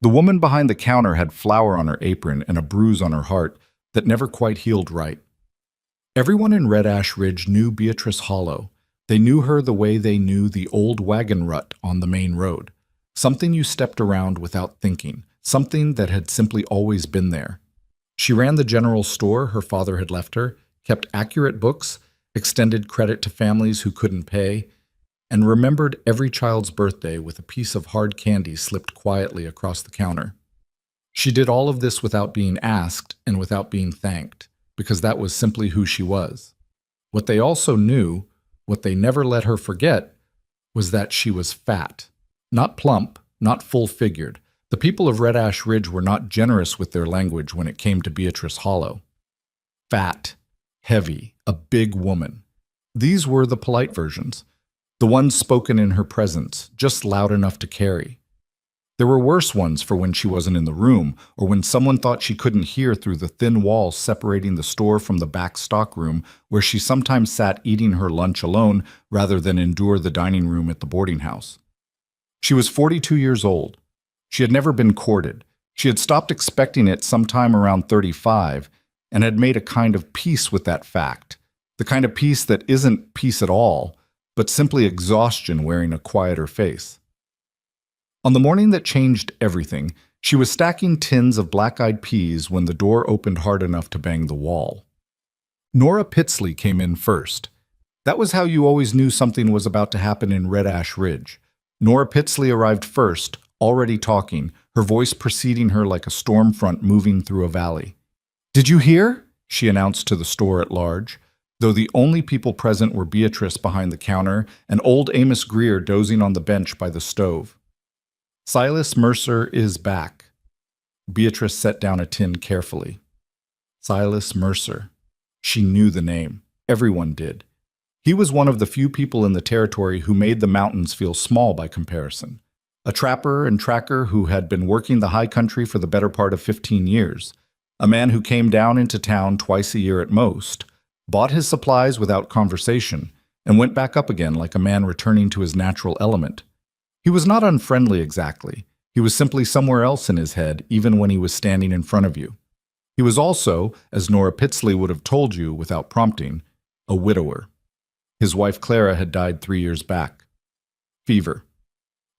The woman behind the counter had flour on her apron and a bruise on her heart that never quite healed right. Everyone in Red Ash Ridge knew Beatrice Hollow. They knew her the way they knew the old wagon rut on the main road. Something you stepped around without thinking, something that had simply always been there. She ran the general store her father had left her, kept accurate books, extended credit to families who couldn't pay, and remembered every child's birthday with a piece of hard candy slipped quietly across the counter. She did all of this without being asked and without being thanked, because that was simply who she was. What they also knew, what they never let her forget, was that she was fat. Not plump, not full-figured. The people of Red Ash Ridge were not generous with their language when it came to Beatrice Hollow. Fat, heavy, a big woman. These were the polite versions, the ones spoken in her presence, just loud enough to carry. There were worse ones for when she wasn't in the room, or when someone thought she couldn't hear through the thin wall separating the store from the back stockroom, where she sometimes sat eating her lunch alone rather than endure the dining room at the boarding house. She was 42 years old. She had never been courted. She had stopped expecting it sometime around 35 and had made a kind of peace with that fact, the kind of peace that isn't peace at all, but simply exhaustion wearing a quieter face. On the morning that changed everything, she was stacking tins of black-eyed peas when the door opened hard enough to bang the wall. Nora Pitsley came in first. That was how you always knew something was about to happen in Red Ash Ridge. Nora Pitsley arrived first, already talking, her voice preceding her like a storm front moving through a valley. "Did you hear?" she announced to the store at large, though the only people present were Beatrice behind the counter and old Amos Greer dozing on the bench by the stove. "Silas Mercer is back." Beatrice set down a tin carefully. Silas Mercer. She knew the name. Everyone did. He was one of the few people in the territory who made the mountains feel small by comparison. A trapper and tracker who had been working the high country for the better part of 15 years. A man who came down into town twice a year at most, bought his supplies without conversation, and went back up again like a man returning to his natural element. He was not unfriendly exactly. He was simply somewhere else in his head, even when he was standing in front of you. He was also, as Nora Pitsley would have told you without prompting, a widower. His wife Clara had died 3 years back. Fever.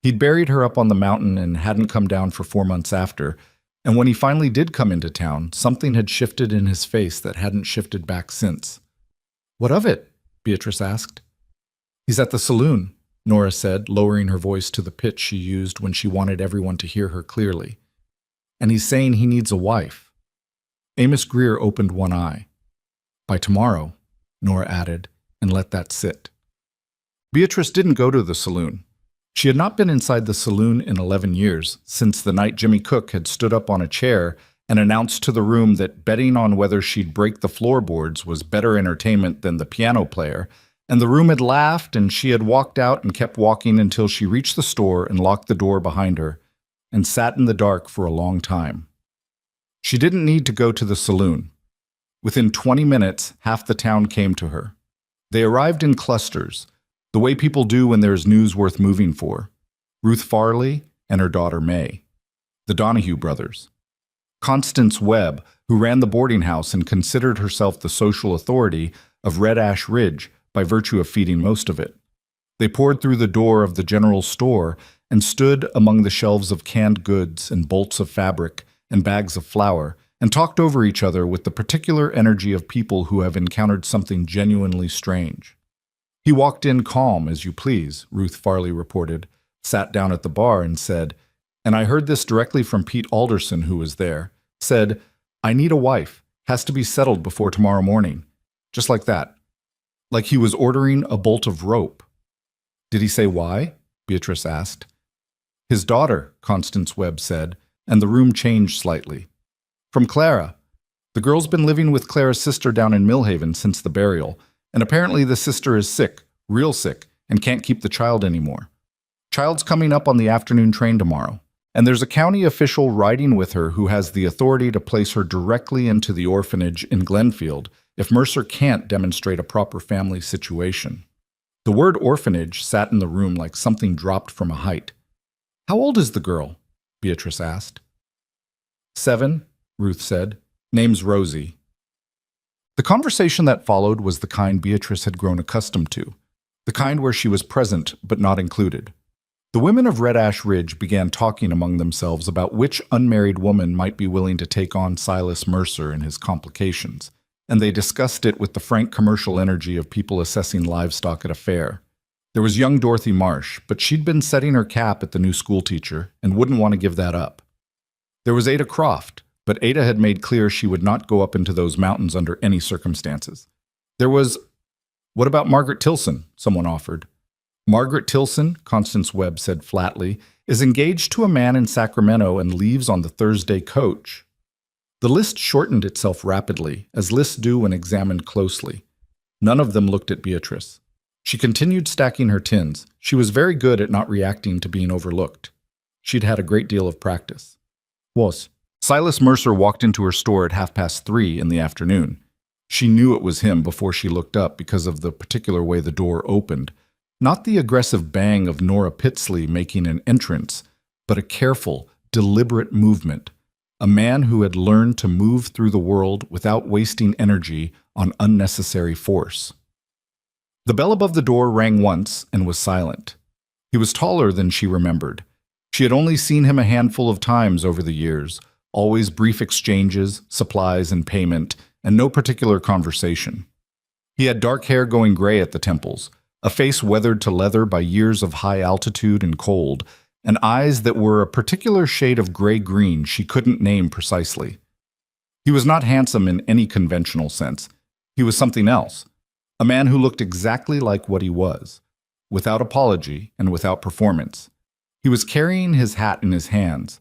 He'd buried her up on the mountain and hadn't come down for 4 months after, and when he finally did come into town, something had shifted in his face that hadn't shifted back since. "What of it?" Beatrice asked. "He's at the saloon," Nora said, lowering her voice to the pitch she used when she wanted everyone to hear her clearly. "And he's saying he needs a wife." Amos Greer opened one eye. "By tomorrow," Nora added, and let that sit. Beatrice didn't go to the saloon. She had not been inside the saloon in 11 years, since the night Jimmy Cook had stood up on a chair and announced to the room that betting on whether she'd break the floorboards was better entertainment than the piano player, and the room had laughed and she had walked out and kept walking until she reached the store and locked the door behind her, and sat in the dark for a long time. She didn't need to go to the saloon. Within 20 minutes, half the town came to her. They arrived in clusters, the way people do when there's news worth moving for. Ruth Farley and her daughter May. The Donahue brothers. Constance Webb, who ran the boarding house and considered herself the social authority of Red Ash Ridge by virtue of feeding most of it. They poured through the door of the general store and stood among the shelves of canned goods and bolts of fabric and bags of flour and talked over each other with the particular energy of people who have encountered something genuinely strange. "He walked in calm, as you please," Ruth Farley reported, sat down at the bar and said, and I heard this directly from Pete Alderson, who was there, said, "I need a wife, has to be settled before tomorrow morning." Just like that. Like he was ordering a bolt of rope. "Did he say why?" Beatrice asked. "His daughter," Constance Webb said, and the room changed slightly. "From Clara. The girl's been living with Clara's sister down in Millhaven since the burial, and apparently the sister is sick, real sick, and can't keep the child anymore. Child's coming up on the afternoon train tomorrow, and there's a county official riding with her who has the authority to place her directly into the orphanage in Glenfield if Mercer can't demonstrate a proper family situation." The word orphanage sat in the room like something dropped from a height. "How old is the girl?" Beatrice asked. 7, Ruth said. Name's Rosie. The conversation that followed was the kind Beatrice had grown accustomed to, the kind where she was present but not included. The women of Red Ash Ridge began talking among themselves about which unmarried woman might be willing to take on Silas Mercer and his complications, and they discussed it with the frank commercial energy of people assessing livestock at a fair. There was young Dorothy Marsh, but she'd been setting her cap at the new schoolteacher and wouldn't want to give that up. There was Ada Croft, but Ada had made clear she would not go up into those mountains under any circumstances. There was, what about Margaret Tilson? Someone offered. Margaret Tilson, Constance Webb said flatly, is engaged to a man in Sacramento and leaves on the Thursday coach. The list shortened itself rapidly, as lists do when examined closely. None of them looked at Beatrice. She continued stacking her tins. She was very good at not reacting to being overlooked. She'd had a great deal of practice. Silas Mercer walked into her store at 3:30 in the afternoon. She knew it was him before she looked up because of the particular way the door opened. Not the aggressive bang of Nora Pitsley making an entrance, but a careful, deliberate movement. A man who had learned to move through the world without wasting energy on unnecessary force. The bell above the door rang once and was silent. He was taller than she remembered. She had only seen him a handful of times over the years, always brief exchanges, supplies and payment, and no particular conversation. He had dark hair going gray at the temples, a face weathered to leather by years of high altitude and cold, and eyes that were a particular shade of gray-green she couldn't name precisely. He was not handsome in any conventional sense. He was something else, a man who looked exactly like what he was, without apology and without performance. He was carrying his hat in his hands.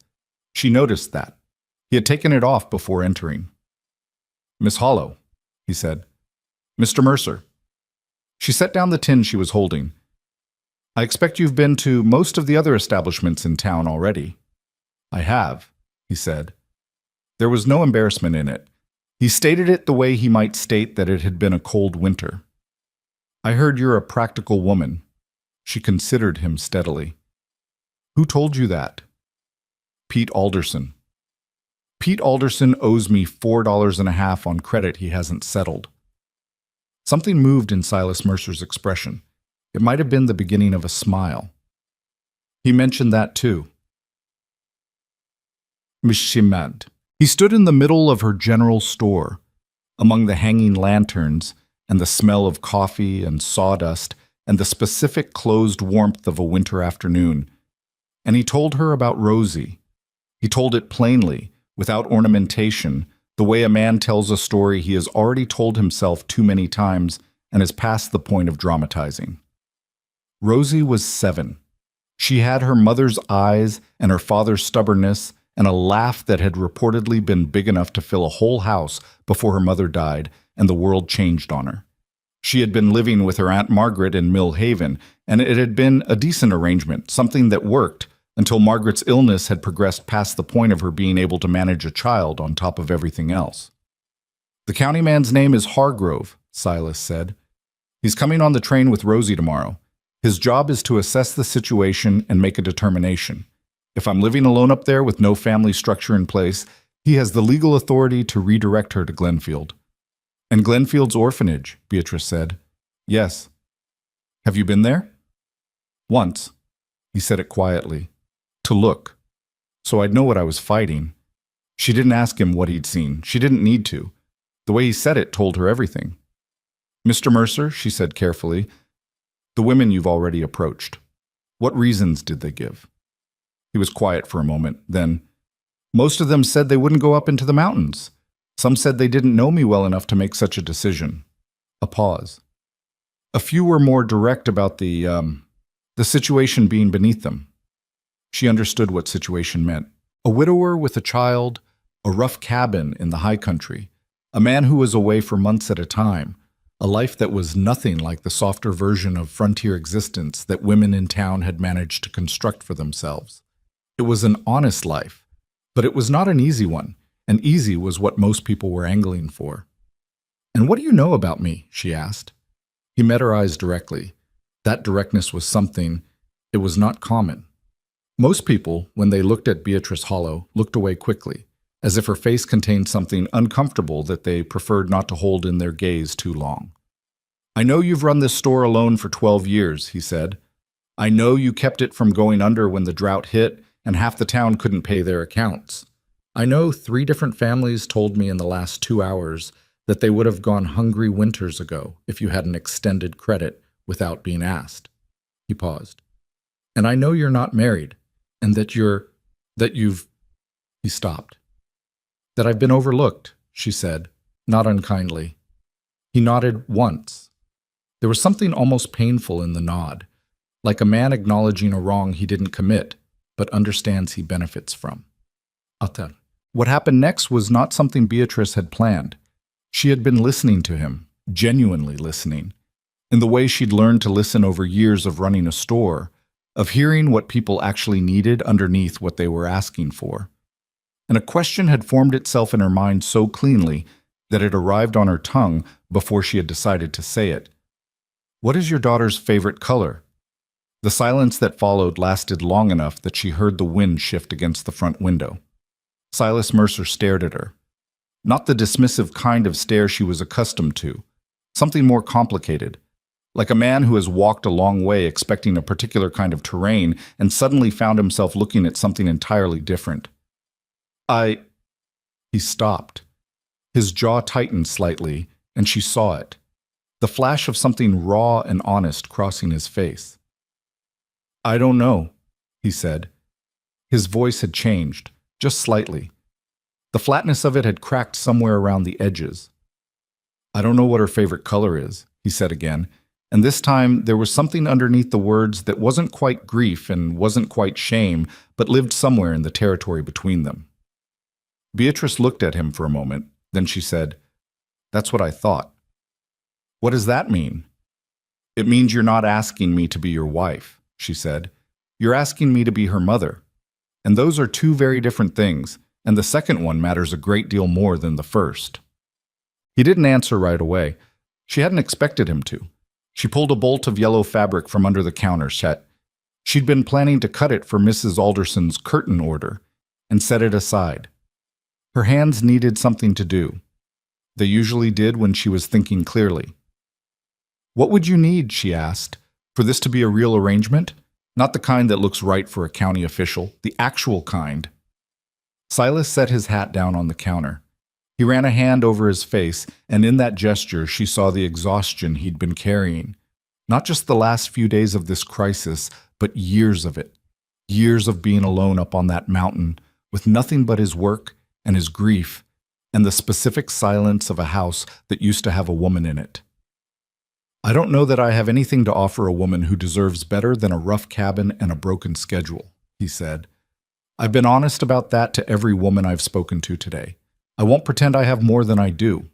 She noticed that. He had taken it off before entering. "Miss Hollow," he said. "Mr. Mercer." She set down the tin she was holding. "I expect you've been to most of the other establishments in town already." "I have," he said. There was no embarrassment in it. He stated it the way he might state that it had been a cold winter. "I heard you're a practical woman." She considered him steadily. "Who told you that?" "Pete Alderson." "Pete Alderson owes me $4.50 on credit he hasn't settled." Something moved in Silas Mercer's expression. It might have been the beginning of a smile. "He mentioned that too." Mishimad. He stood in the middle of her general store, among the hanging lanterns and the smell of coffee and sawdust and the specific closed warmth of a winter afternoon, and he told her about Rosie. He told it plainly, without ornamentation, the way a man tells a story he has already told himself too many times and is past the point of dramatizing. Rosie was 7. She had her mother's eyes and her father's stubbornness and a laugh that had reportedly been big enough to fill a whole house before her mother died and the world changed on her. She had been living with her Aunt Margaret in Mill Haven, and it had been a decent arrangement, something that worked, until Margaret's illness had progressed past the point of her being able to manage a child on top of everything else. "The county man's name is Hargrove," Silas said. "He's coming on the train with Rosie tomorrow. His job is to assess the situation and make a determination. If I'm living alone up there with no family structure in place, he has the legal authority to redirect her to Glenfield." "And Glenfield's orphanage," Beatrice said. "Yes." "Have you been there?" "Once." He said it quietly. "To look. So I'd know what I was fighting." She didn't ask him what he'd seen. She didn't need to. The way he said it told her everything. "Mr. Mercer," she said carefully, "the women you've already approached. What reasons did they give?" He was quiet for a moment. Then, "Most of them said they wouldn't go up into the mountains. Some said they didn't know me well enough to make such a decision." A pause. "A few were more direct about the situation being beneath them." She understood what situation meant. A widower with a child, a rough cabin in the high country, a man who was away for months at a time, a life that was nothing like the softer version of frontier existence that women in town had managed to construct for themselves. It was an honest life, but it was not an easy one, and easy was what most people were angling for. "And what do you know about me?" she asked. He met her eyes directly. That directness was something. It was not common. Most people, when they looked at Beatrice Hollow, looked away quickly, as if her face contained something uncomfortable that they preferred not to hold in their gaze too long. "I know you've run this store alone for 12 years, he said. "I know you kept it from going under when the drought hit and half the town couldn't pay their accounts. I know 3 different families told me in the last 2 hours that they would have gone hungry winters ago if you hadn't extended credit without being asked." He paused. "And I know you're not married, and that you've—" He stopped. "That I've been overlooked," she said, not unkindly. He nodded once. There was something almost painful in the nod, like a man acknowledging a wrong he didn't commit, but understands he benefits from. Atar. What happened next was not something Beatrice had planned. She had been listening to him, genuinely listening, in the way she'd learned to listen over years of running a store, of hearing what people actually needed underneath what they were asking for. And a question had formed itself in her mind so cleanly that it arrived on her tongue before she had decided to say it. "What is your daughter's favorite color?" The silence that followed lasted long enough that she heard the wind shift against the front window. Silas Mercer stared at her. Not the dismissive kind of stare she was accustomed to. Something more complicated. Like a man who has walked a long way expecting a particular kind of terrain and suddenly found himself looking at something entirely different. He stopped. His jaw tightened slightly, and she saw it. The flash of something raw and honest crossing his face. "I don't know," he said. His voice had changed, just slightly. The flatness of it had cracked somewhere around the edges. "I don't know what her favorite color is," he said again, and this time there was something underneath the words that wasn't quite grief and wasn't quite shame, but lived somewhere in the territory between them. Beatrice looked at him for a moment, then she said, "That's what I thought." "What does that mean?" "It means you're not asking me to be your wife," she said. "You're asking me to be her mother. And those are 2 very different things, and the second one matters a great deal more than the first." He didn't answer right away. She hadn't expected him to. She pulled a bolt of yellow fabric from under the counter set. She'd been planning to cut it for Mrs. Alderson's curtain order, and set it aside. Her hands needed something to do. They usually did when she was thinking clearly. "What would you need," she asked, "for this to be a real arrangement? Not the kind that looks right for a county official, the actual kind." Silas set his hat down on the counter. He ran a hand over his face, and in that gesture she saw the exhaustion he'd been carrying. Not just the last few days of this crisis, but years of it. Years of being alone up on that mountain, with nothing but his work and his grief, and the specific silence of a house that used to have a woman in it. "I don't know that I have anything to offer a woman who deserves better than a rough cabin and a broken schedule," he said. "I've been honest about that to every woman I've spoken to today. I won't pretend I have more than I do."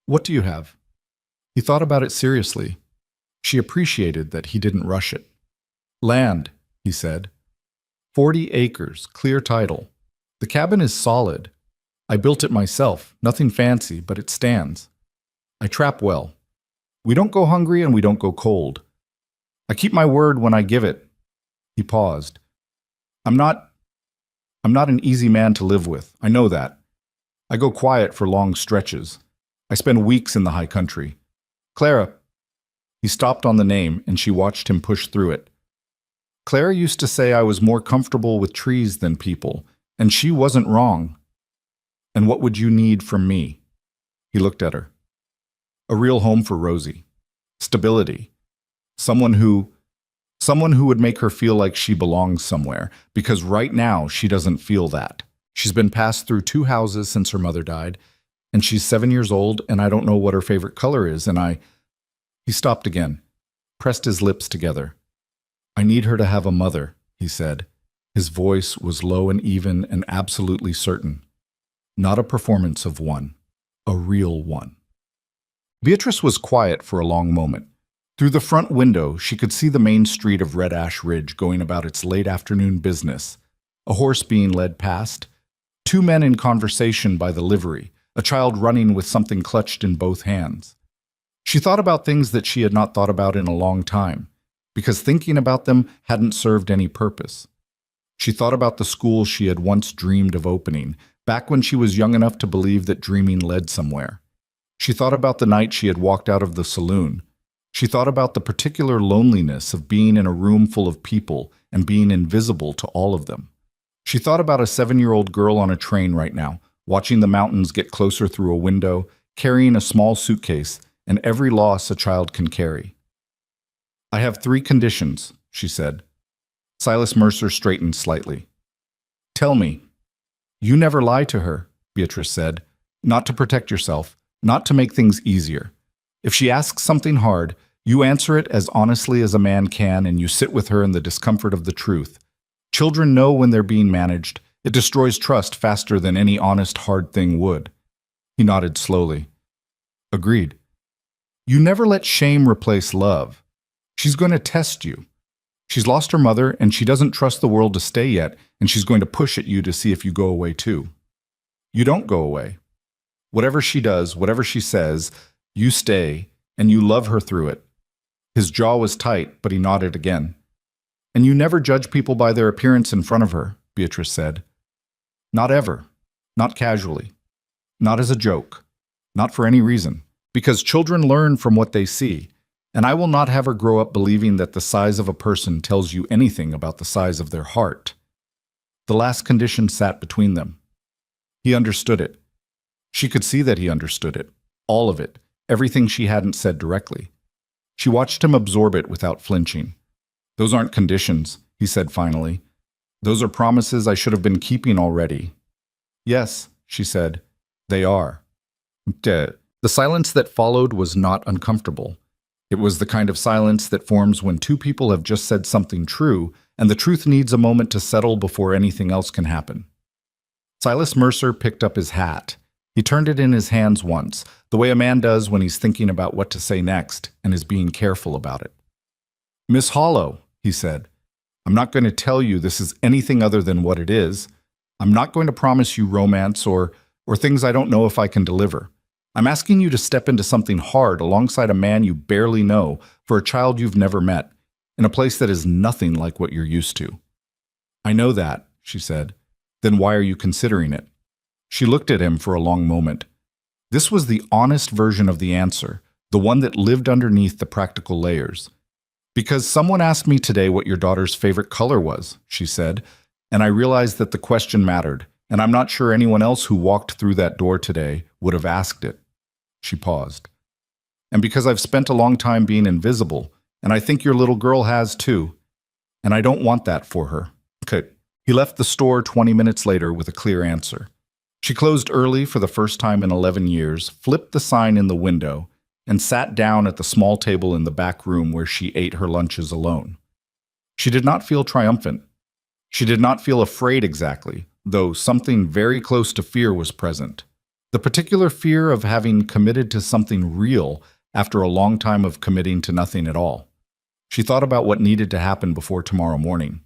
"What do you have?" He thought about it seriously. She appreciated that he didn't rush it. "Land," he said. 40 acres, clear title. The cabin is solid. I built it myself, nothing fancy, but it stands. I trap well. We don't go hungry and we don't go cold. I keep my word when I give it." He paused. I'm not an easy man to live with, I know that. I go quiet for long stretches. I spend weeks in the high country. Clara." He stopped on the name, and she watched him push through it. "Clara used to say I was more comfortable with trees than people, and she wasn't wrong. And what would you need from me?" He looked at her. "A real home for Rosie. Stability. Someone who would make her feel like she belongs somewhere, because right now she doesn't feel that. She's been passed through 2 houses since her mother died, and she's 7 years old, and I don't know what her favorite color is, and He stopped again, pressed his lips together. "I need her to have a mother," he said. His voice was low and even and absolutely certain. Not a performance of one, a real one. Beatrice was quiet for a long moment. Through the front window, she could see the main street of Red Ash Ridge going about its late afternoon business, a horse being led past, 2 men in conversation by the livery, a child running with something clutched in both hands. She thought about things that she had not thought about in a long time, because thinking about them hadn't served any purpose. She thought about the school she had once dreamed of opening, back when she was young enough to believe that dreaming led somewhere. She thought about the night she had walked out of the saloon. She thought about the particular loneliness of being in a room full of people and being invisible to all of them. She thought about a 7-year-old girl on a train right now, watching the mountains get closer through a window, carrying a small suitcase, and every loss a child can carry. "I have 3 conditions," she said. Silas Mercer straightened slightly. "Tell me." "You never lie to her," Beatrice said. "Not to protect yourself, not to make things easier. If she asks something hard, you answer it as honestly as a man can, and you sit with her in the discomfort of the truth. Children know when they're being managed. It destroys trust faster than any honest, hard thing would." He nodded slowly. "Agreed." "You never let shame replace love. She's going to test you. She's lost her mother, and she doesn't trust the world to stay yet, and she's going to push at you to see if you go away too. You don't go away. Whatever she does, whatever she says, you stay, and you love her through it." His jaw was tight, but he nodded again. "And you never judge people by their appearance in front of her," Beatrice said. "Not ever. Not casually. Not as a joke. Not for any reason. Because children learn from what they see, and I will not have her grow up believing that the size of a person tells you anything about the size of their heart." The last condition sat between them. He understood it. She could see that he understood it. All of it. Everything she hadn't said directly. She watched him absorb it without flinching. "Those aren't conditions," he said finally. "Those are promises I should have been keeping already." "Yes," she said, "they are." The silence that followed was not uncomfortable. It was the kind of silence that forms when 2 people have just said something true, and the truth needs a moment to settle before anything else can happen. Silas Mercer picked up his hat. He turned it in his hands once, the way a man does when he's thinking about what to say next and is being careful about it. "Miss Hollow," he said, "I'm not going to tell you this is anything other than what it is. I'm not going to promise you romance or things I don't know if I can deliver. I'm asking you to step into something hard alongside a man you barely know for a child you've never met, in a place that is nothing like what you're used to." "I know that," she said. "Then why are you considering it?" She looked at him for a long moment. This was the honest version of the answer, the one that lived underneath the practical layers. "Because someone asked me today what your daughter's favorite color was," she said, "and I realized that the question mattered, and I'm not sure anyone else who walked through that door today would have asked it." She paused. "And because I've spent a long time being invisible, and I think your little girl has too, and I don't want that for her." Okay. He left the store 20 minutes later with a clear answer. She closed early for the first time in 11 years, flipped the sign in the window, and sat down at the small table in the back room where she ate her lunches alone. She did not feel triumphant. She did not feel afraid exactly, though something very close to fear was present. The particular fear of having committed to something real after a long time of committing to nothing at all. She thought about what needed to happen before tomorrow morning.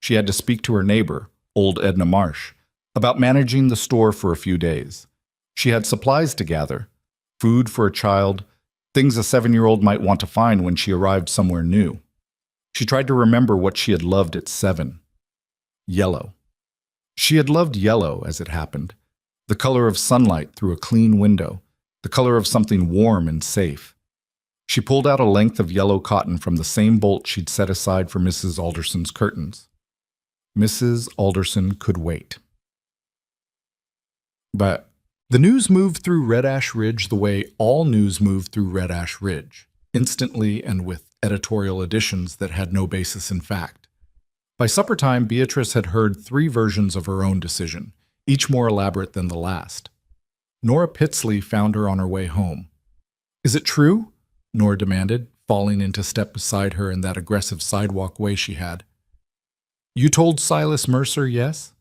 She had to speak to her neighbor, old Edna Marsh, about managing the store for a few days. She had supplies to gather, food for a child, things a 7-year-old might want to find when she arrived somewhere new. She tried to remember what she had loved at 7. Yellow. She had loved yellow, as it happened. The color of sunlight through a clean window, the color of something warm and safe. She pulled out a length of yellow cotton from the same bolt she'd set aside for Mrs. Alderson's curtains. Mrs. Alderson could wait. But the news moved through Red Ash Ridge the way all news moved through Red Ash Ridge, instantly and with editorial additions that had no basis in fact. By supper time, Beatrice had heard 3 versions of her own decision, each more elaborate than the last. Nora Pitsley found her on her way home. "Is it true?" Nora demanded, falling into step beside her in that aggressive sidewalk way she had. "You told Silas Mercer, yes?"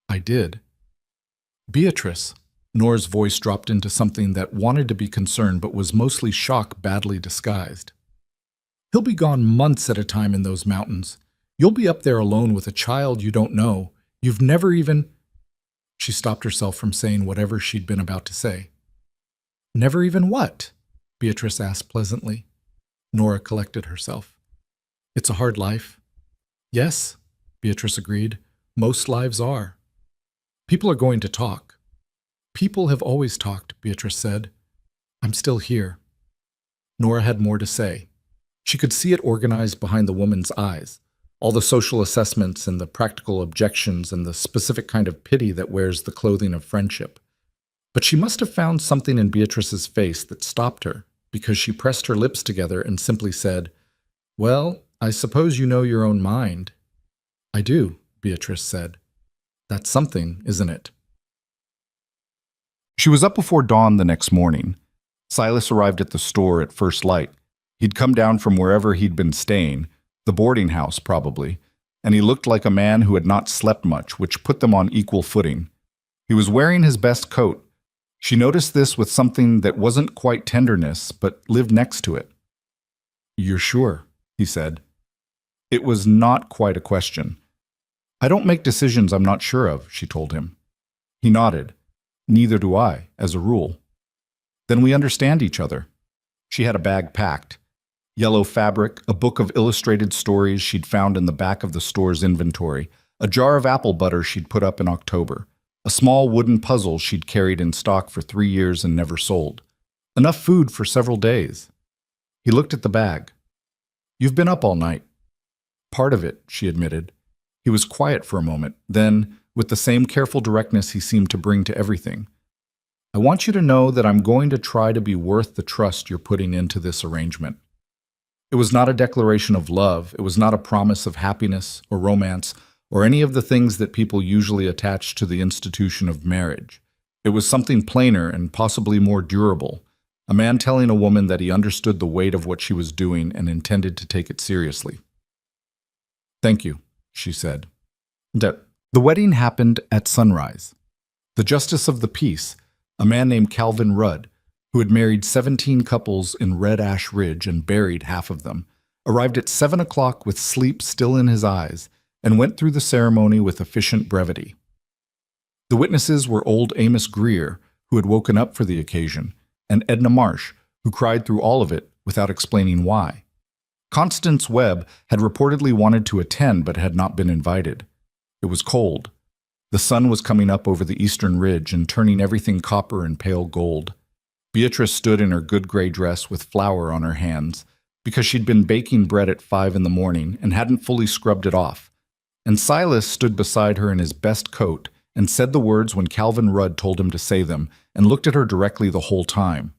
"I did." "Beatrice," Nora's voice dropped into something that wanted to be concern but was mostly shock badly disguised. "He'll be gone months at a time in those mountains. You'll be up there alone with a child you don't know. You've never even—" She stopped herself from saying whatever she'd been about to say. "Never even what?" Beatrice asked pleasantly. Nora collected herself. "It's a hard life." "Yes," Beatrice agreed, Most lives are. People are going to talk. People have always talked, Beatrice said. I'm still here. Nora had more to say. She could see it organized behind the woman's eyes, all the social assessments and the practical objections and the specific kind of pity that wears the clothing of friendship. But she must have found something in Beatrice's face that stopped her, because she pressed her lips together and simply said, "Well, I suppose you know your own mind." "I do," Beatrice said. "That's something, isn't it?" She was up before dawn the next morning. Silas arrived at the store at first light. He'd come down from wherever he'd been staying, the boarding house probably, and he looked like a man who had not slept much, which put them on equal footing. He was wearing his best coat. She noticed this with something that wasn't quite tenderness, but lived next to it. "You're sure?" he said. It was not quite a question. "I don't make decisions I'm not sure of," she told him. He nodded. "Neither do I, as a rule." "Then we understand each other." She had a bag packed. Yellow fabric, a book of illustrated stories she'd found in the back of the store's inventory, a jar of apple butter she'd put up in October, a small wooden puzzle she'd carried in stock for 3 years and never sold. Enough food for several days. He looked at the bag. "You've been up all night." "Part of it," she admitted. He was quiet for a moment. Then, with the same careful directness he seemed to bring to everything, "I want you to know that I'm going to try to be worth the trust you're putting into this arrangement." It was not a declaration of love. It was not a promise of happiness or romance or any of the things that people usually attach to the institution of marriage. It was something plainer and possibly more durable, a man telling a woman that he understood the weight of what she was doing and intended to take it seriously. "Thank you," she said. The wedding happened at sunrise. The justice of the peace, a man named Calvin Rudd, who had married 17 couples in Red Ash Ridge and buried half of them, arrived at 7 o'clock with sleep still in his eyes and went through the ceremony with efficient brevity. The witnesses were old Amos Greer, who had woken up for the occasion, and Edna Marsh, who cried through all of it without explaining why. Constance Webb had reportedly wanted to attend but had not been invited. It was cold. The sun was coming up over the eastern ridge and turning everything copper and pale gold. Beatrice stood in her good gray dress with flour on her hands because she'd been baking bread at 5 in the morning and hadn't fully scrubbed it off. And Silas stood beside her in his best coat and said the words when Calvin Rudd told him to say them and looked at her directly the whole time.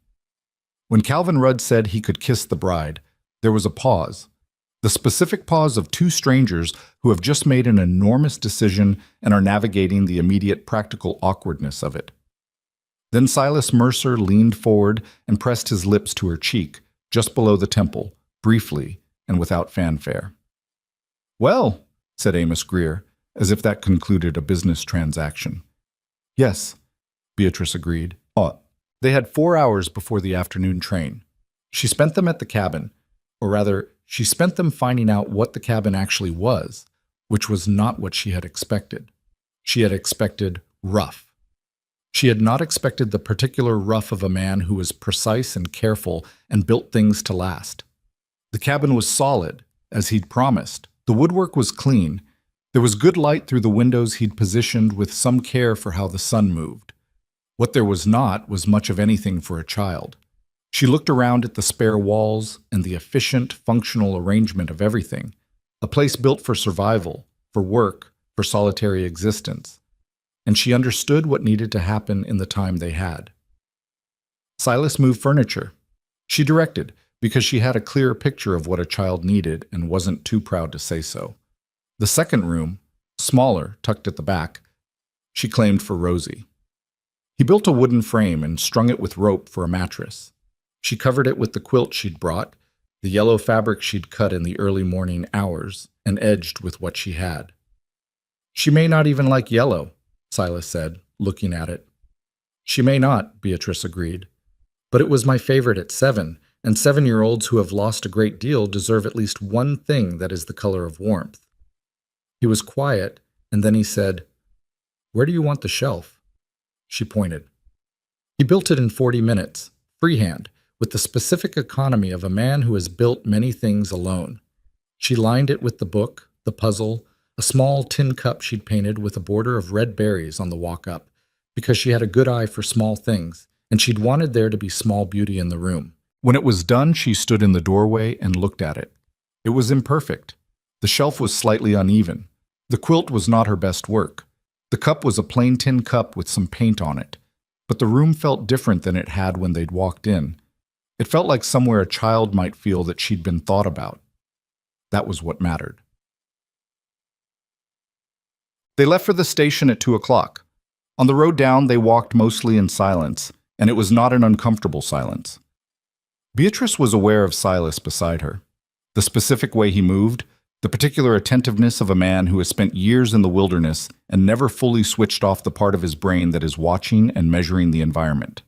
When Calvin Rudd said he could kiss the bride, there was a pause. The specific pause of two strangers who have just made an enormous decision and are navigating the immediate practical awkwardness of it. Then Silas Mercer leaned forward and pressed his lips to her cheek, just below the temple, briefly and without fanfare. "Well," said Amos Greer, as if that concluded a business transaction. "Yes," Beatrice agreed. They had 4 hours before the afternoon train. She spent them at the cabin, or rather, she spent them finding out what the cabin actually was, which was not what she had expected. She had expected rough. She had not expected the particular rough of a man who was precise and careful and built things to last. The cabin was solid, as he'd promised. The woodwork was clean. There was good light through the windows he'd positioned with some care for how the sun moved. What there was not was much of anything for a child. She looked around at the spare walls and the efficient, functional arrangement of everything, a place built for survival, for work, for solitary existence. And she understood what needed to happen in the time they had. Silas moved furniture. She directed, because she had a clear picture of what a child needed and wasn't too proud to say so. The second room, smaller, tucked at the back, she claimed for Rosie. He built a wooden frame and strung it with rope for a mattress. She covered it with the quilt she'd brought, the yellow fabric she'd cut in the early morning hours, and edged with what she had. "She may not even like yellow," Silas said, looking at it. "She may not," Beatrice agreed. "But it was my favorite at 7, and 7-year-olds who have lost a great deal deserve at least one thing that is the color of warmth." He was quiet, and then he said, "Where do you want the shelf?" She pointed. He built it in 40 minutes, freehand, with the specific economy of a man who has built many things alone. She lined it with the book, the puzzle, a small tin cup she'd painted with a border of red berries on the walk up, because she had a good eye for small things, and she'd wanted there to be small beauty in the room. When it was done, she stood in the doorway and looked at it. It was imperfect. The shelf was slightly uneven. The quilt was not her best work. The cup was a plain tin cup with some paint on it. But the room felt different than it had when they'd walked in. It felt like somewhere a child might feel that she'd been thought about. That was what mattered. They left for the station at 2 o'clock. On the road down, they walked mostly in silence, and it was not an uncomfortable silence. Beatrice was aware of Silas beside her. The specific way he moved, the particular attentiveness of a man who has spent years in the wilderness and never fully switched off the part of his brain that is watching and measuring the environment.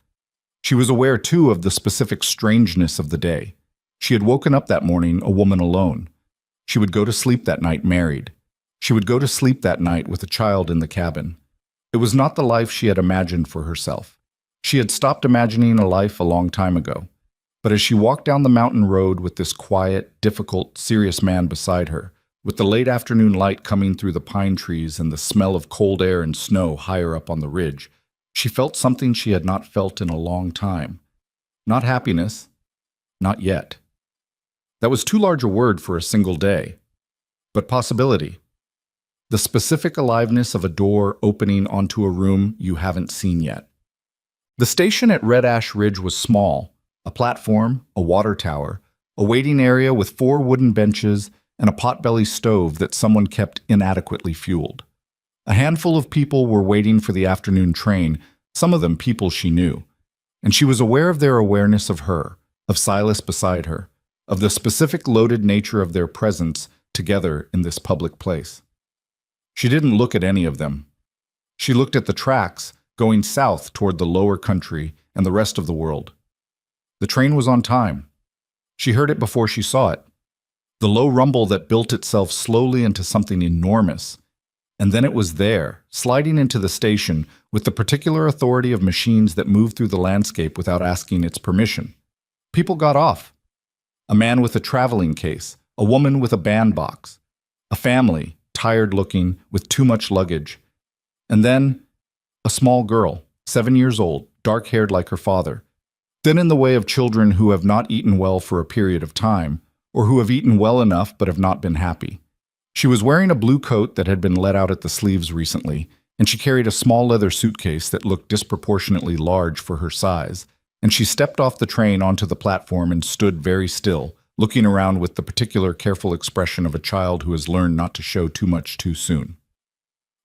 She was aware, too, of the specific strangeness of the day. She had woken up that morning a woman alone. She would go to sleep that night married. She would go to sleep that night with a child in the cabin. It was not the life she had imagined for herself. She had stopped imagining a life a long time ago. But as she walked down the mountain road with this quiet, difficult, serious man beside her, with the late afternoon light coming through the pine trees and the smell of cold air and snow higher up on the ridge, she felt something she had not felt in a long time. Not happiness. Not yet. That was too large a word for a single day. But possibility. The specific aliveness of a door opening onto a room you haven't seen yet. The station at Red Ash Ridge was small, a platform, a water tower, a waiting area with 4 wooden benches, and a potbelly stove that someone kept inadequately fueled. A handful of people were waiting for the afternoon train, some of them people she knew, and she was aware of their awareness of her, of Silas beside her, of the specific loaded nature of their presence together in this public place. She didn't look at any of them. She looked at the tracks going south toward the lower country and the rest of the world. The train was on time. She heard it before she saw it. The low rumble that built itself slowly into something enormous. And then it was there, sliding into the station with the particular authority of machines that move through the landscape without asking its permission. People got off. A man with a traveling case, a woman with a bandbox, a family, tired-looking, with too much luggage. And then a small girl, 7 years old, dark-haired like her father, thin in the way of children who have not eaten well for a period of time, or who have eaten well enough but have not been happy. She was wearing a blue coat that had been let out at the sleeves recently, and she carried a small leather suitcase that looked disproportionately large for her size, and she stepped off the train onto the platform and stood very still, looking around with the particular careful expression of a child who has learned not to show too much too soon.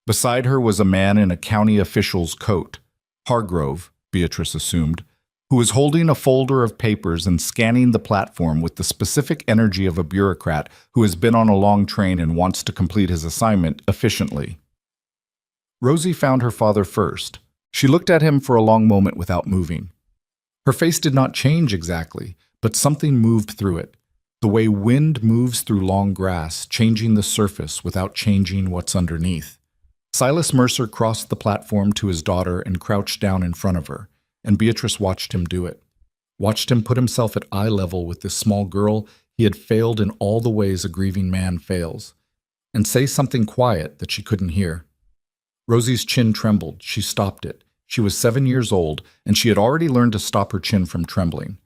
Beside her was a man in a county official's coat, Hargrove, Beatrice assumed, who was holding a folder of papers and scanning the platform with the specific energy of a bureaucrat who has been on a long train and wants to complete his assignment efficiently. Rosie found her father first. She looked at him for a long moment without moving. Her face did not change exactly, but something moved through it, the way wind moves through long grass, changing the surface without changing what's underneath. Silas Mercer crossed the platform to his daughter and crouched down in front of her, and Beatrice watched him do it. Watched him put himself at eye level with this small girl he had failed in all the ways a grieving man fails, and say something quiet that she couldn't hear. Rosie's chin trembled. She stopped it. She was 7 years old, and she had already learned to stop her chin from trembling.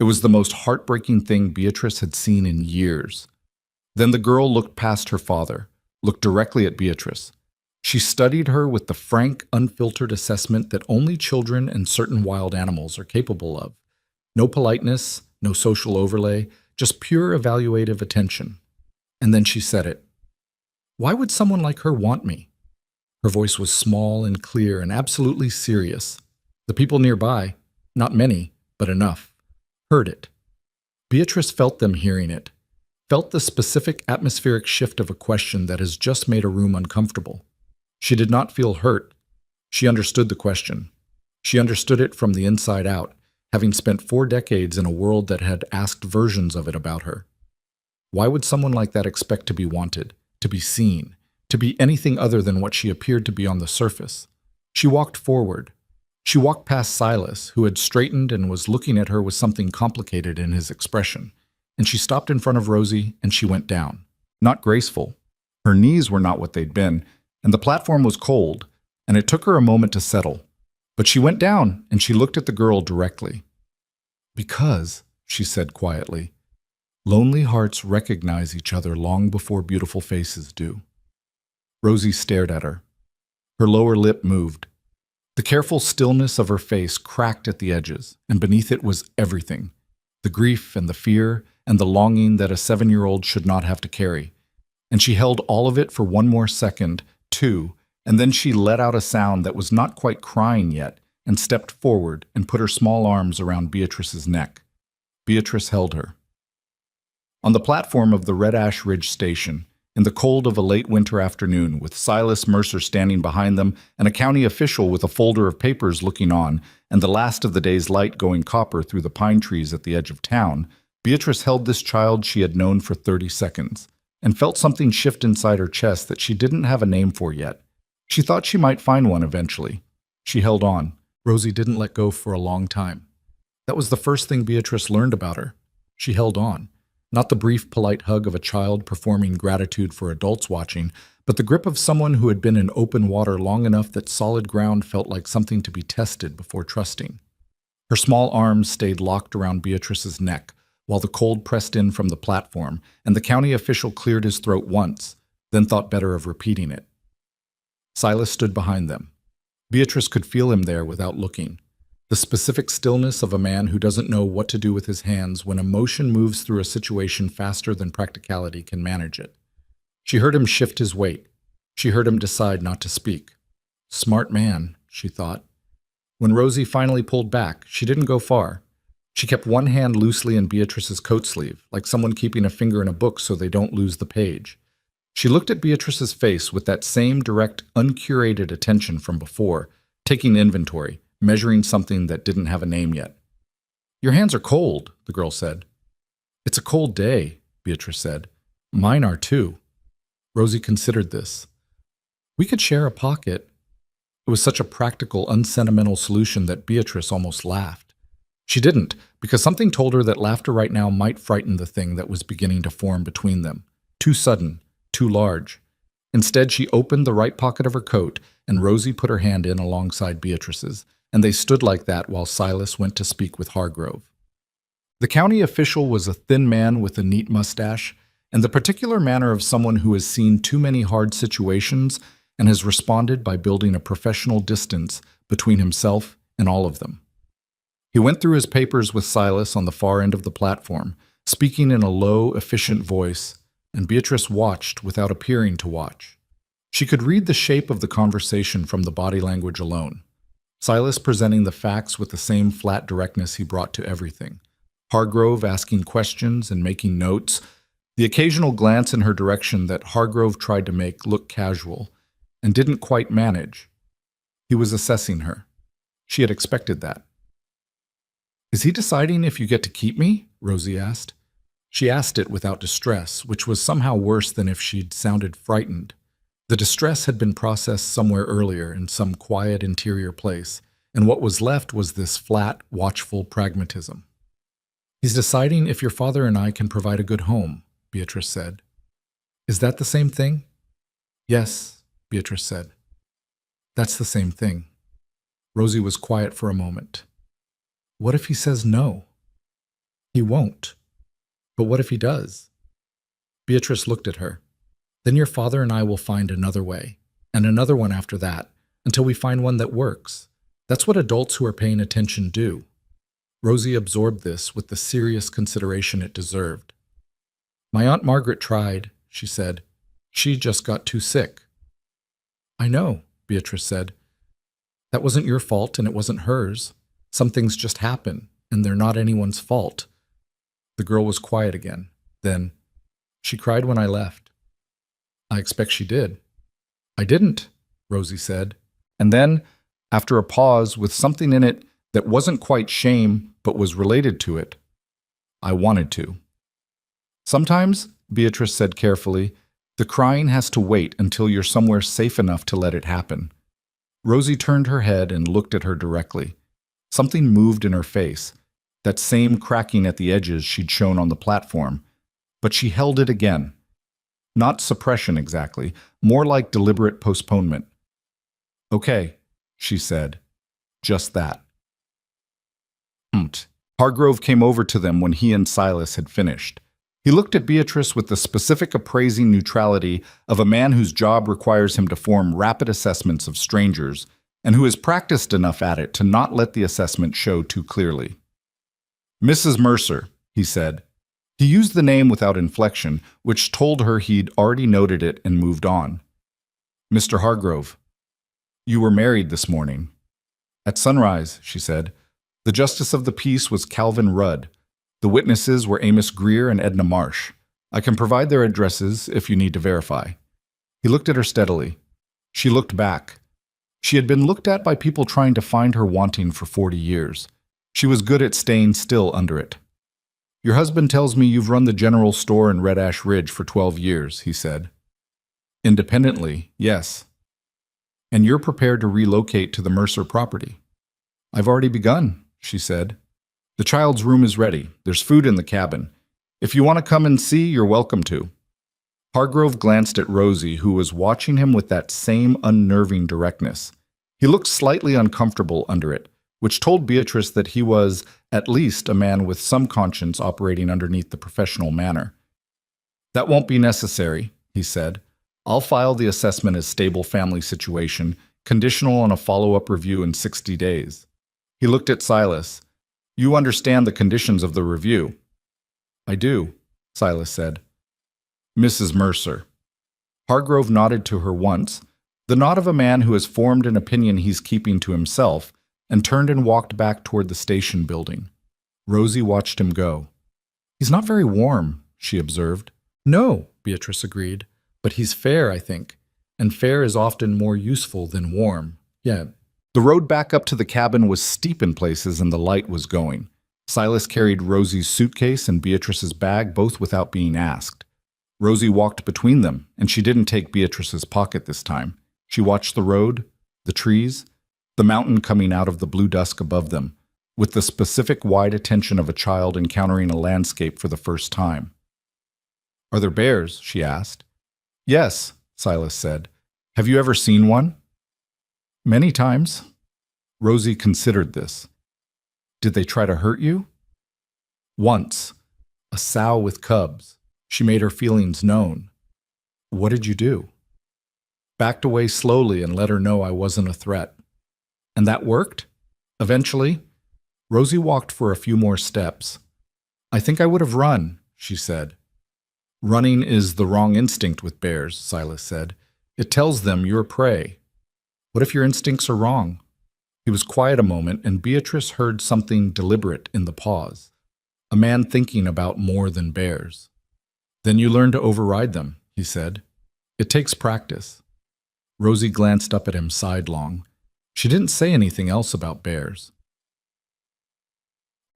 It was the most heartbreaking thing Beatrice had seen in years. Then the girl looked past her father, looked directly at Beatrice. She studied her with the frank, unfiltered assessment that only children and certain wild animals are capable of. No politeness, no social overlay, just pure evaluative attention. And then she said it. "Why would someone like her want me?" Her voice was small and clear and absolutely serious. The people nearby, not many, but enough, heard it. Beatrice felt them hearing it, felt the specific atmospheric shift of a question that has just made a room uncomfortable. She did not feel hurt. She understood the question. She understood it from the inside out, having spent 4 decades in a world that had asked versions of it about her. Why would someone like that expect to be wanted, to be seen, to be anything other than what she appeared to be on the surface? She walked forward. She walked past Silas, who had straightened and was looking at her with something complicated in his expression, and she stopped in front of Rosie and she went down. Not graceful. Her knees were not what they'd been, and the platform was cold, and it took her a moment to settle. But she went down, and she looked at the girl directly. "Because," she said quietly, "lonely hearts recognize each other long before beautiful faces do." Rosie stared at her. Her lower lip moved. The careful stillness of her face cracked at the edges, and beneath it was everything. The grief and the fear and the longing that a 7-year-old should not have to carry. And she held all of it for one more second, two, and then she let out a sound that was not quite crying yet, and stepped forward and put her small arms around Beatrice's neck. Beatrice held her. On the platform of the Red Ash Ridge station, in the cold of a late winter afternoon, with Silas Mercer standing behind them and a county official with a folder of papers looking on, and the last of the day's light going copper through the pine trees at the edge of town, Beatrice held this child she had known for 30 seconds, and felt something shift inside her chest that she didn't have a name for yet. She thought she might find one eventually. She held on. Rosie didn't let go for a long time. That was the first thing Beatrice learned about her. She held on. Not the brief, polite hug of a child performing gratitude for adults watching, but the grip of someone who had been in open water long enough that solid ground felt like something to be tested before trusting. Her small arms stayed locked around Beatrice's neck, while the cold pressed in from the platform, and the county official cleared his throat once, then thought better of repeating it. Silas stood behind them. Beatrice could feel him there without looking. The specific stillness of a man who doesn't know what to do with his hands when emotion moves through a situation faster than practicality can manage it. She heard him shift his weight. She heard him decide not to speak. Smart man, she thought. When Rosie finally pulled back, she didn't go far. She kept one hand loosely in Beatrice's coat sleeve, like someone keeping a finger in a book so they don't lose the page. She looked at Beatrice's face with that same direct, uncurated attention from before, taking inventory, measuring something that didn't have a name yet. "Your hands are cold," the girl said. "It's a cold day," Beatrice said. "Mine are too." Rosie considered this. "We could share a pocket." It was such a practical, unsentimental solution that Beatrice almost laughed. She didn't, because something told her that laughter right now might frighten the thing that was beginning to form between them. Too sudden, too large. Instead, she opened the right pocket of her coat, and Rosie put her hand in alongside Beatrice's, and they stood like that while Silas went to speak with Hargrove. The county official was a thin man with a neat mustache, and the particular manner of someone who has seen too many hard situations and has responded by building a professional distance between himself and all of them. He went through his papers with Silas on the far end of the platform, speaking in a low, efficient voice, and Beatrice watched without appearing to watch. She could read the shape of the conversation from the body language alone. Silas presenting the facts with the same flat directness he brought to everything. Hargrove asking questions and making notes, the occasional glance in her direction that Hargrove tried to make look casual and didn't quite manage. He was assessing her. She had expected that. "Is he deciding if you get to keep me?" Rosie asked. She asked it without distress, which was somehow worse than if she'd sounded frightened. The distress had been processed somewhere earlier in some quiet interior place, and what was left was this flat, watchful pragmatism. "He's deciding if your father and I can provide a good home," Beatrice said. "Is that the same thing?" "Yes," Beatrice said. "That's the same thing." Rosie was quiet for a moment. What if he says no? He won't. But what if he does? Beatrice looked at her. "Then your father and I will find another way, and another one after that, until we find one that works. That's what adults who are paying attention do." Rosie absorbed this with the serious consideration it deserved. "My Aunt Margaret tried," she said. "She just got too sick." "I know," Beatrice said. "That wasn't your fault, and it wasn't hers. Some things just happen, and they're not anyone's fault." The girl was quiet again. Then, "She cried when I left." "I expect she did." "I didn't," Rosie said. And then, after a pause with something in it that wasn't quite shame but was related to it, "I wanted to." "Sometimes," Beatrice said carefully, "the crying has to wait until you're somewhere safe enough to let it happen." Rosie turned her head and looked at her directly. Something moved in her face, that same cracking at the edges she'd shown on the platform, but she held it again. Not suppression exactly, more like deliberate postponement. Okay, she said. Just that. Hargrove came over to them when he and Silas had finished. He looked at Beatrice with the specific appraising neutrality of a man whose job requires him to form rapid assessments of strangers and who has practiced enough at it to not let the assessment show too clearly. Mrs. Mercer, he said. He used the name without inflection, which told her he'd already noted it and moved on. Mr. Hargrove, you were married this morning. At sunrise, she said. The justice of the peace was Calvin Rudd. The witnesses were Amos Greer and Edna Marsh. I can provide their addresses if you need to verify. He looked at her steadily. She looked back. She had been looked at by people trying to find her wanting for 40 years. She was good at staying still under it. Your husband tells me you've run the general store in Red Ash Ridge for 12 years, he said. Independently, yes. And you're prepared to relocate to the Mercer property. I've already begun, she said. The child's room is ready. There's food in the cabin. If you want to come and see, you're welcome to. Hargrove glanced at Rosie, who was watching him with that same unnerving directness. He looked slightly uncomfortable under it, which told Beatrice that he was, at least, a man with some conscience operating underneath the professional manner. That won't be necessary, he said. I'll file the assessment as stable family situation, conditional on a follow-up review in 60 days. He looked at Silas. You understand the conditions of the review. I do, Silas said. Mrs. Mercer. Hargrove nodded to her once, the nod of a man who has formed an opinion he's keeping to himself, and turned and walked back toward the station building. Rosie watched him go. He's not very warm, she observed. No, Beatrice agreed, but he's fair, I think, and fair is often more useful than warm. Yeah. The road back up to the cabin was steep in places and the light was going. Silas carried Rosie's suitcase and Beatrice's bag, both without being asked. Rosie walked between them, and she didn't take Beatrice's pocket this time. She watched the road, the trees, the mountain coming out of the blue dusk above them, with the specific wide attention of a child encountering a landscape for the first time. Are there bears? She asked. Yes, Silas said. Have you ever seen one? Many times. Rosie considered this. Did they try to hurt you? Once. A sow with cubs. She made her feelings known. What did you do? Backed away slowly and let her know I wasn't a threat. And that worked? Eventually, Rosie walked for a few more steps. I think I would have run, she said. Running is the wrong instinct with bears, Silas said. It tells them you're prey. What if your instincts are wrong? He was quiet a moment, and Beatrice heard something deliberate in the pause. A man thinking about more than bears. Then you learn to override them, he said. It takes practice. Rosie glanced up at him sidelong. She didn't say anything else about bears.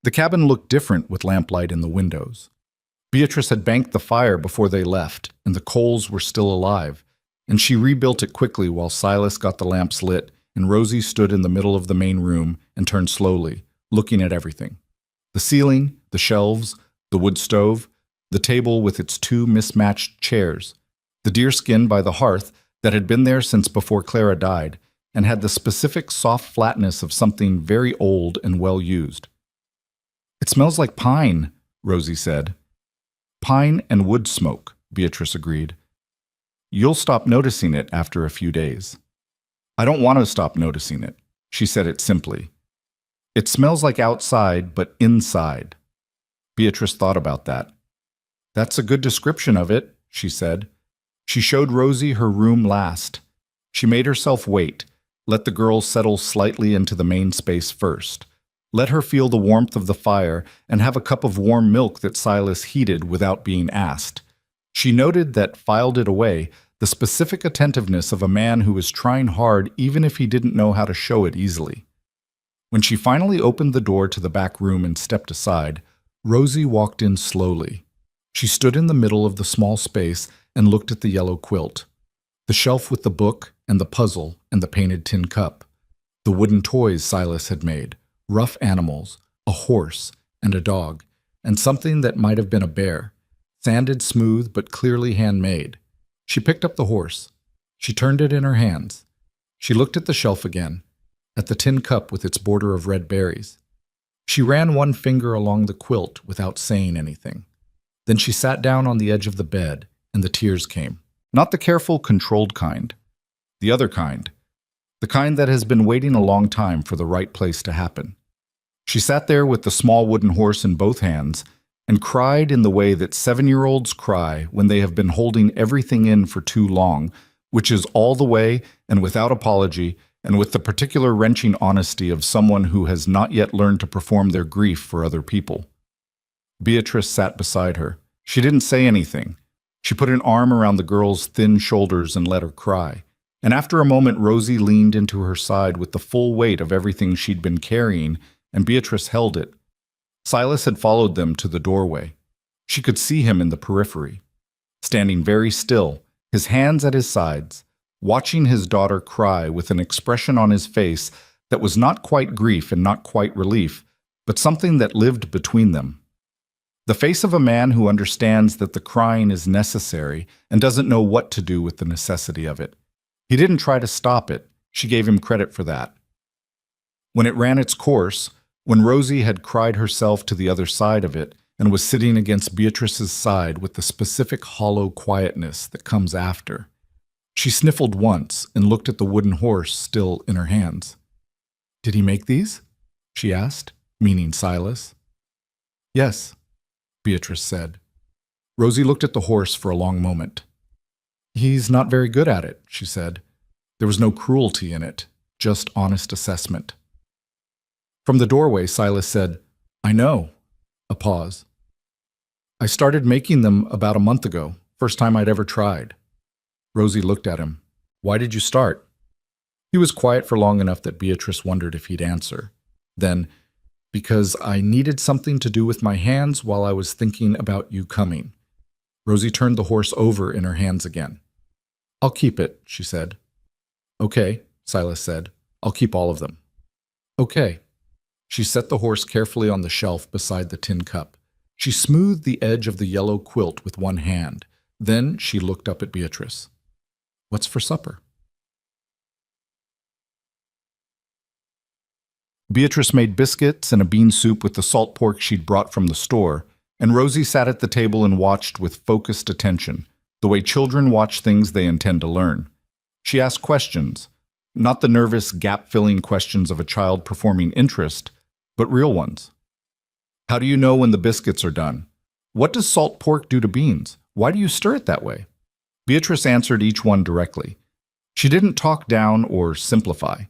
The cabin looked different with lamplight in the windows. Beatrice had banked the fire before they left, and the coals were still alive, and she rebuilt it quickly while Silas got the lamps lit, and Rosie stood in the middle of the main room and turned slowly, looking at everything. The ceiling, the shelves, the wood stove, the table with its two mismatched chairs, the deerskin by the hearth that had been there since before Clara died, and had the specific soft flatness of something very old and well used. It smells like pine, Rosie said. Pine and wood smoke, Beatrice agreed. You'll stop noticing it after a few days. I don't want to stop noticing it, she said it simply. It smells like outside, but inside. Beatrice thought about that. That's a good description of it, she said. She showed Rosie her room last. She made herself wait, let the girls settle slightly into the main space first. Let her feel the warmth of the fire and have a cup of warm milk that Silas heated without being asked. She noted that, filed it away, the specific attentiveness of a man who was trying hard even if he didn't know how to show it easily. When she finally opened the door to the back room and stepped aside, Rosie walked in slowly. She stood in the middle of the small space and looked at the yellow quilt, the shelf with the book and the puzzle and the painted tin cup, the wooden toys Silas had made, rough animals, a horse and a dog, and something that might have been a bear, sanded smooth but clearly handmade. She picked up the horse. She turned it in her hands. She looked at the shelf again, at the tin cup with its border of red berries. She ran one finger along the quilt without saying anything. Then she sat down on the edge of the bed, and the tears came. Not the careful, controlled kind. The other kind. The kind that has been waiting a long time for the right place to happen. She sat there with the small wooden horse in both hands and cried in the way that 7-year-olds cry when they have been holding everything in for too long, which is all the way and without apology and with the particular wrenching honesty of someone who has not yet learned to perform their grief for other people. Beatrice sat beside her. She didn't say anything. She put an arm around the girl's thin shoulders and let her cry. And after a moment, Rosie leaned into her side with the full weight of everything she'd been carrying, and Beatrice held it. Silas had followed them to the doorway. She could see him in the periphery, standing very still, his hands at his sides, watching his daughter cry with an expression on his face that was not quite grief and not quite relief, but something that lived between them. The face of a man who understands that the crying is necessary and doesn't know what to do with the necessity of it. He didn't try to stop it. She gave him credit for that. When it ran its course, when Rosie had cried herself to the other side of it and was sitting against Beatrice's side with the specific hollow quietness that comes after, she sniffled once and looked at the wooden horse still in her hands. "Did he make these?" she asked, meaning Silas. "Yes," Beatrice said. Rosie looked at the horse for a long moment. "He's not very good at it," she said. There was no cruelty in it, just honest assessment. From the doorway, Silas said, "I know." A pause. "I started making them about a month ago, first time I'd ever tried." Rosie looked at him. "Why did you start?" He was quiet for long enough that Beatrice wondered if he'd answer. Then, "Because I needed something to do with my hands while I was thinking about you coming." Rosie turned the horse over in her hands again. "I'll keep it," she said. "Okay," Silas said. "I'll keep all of them." "Okay." She set the horse carefully on the shelf beside the tin cup. She smoothed the edge of the yellow quilt with one hand. Then she looked up at Beatrice. "What's for supper?" Beatrice made biscuits and a bean soup with the salt pork she'd brought from the store, and Rosie sat at the table and watched with focused attention, the way children watch things they intend to learn. She asked questions, not the nervous, gap-filling questions of a child performing interest, but real ones. "How do you know when the biscuits are done? What does salt pork do to beans? Why do you stir it that way?" Beatrice answered each one directly. She didn't talk down or simplify.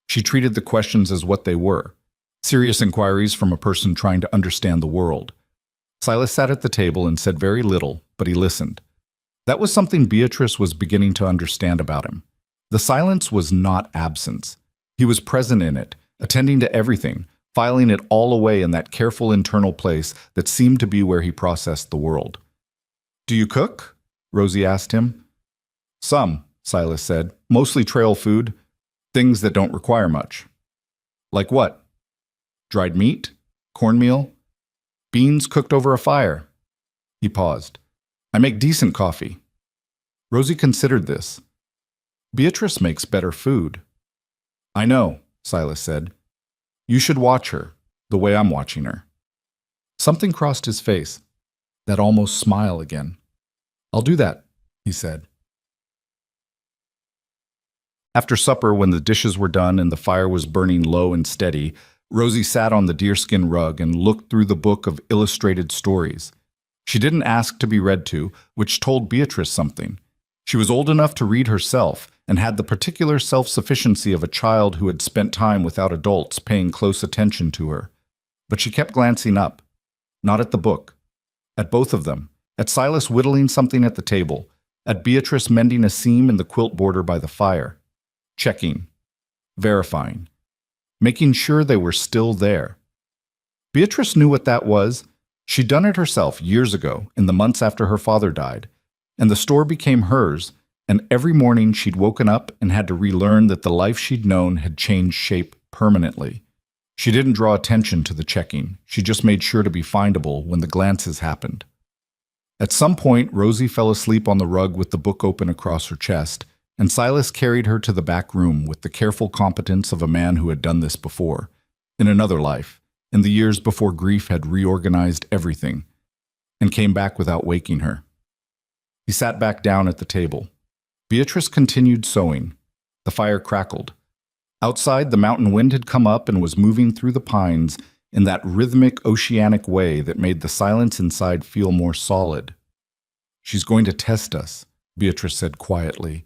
She treated the questions as what they were, serious inquiries from a person trying to understand the world. Silas sat at the table and said very little, but he listened. That was something Beatrice was beginning to understand about him. The silence was not absence. He was present in it, attending to everything, filing it all away in that careful internal place that seemed to be where he processed the world. "Do you cook?" Rosie asked him. "Some," Silas said. "Mostly trail food. Things that don't require much." "Like what?" "Dried meat, cornmeal, beans cooked over a fire." He paused. "I make decent coffee." Rosie considered this. "Beatrice makes better food." "I know," Silas said. "You should watch her, the way I'm watching her." Something crossed his face, that almost smile again. "I'll do that," he said. After supper, when the dishes were done and the fire was burning low and steady, Rosie sat on the deerskin rug and looked through the book of illustrated stories. She didn't ask to be read to, which told Beatrice something. She was old enough to read herself and had the particular self-sufficiency of a child who had spent time without adults paying close attention to her. But she kept glancing up, not at the book, at both of them, at Silas whittling something at the table, at Beatrice mending a seam in the quilt border by the fire. Checking, verifying, making sure they were still there. Beatrice knew what that was. She'd done it herself years ago, in the months after her father died, and the store became hers, and every morning she'd woken up and had to relearn that the life she'd known had changed shape permanently. She didn't draw attention to the checking. She just made sure to be findable when the glances happened. At some point, Rosie fell asleep on the rug with the book open across her chest, and Silas carried her to the back room with the careful competence of a man who had done this before, in another life, in the years before grief had reorganized everything, and came back without waking her. He sat back down at the table. Beatrice continued sewing. The fire crackled. Outside, the mountain wind had come up and was moving through the pines in that rhythmic, oceanic way that made the silence inside feel more solid. "She's going to test us," Beatrice said quietly.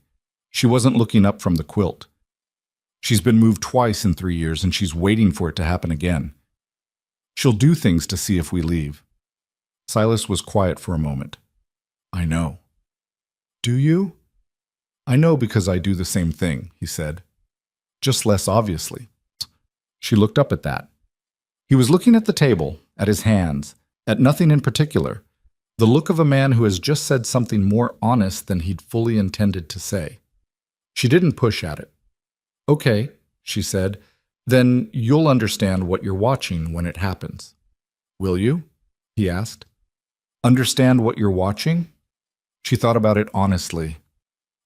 She wasn't looking up from the quilt. "She's been moved twice in 3 years, and she's waiting for it to happen again. She'll do things to see if we leave." Silas was quiet for a moment. "I know." "Do you?" "I know because I do the same thing," he said. "Just less obviously." She looked up at that. He was looking at the table, at his hands, at nothing in particular, the look of a man who has just said something more honest than he'd fully intended to say. She didn't push at it. "Okay," she said, "then you'll understand what you're watching when it happens." "Will you?" he asked. "Understand what you're watching?" She thought about it honestly.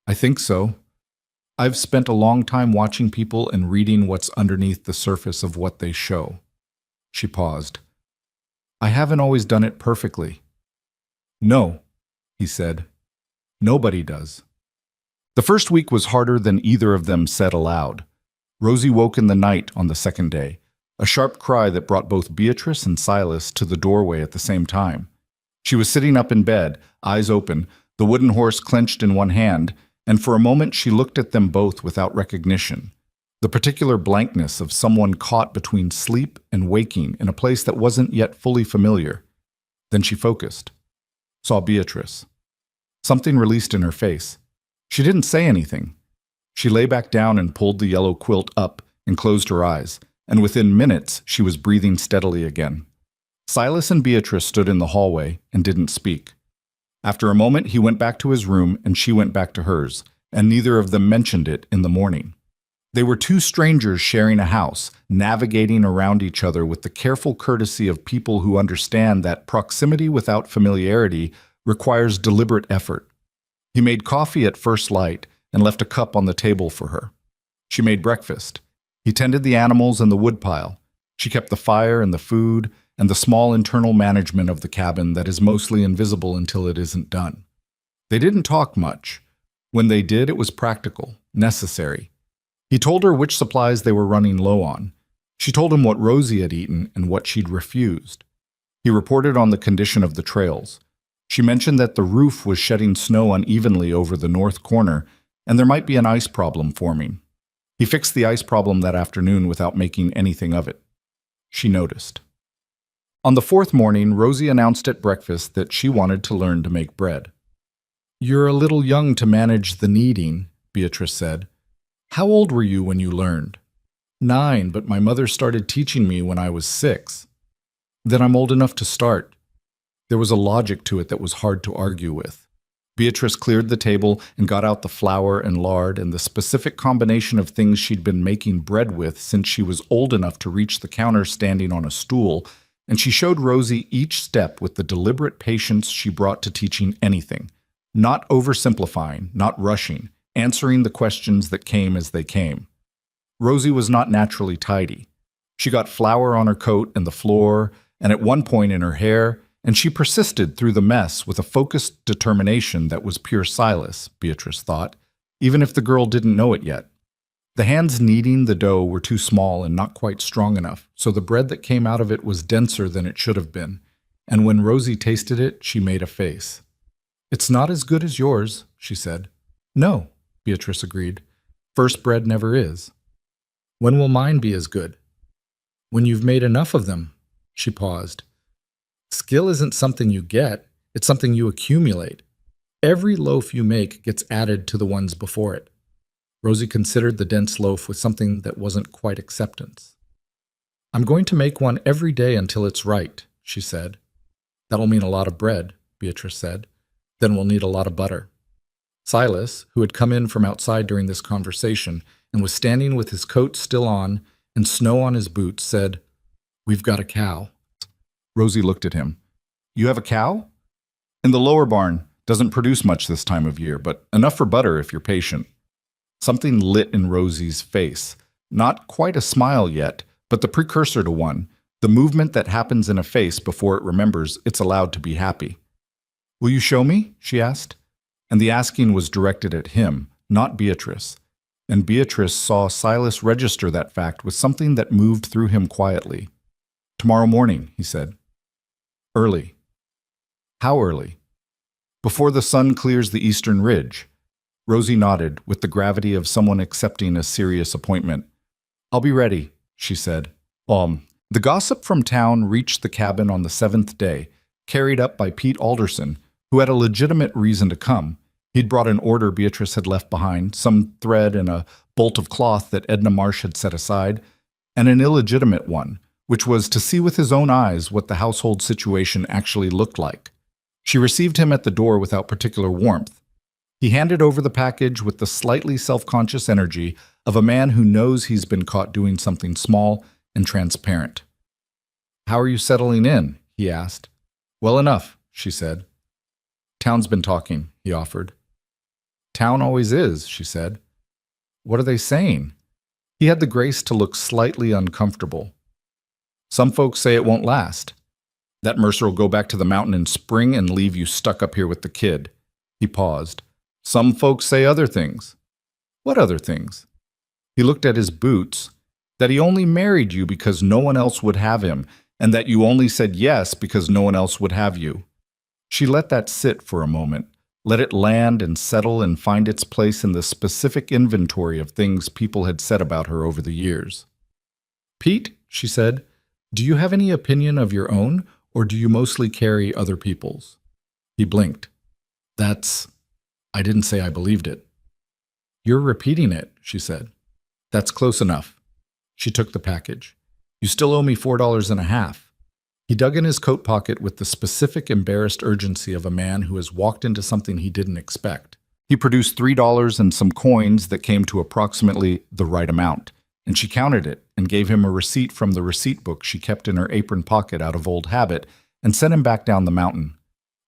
"I think so. I've spent a long time watching people and reading what's underneath the surface of what they show." She paused. "I haven't always done it perfectly." "No," he said. "Nobody does." The first week was harder than either of them said aloud. Rosie woke in the night on the second day, a sharp cry that brought both Beatrice and Silas to the doorway at the same time. She was sitting up in bed, eyes open, the wooden horse clenched in one hand, and for a moment she looked at them both without recognition, the particular blankness of someone caught between sleep and waking in a place that wasn't yet fully familiar. Then she focused, saw Beatrice. Something released in her face. She didn't say anything. She lay back down and pulled the yellow quilt up and closed her eyes, and within minutes she was breathing steadily again. Silas and Beatrice stood in the hallway and didn't speak. After a moment, he went back to his room and she went back to hers, and neither of them mentioned it in the morning. They were two strangers sharing a house, navigating around each other with the careful courtesy of people who understand that proximity without familiarity requires deliberate effort. He made coffee at first light and left a cup on the table for her. She made breakfast. He tended the animals and the woodpile. She kept the fire and the food and the small internal management of the cabin that is mostly invisible until it isn't done. They didn't talk much. When they did, it was practical, necessary. He told her which supplies they were running low on. She told him what Rosie had eaten and what she'd refused. He reported on the condition of the trails. She mentioned that the roof was shedding snow unevenly over the north corner, and there might be an ice problem forming. He fixed the ice problem that afternoon without making anything of it. She noticed. On the fourth morning, Rosie announced at breakfast that she wanted to learn to make bread. "You're a little young to manage the kneading," Beatrice said. "How old were you when you learned?" "9, but my mother started teaching me when I was 6. "Then I'm old enough to start." There was a logic to it that was hard to argue with. Beatrice cleared the table and got out the flour and lard and the specific combination of things she'd been making bread with since she was old enough to reach the counter standing on a stool, and she showed Rosie each step with the deliberate patience she brought to teaching anything, not oversimplifying, not rushing, answering the questions that came as they came. Rosie was not naturally tidy. She got flour on her coat and the floor, and at one point in her hair, and she persisted through the mess with a focused determination that was pure Silas, Beatrice thought, even if the girl didn't know it yet. The hands kneading the dough were too small and not quite strong enough, so the bread that came out of it was denser than it should have been, and when Rosie tasted it, she made a face. "It's not as good as yours," she said. "No," Beatrice agreed. "First bread never is." "When will mine be as good?" "When you've made enough of them." She paused. "Skill isn't something you get, it's something you accumulate. Every loaf you make gets added to the ones before it." Rosie considered the dense loaf with something that wasn't quite acceptance. "I'm going to make one every day until it's right," she said. "That'll mean a lot of bread," Beatrice said. "Then we'll need a lot of butter." Silas, who had come in from outside during this conversation and was standing with his coat still on and snow on his boots, said, "We've got a cow." Rosie looked at him. "You have a cow?" In the lower barn, doesn't produce much this time of year, but enough for butter if you're patient. Something lit in Rosie's face. Not quite a smile yet, but the precursor to one, the movement that happens in a face before it remembers it's allowed to be happy. Will you show me? She asked. And the asking was directed at him, not Beatrice. And Beatrice saw Silas register that fact with something that moved through him quietly. Tomorrow morning, he said. Early. How early? Before the sun clears the eastern ridge. Rosie nodded with the gravity of someone accepting a serious appointment. I'll be ready, she said. The gossip from town reached the cabin on the 7th day, carried up by Pete Alderson, who had a legitimate reason to come. He'd brought an order Beatrice had left behind, some thread and a bolt of cloth that Edna Marsh had set aside, and an illegitimate one, which was to see with his own eyes what the household situation actually looked like. She received him at the door without particular warmth. He handed over the package with the slightly self-conscious energy of a man who knows he's been caught doing something small and transparent. How are you settling in? He asked. Well enough, she said. Town's been talking, he offered. Town always is, she said. What are they saying? He had the grace to look slightly uncomfortable. Some folks say it won't last. That Mercer will go back to the mountain in spring and leave you stuck up here with the kid. He paused. Some folks say other things. What other things? He looked at his boots. That he only married you because no one else would have him, and that you only said yes because no one else would have you. She let that sit for a moment, let it land and settle and find its place in the specific inventory of things people had said about her over the years. Pete, she said, do you have any opinion of your own, or do you mostly carry other people's? He blinked. I didn't say I believed it. You're repeating it, she said. That's close enough. She took the package. You still owe me $4.50. He dug in his coat pocket with the specific embarrassed urgency of a man who has walked into something he didn't expect. He produced $3 and some coins that came to approximately the right amount, and she counted it and gave him a receipt from the receipt book she kept in her apron pocket out of old habit and sent him back down the mountain.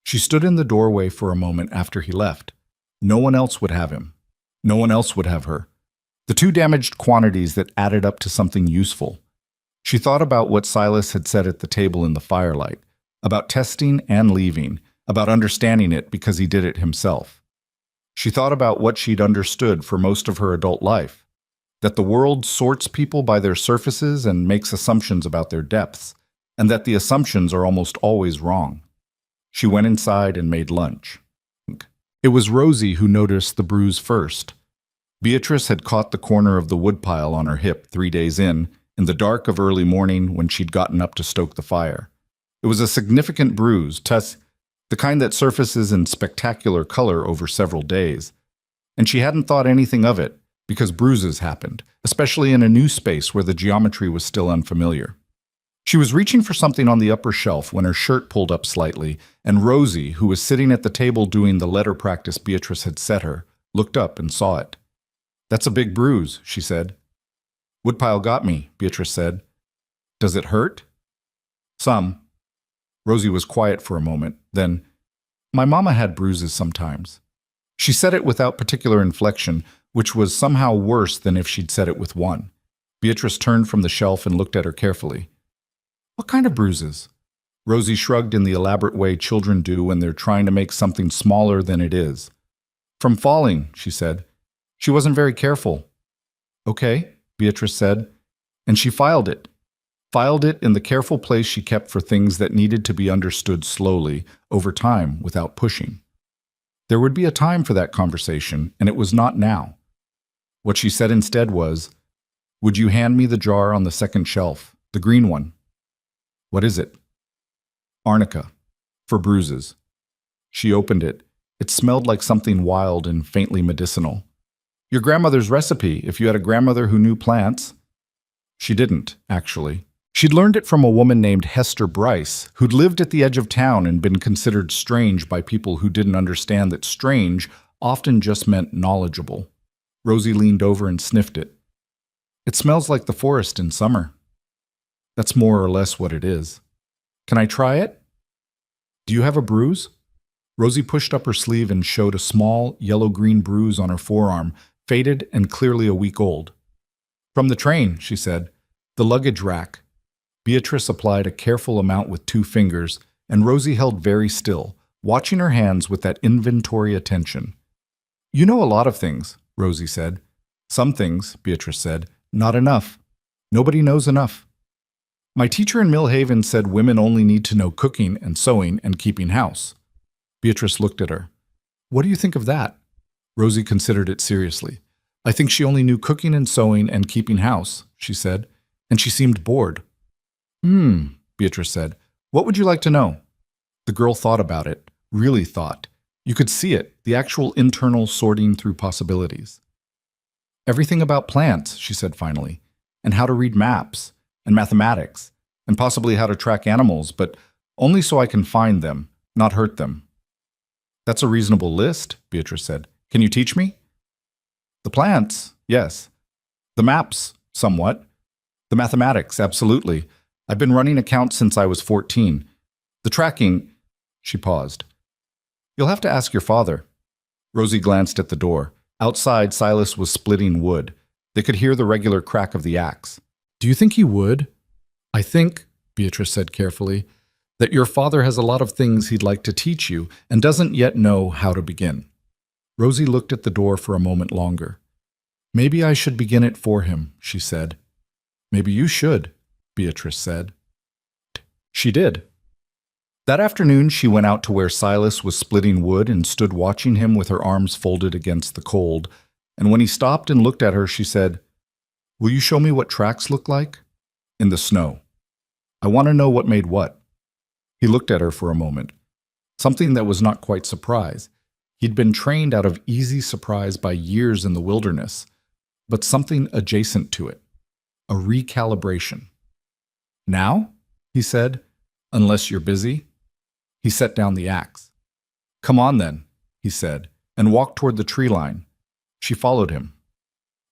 She stood in the doorway for a moment after he left. No one else would have him. No one else would have her. The two damaged quantities that added up to something useful. She thought about what Silas had said at the table in the firelight, about testing and leaving, about understanding it because he did it himself. She thought about what she'd understood for most of her adult life, that the world sorts people by their surfaces and makes assumptions about their depths, and that the assumptions are almost always wrong. She went inside and made lunch. It was Rosie who noticed the bruise first. Beatrice had caught the corner of the woodpile on her hip 3 days in the dark of early morning when she'd gotten up to stoke the fire. It was a significant bruise, the kind that surfaces in spectacular color over several days. And she hadn't thought anything of it, because bruises happened, especially in a new space where the geometry was still unfamiliar. She was reaching for something on the upper shelf when her shirt pulled up slightly, and Rosie, who was sitting at the table doing the letter practice Beatrice had set her, looked up and saw it. That's a big bruise, she said. Woodpile got me, Beatrice said. Does it hurt? Some. Rosie was quiet for a moment, then, my mama had bruises sometimes. She said it without particular inflection, which was somehow worse than if she'd said it with one. Beatrice turned from the shelf and looked at her carefully. What kind of bruises? Rosie shrugged in the elaborate way children do when they're trying to make something smaller than it is. From falling, she said. She wasn't very careful. Okay, Beatrice said, and she filed it. Filed it in the careful place she kept for things that needed to be understood slowly, over time, without pushing. There would be a time for that conversation, and it was not now. What she said instead was, would you hand me the jar on the second shelf, the green one? What is it? Arnica, for bruises. She opened it. It smelled like something wild and faintly medicinal. Your grandmother's recipe, if you had a grandmother who knew plants. She didn't, actually. She'd learned it from a woman named Hester Bryce, who'd lived at the edge of town and been considered strange by people who didn't understand that strange often just meant knowledgeable. Rosie leaned over and sniffed it. It smells like the forest in summer. That's more or less what it is. Can I try it? Do you have a bruise? Rosie pushed up her sleeve and showed a small, yellow-green bruise on her forearm, faded and clearly a week old. "From the train," she said. "The luggage rack." Beatrice applied a careful amount with 2 fingers, and Rosie held very still, watching her hands with that inventory attention. "You know a lot of things," Rosie said. "Some things," Beatrice said. "Not enough. Nobody knows enough. My teacher in Millhaven said women only need to know cooking and sewing and keeping house." Beatrice looked at her. "What do you think of that?" Rosie considered it seriously. "I think she only knew cooking and sewing and keeping house," she said, and she seemed bored. Beatrice said. "What would you like to know?" The girl thought about it, really thought. You could see it, the actual internal sorting through possibilities. "Everything about plants," she said finally, "and how to read maps, and mathematics, and possibly how to track animals, but only so I can find them, not hurt them." "That's a reasonable list," Beatrice said. "Can you teach me?" "The plants, yes. The maps, somewhat. The mathematics, absolutely. I've been running accounts since I was 14. The tracking—" She paused. "You'll have to ask your father." Rosie glanced at the door. Outside, Silas was splitting wood. They could hear the regular crack of the axe. "Do you think he would?" "I think," Beatrice said carefully, "that your father has a lot of things he'd like to teach you and doesn't yet know how to begin." Rosie looked at the door for a moment longer. "Maybe I should begin it for him," she said. "Maybe you should," Beatrice said. She did. That afternoon, she went out to where Silas was splitting wood and stood watching him with her arms folded against the cold, and when he stopped and looked at her, she said, "Will you show me what tracks look like?" "In the snow. I want to know what made what." He looked at her for a moment. Something that was not quite surprise. He'd been trained out of easy surprise by years in the wilderness, but something adjacent to it. A recalibration. "Now?" he said, "unless you're busy." He set down the axe. "Come on then," he said, and walked toward the tree line. She followed him.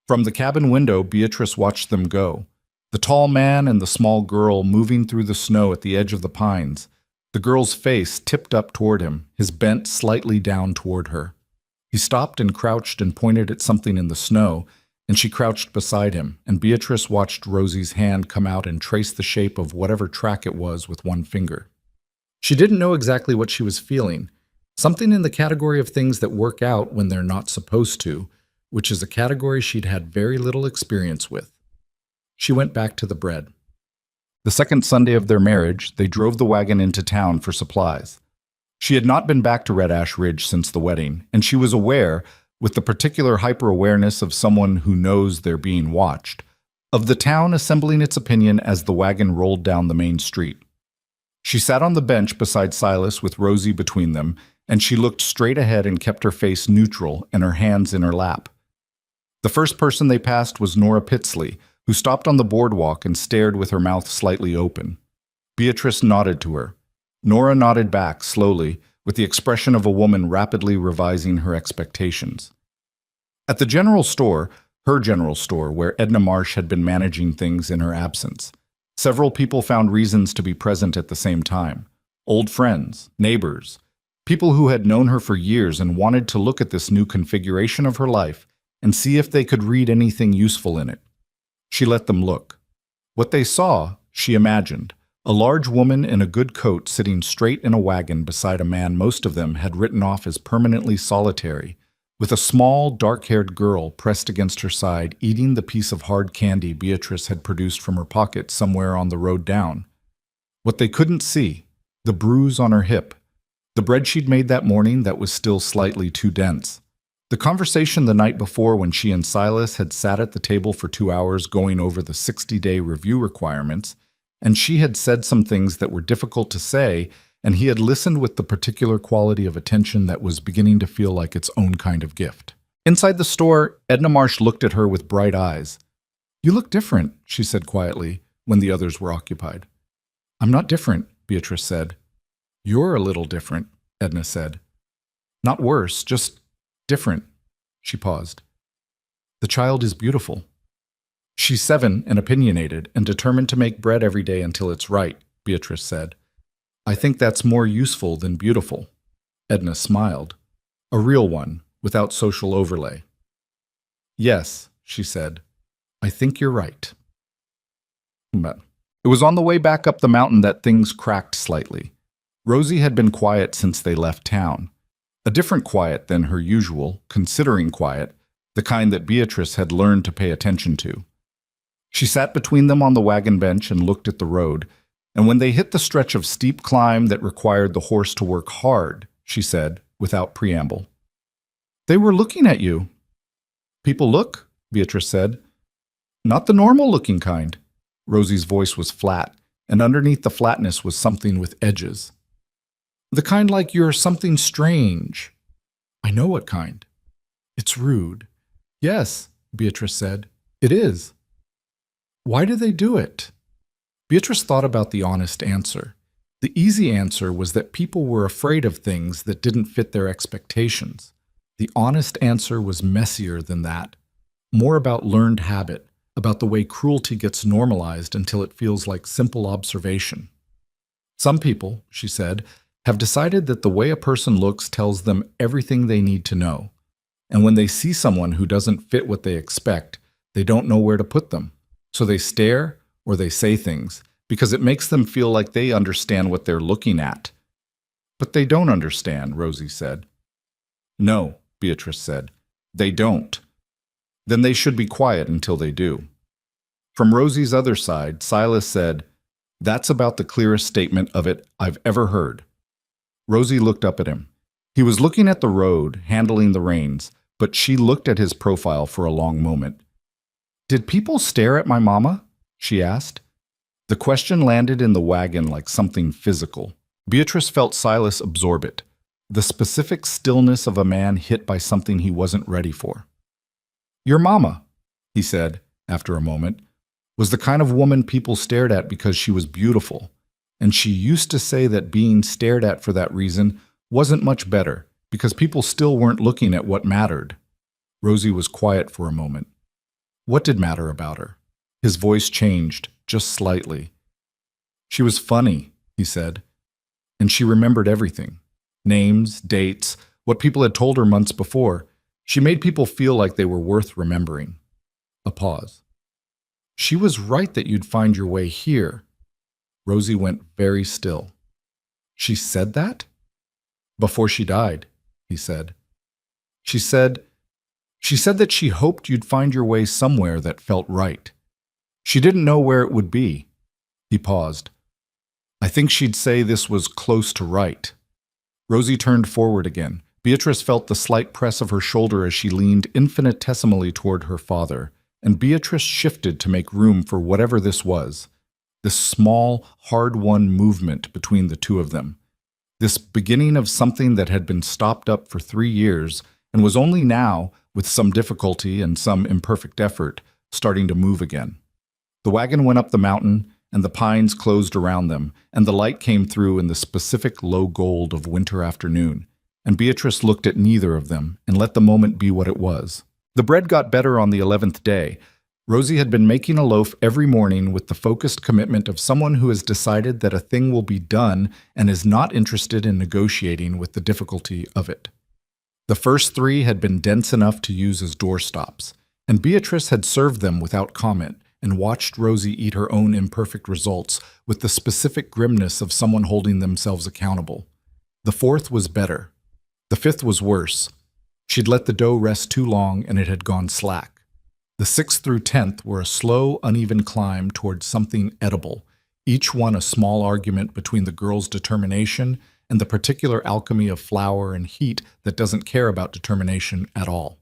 From the cabin window, Beatrice watched them go. The tall man and the small girl moving through the snow at the edge of the pines. The girl's face tipped up toward him, his bent slightly down toward her. He stopped and crouched and pointed at something in the snow, and she crouched beside him, and Beatrice watched Rosie's hand come out and trace the shape of whatever track it was with one finger. She didn't know exactly what she was feeling, something in the category of things that work out when they're not supposed to, which is a category she'd had very little experience with. She went back to the bread. The second Sunday of their marriage, they drove the wagon into town for supplies. She had not been back to Red Ash Ridge since the wedding, and she was aware, with the particular hyper-awareness of someone who knows they're being watched, of the town assembling its opinion as the wagon rolled down the main street. She sat on the bench beside Silas with Rosie between them, and she looked straight ahead and kept her face neutral and her hands in her lap. The first person they passed was Nora Pitsley, who stopped on the boardwalk and stared with her mouth slightly open. Beatrice nodded to her. Nora nodded back slowly, with the expression of a woman rapidly revising her expectations. At the general store, her general store, where Edna Marsh had been managing things in her absence, several people found reasons to be present at the same time. Old friends, neighbors, people who had known her for years and wanted to look at this new configuration of her life and see if they could read anything useful in it. She let them look. What they saw, she imagined, a large woman in a good coat sitting straight in a wagon beside a man most of them had written off as permanently solitary, with a small, dark-haired girl pressed against her side eating the piece of hard candy Beatrice had produced from her pocket somewhere on the road down. What they couldn't see, the bruise on her hip, the bread she'd made that morning that was still slightly too dense, the conversation the night before when she and Silas had sat at the table for 2 hours going over the 60-day review requirements, and she had said some things that were difficult to say, and he had listened with the particular quality of attention that was beginning to feel like its own kind of gift. Inside the store, Edna Marsh looked at her with bright eyes. "You look different," she said quietly, when the others were occupied. "I'm not different," Beatrice said. "You're a little different," Edna said. "Not worse, just different." She paused. "The child is beautiful." "She's 7 and opinionated and determined to make bread every day until it's right," Beatrice said. "I think that's more useful than beautiful." Edna smiled. A real one, without social overlay. Yes, she said. I think you're right. But it was on the way back up the mountain that things cracked slightly. Rosie had been quiet since they left town. A different quiet than her usual, considering quiet, the kind that Beatrice had learned to pay attention to. She sat between them on the wagon bench and looked at the road, and when they hit the stretch of steep climb that required the horse to work hard, she said, without preamble, "They were looking at you." "People look?" Beatrice said. "Not the normal-looking kind." Rosie's voice was flat, and underneath the flatness was something with edges. "The kind like you're something strange." "I know what kind." "It's rude." "Yes," Beatrice said. "It is." "Why do they do it?" Beatrice thought about the honest answer. The easy answer was that people were afraid of things that didn't fit their expectations. The honest answer was messier than that, more about learned habit, about the way cruelty gets normalized until it feels like simple observation. "Some people," she said, "have decided that the way a person looks tells them everything they need to know. And when they see someone who doesn't fit what they expect, they don't know where to put them. So they stare or they say things, because it makes them feel like they understand what they're looking at." "But they don't understand," Rosie said. "No," Beatrice said. "They don't." "Then they should be quiet until they do." From Rosie's other side, Silas said, "That's about the clearest statement of it I've ever heard." Rosie looked up at him. He was looking at the road, handling the reins, but she looked at his profile for a long moment. "Did people stare at my mama?" she asked. The question landed in the wagon like something physical. Beatrice felt Silas absorb it, the specific stillness of a man hit by something he wasn't ready for. "Your mama," he said, after a moment, "was the kind of woman people stared at because she was beautiful, and she used to say that being stared at for that reason wasn't much better, because people still weren't looking at what mattered." Rosie was quiet for a moment. What did matter about her? His voice changed, just slightly. "She was funny," he said, and she remembered everything. Names, dates, what people had told her months before. She made people feel like they were worth remembering. A pause. "She was right that you'd find your way here." Rosie went very still. "She said that?" "Before she died," he said. She said that she hoped you'd find your way somewhere that felt right. She didn't know where it would be." He paused. "I think she'd say this was close to right." Rosie turned forward again. Beatrice felt the slight press of her shoulder as she leaned infinitesimally toward her father, and Beatrice shifted to make room for whatever this was. This small, hard-won movement between the two of them. This beginning of something that had been stopped up for 3 years and was only now, with some difficulty and some imperfect effort, starting to move again. The wagon went up the mountain, and the pines closed around them, and the light came through in the specific low gold of winter afternoon, and Beatrice looked at neither of them and let the moment be what it was. The bread got better on the 11th day. Rosie had been making a loaf every morning with the focused commitment of someone who has decided that a thing will be done and is not interested in negotiating with the difficulty of it. The first 3 had been dense enough to use as doorstops, and Beatrice had served them without comment and watched Rosie eat her own imperfect results with the specific grimness of someone holding themselves accountable. The 4th was better. The 5th was worse. She'd let the dough rest too long and it had gone slack. The 6th through 10th were a slow, uneven climb towards something edible, each one a small argument between the girl's determination and the particular alchemy of flour and heat that doesn't care about determination at all.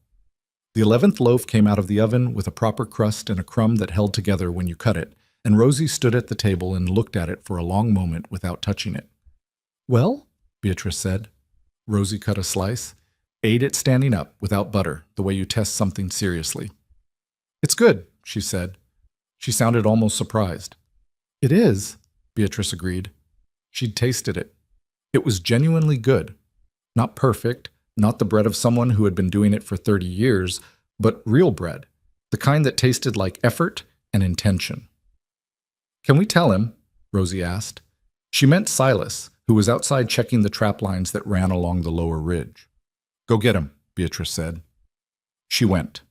The 11th loaf came out of the oven with a proper crust and a crumb that held together when you cut it, and Rosie stood at the table and looked at it for a long moment without touching it. "Well?" Beatrice said. Rosie cut a slice, ate it standing up, without butter, the way you test something seriously. "It's good," she said. She sounded almost surprised. "It is," Beatrice agreed. She'd tasted it. It was genuinely good. Not perfect, not the bread of someone who had been doing it for 30 years, but real bread, the kind that tasted like effort and intention. "Can we tell him?" Rosie asked. She meant Silas, who was outside checking the trap lines that ran along the lower ridge. "Go get him," Beatrice said. She went.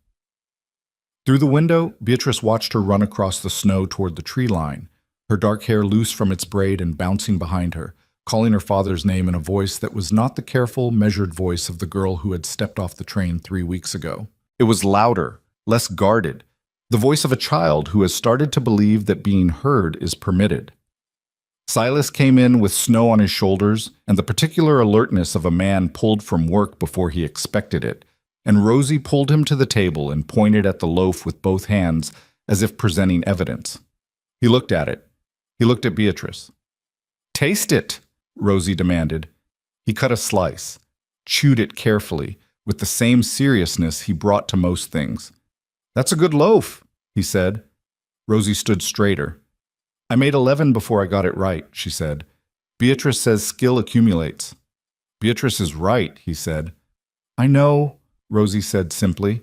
Through the window, Beatrice watched her run across the snow toward the tree line, her dark hair loose from its braid and bouncing behind her, calling her father's name in a voice that was not the careful, measured voice of the girl who had stepped off the train 3 weeks ago. It was louder, less guarded, the voice of a child who has started to believe that being heard is permitted. Silas came in with snow on his shoulders and the particular alertness of a man pulled from work before he expected it, and Rosie pulled him to the table and pointed at the loaf with both hands as if presenting evidence. He looked at it. He looked at Beatrice. "Taste it," Rosie demanded. He cut a slice, chewed it carefully, with the same seriousness he brought to most things. "That's a good loaf," he said. Rosie stood straighter. "I made 11 before I got it right," she said. "Beatrice says skill accumulates." "Beatrice is right," he said. "I know," Rosie said simply.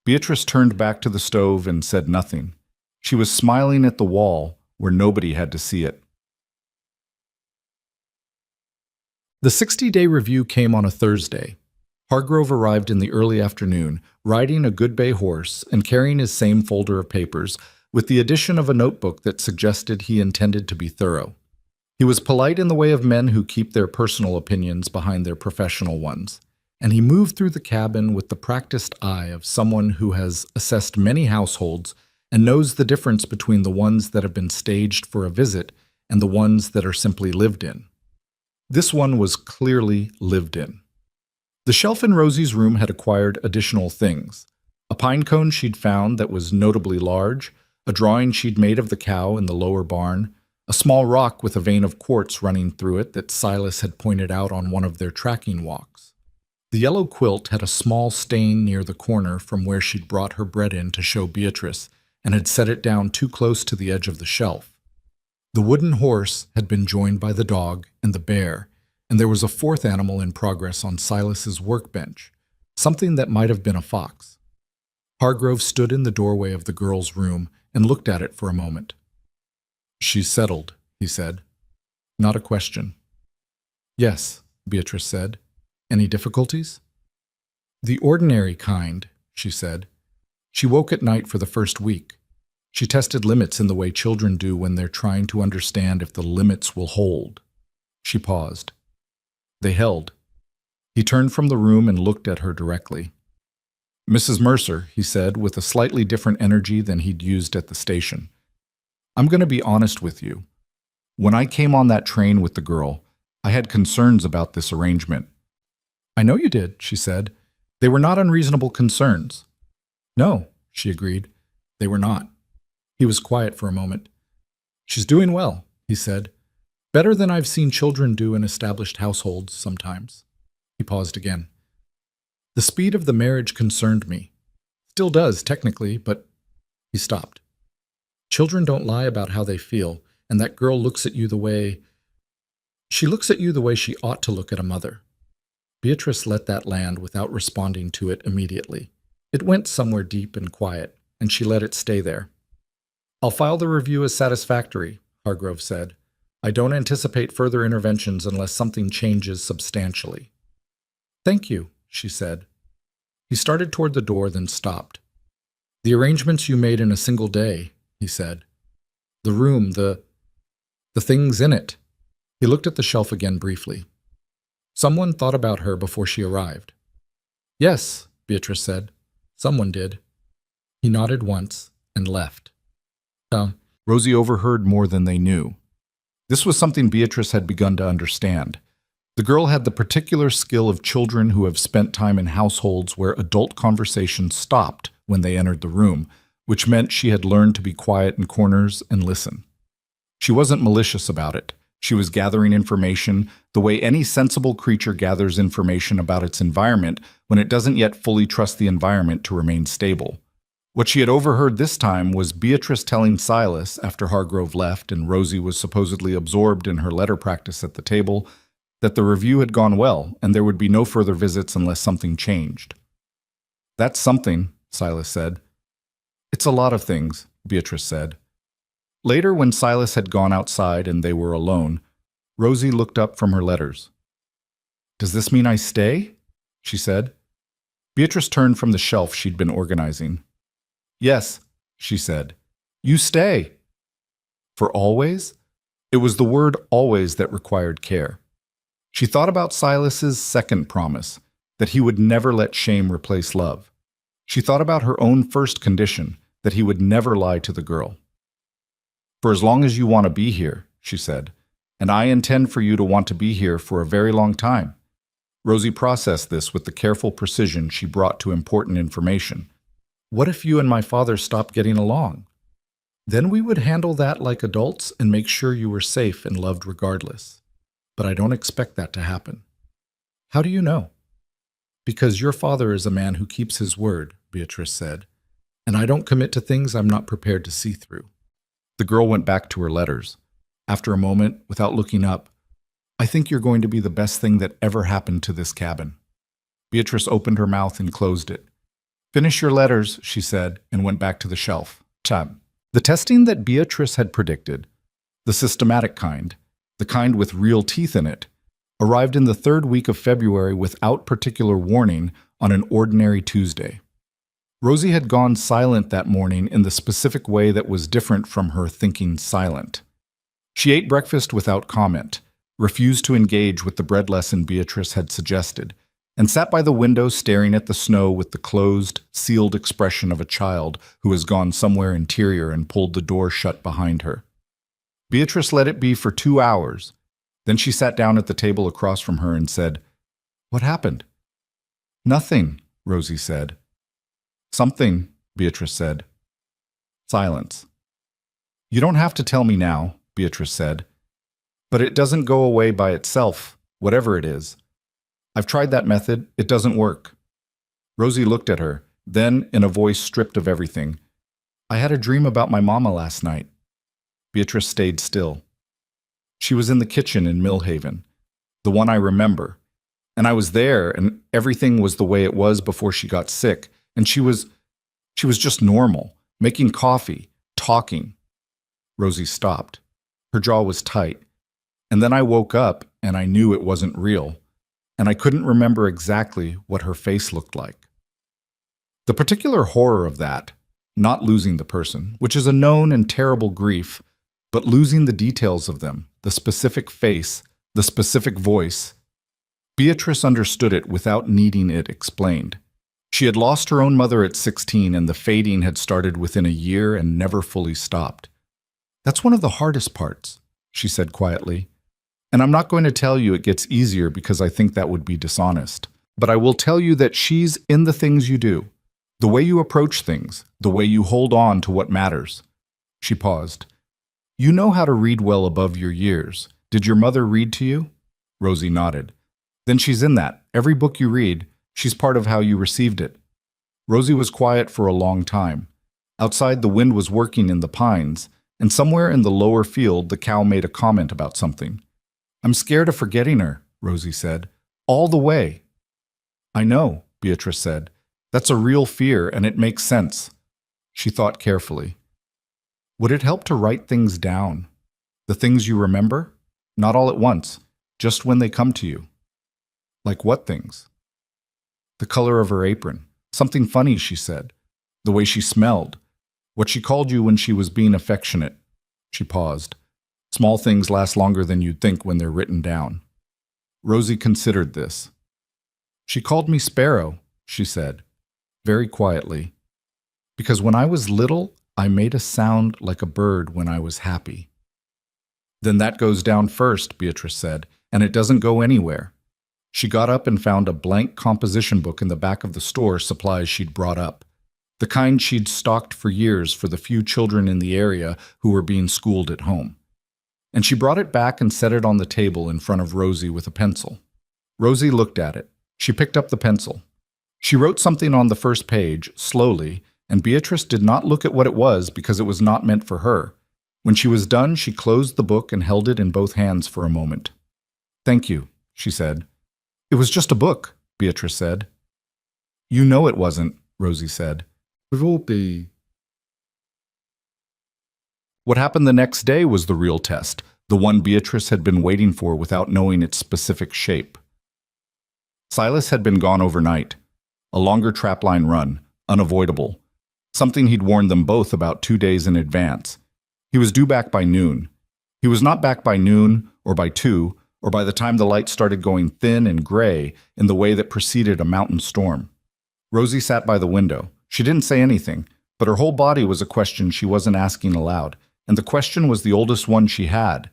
Beatrice turned back to the stove and said nothing. She was smiling at the wall where nobody had to see it. The 60-day review came on a Thursday. Hargrove arrived in the early afternoon, riding a good bay horse and carrying his same folder of papers, with the addition of a notebook that suggested he intended to be thorough. He was polite in the way of men who keep their personal opinions behind their professional ones, and he moved through the cabin with the practiced eye of someone who has assessed many households and knows the difference between the ones that have been staged for a visit and the ones that are simply lived in. This one was clearly lived in. The shelf in Rosie's room had acquired additional things: a pine cone she'd found that was notably large, a drawing she'd made of the cow in the lower barn, a small rock with a vein of quartz running through it that Silas had pointed out on one of their tracking walks. The yellow quilt had a small stain near the corner from where she'd brought her bread in to show Beatrice and had set it down too close to the edge of the shelf. The wooden horse had been joined by the dog and the bear, and there was a fourth animal in progress on Silas's workbench, something that might have been a fox. Hargrove stood in the doorway of the girl's room and looked at it for a moment. "She's settled," he said. "Not a question." "Yes," Beatrice said. "Any difficulties?" "The ordinary kind," she said. She woke at night for the first week. She tested limits in the way children do when they're trying to understand if the limits will hold. She paused. They held. He turned from the room and looked at her directly. "Mrs. Mercer," he said, with a slightly different energy than he'd used at the station, "I'm going to be honest with you. When I came on that train with the girl, I had concerns about this arrangement." "I know you did," she said. "They were not unreasonable concerns." "No," she agreed. "They were not." He was quiet for a moment. "She's doing well," he said. "Better than I've seen children do in established households sometimes." He paused again. "The speed of the marriage concerned me. Still does, technically, but—" He stopped. "Children don't lie about how they feel, and that girl looks at you the way— She looks at you the way she ought to look at a mother." Beatrice let that land without responding to it immediately. It went somewhere deep and quiet, and she let it stay there. "I'll file the review as satisfactory," Hargrove said. "I don't anticipate further interventions unless something changes substantially." "Thank you," she said. He started toward the door, then stopped. "The arrangements you made in a single day," he said. "The room, the things in it." He looked at the shelf again briefly. "Someone thought about her before she arrived." "Yes," Beatrice said. "Someone did." He nodded once and left. Rosie overheard more than they knew. This was something Beatrice had begun to understand. The girl had the particular skill of children who have spent time in households where adult conversation stopped when they entered the room, which meant she had learned to be quiet in corners and listen. She wasn't malicious about it. She was gathering information the way any sensible creature gathers information about its environment when it doesn't yet fully trust the environment to remain stable. What she had overheard this time was Beatrice telling Silas, after Hargrove left and Rosie was supposedly absorbed in her letter practice at the table, that the review had gone well and there would be no further visits unless something changed. "That's something," Silas said. "It's a lot of things," Beatrice said. Later, when Silas had gone outside and they were alone, Rosie looked up from her letters. "Does this mean I stay?" she said. Beatrice turned from the shelf she'd been organizing. "Yes," she said. "You stay." For always? It was the word always that required care. She thought about Silas's second promise, that he would never let shame replace love. She thought about her own first condition, that he would never lie to the girl. "For as long as you want to be here," she said, "and I intend for you to want to be here for a very long time." Rosie processed this with the careful precision she brought to important information. "What if you and my father stopped getting along? Then we would handle that like adults and make sure you were safe and loved regardless. But I don't expect that to happen." "How do you know?" "Because your father is a man who keeps his word," Beatrice said, "and I don't commit to things I'm not prepared to see through." The girl went back to her letters. After a moment, without looking up, "I think you're going to be the best thing that ever happened to this cabin." Beatrice opened her mouth and closed it. "Finish your letters," she said, and went back to the shelf. Time. The testing that Beatrice had predicted, the systematic kind, the kind with real teeth in it, arrived in the third week of February without particular warning on an ordinary Tuesday. Rosie had gone silent that morning in the specific way that was different from her thinking silent. She ate breakfast without comment, refused to engage with the bread lesson Beatrice had suggested, and sat by the window staring at the snow with the closed, sealed expression of a child who has gone somewhere interior and pulled the door shut behind her. Beatrice let it be for 2 hours. Then she sat down at the table across from her and said, "What happened?" "Nothing," Rosie said. "Something," Beatrice said. Silence. "You don't have to tell me now," Beatrice said. "But it doesn't go away by itself, whatever it is. I've tried that method. It doesn't work." Rosie looked at her, then, in a voice stripped of everything, "I had a dream about my mama last night." Beatrice stayed still. "She was in the kitchen in Millhaven, the one I remember. And I was there, and everything was the way it was before she got sick. And she was just normal, making coffee, talking." Rosie stopped. Her jaw was tight. "And then I woke up, and I knew it wasn't real. And I couldn't remember exactly what her face looked like." The particular horror of that, not losing the person, which is a known and terrible grief, but losing the details of them, the specific face, the specific voice, Beatrice understood it without needing it explained. She had lost her own mother at 16, and the fading had started within a year and never fully stopped. "That's one of the hardest parts," she said quietly. "And I'm not going to tell you it gets easier because I think that would be dishonest. But I will tell you that she's in the things you do, the way you approach things, the way you hold on to what matters." She paused. "You know how to read well above your years. Did your mother read to you?" Rosie nodded. "Then she's in that. Every book you read, she's part of how you received it." Rosie was quiet for a long time. Outside, the wind was working in the pines, and somewhere in the lower field, the cow made a comment about something. "I'm scared of forgetting her," Rosie said. "All the way." "I know," Beatrice said. "That's a real fear, and it makes sense." She thought carefully. "Would it help to write things down? The things you remember? Not all at once, just when they come to you." "Like what things?" "The color of her apron. Something funny she said. The way she smelled. What she called you when she was being affectionate." She paused. "Small things last longer than you'd think when they're written down." Rosie considered this. "She called me Sparrow," she said, very quietly, "because when I was little, I made a sound like a bird when I was happy." "Then that goes down first," Beatrice said, "and it doesn't go anywhere." She got up and found a blank composition book in the back of the store supplies she'd brought up, the kind she'd stocked for years for the few children in the area who were being schooled at home. And she brought it back and set it on the table in front of Rosie with a pencil. Rosie looked at it. She picked up the pencil. She wrote something on the first page, slowly, and Beatrice did not look at what it was because it was not meant for her. When she was done, she closed the book and held it in both hands for a moment. "Thank you," she said. "It was just a book," Beatrice said. "You know it wasn't," Rosie said. "It will be." What happened the next day was the real test, the one Beatrice had been waiting for without knowing its specific shape. Silas had been gone overnight. A longer trapline run, unavoidable. Something he'd warned them both about 2 days in advance. He was due back by noon. He was not back by noon, or by 2, or by the time the light started going thin and gray in the way that preceded a mountain storm. Rosie sat by the window. She didn't say anything, but her whole body was a question she wasn't asking aloud, and the question was the oldest one she had.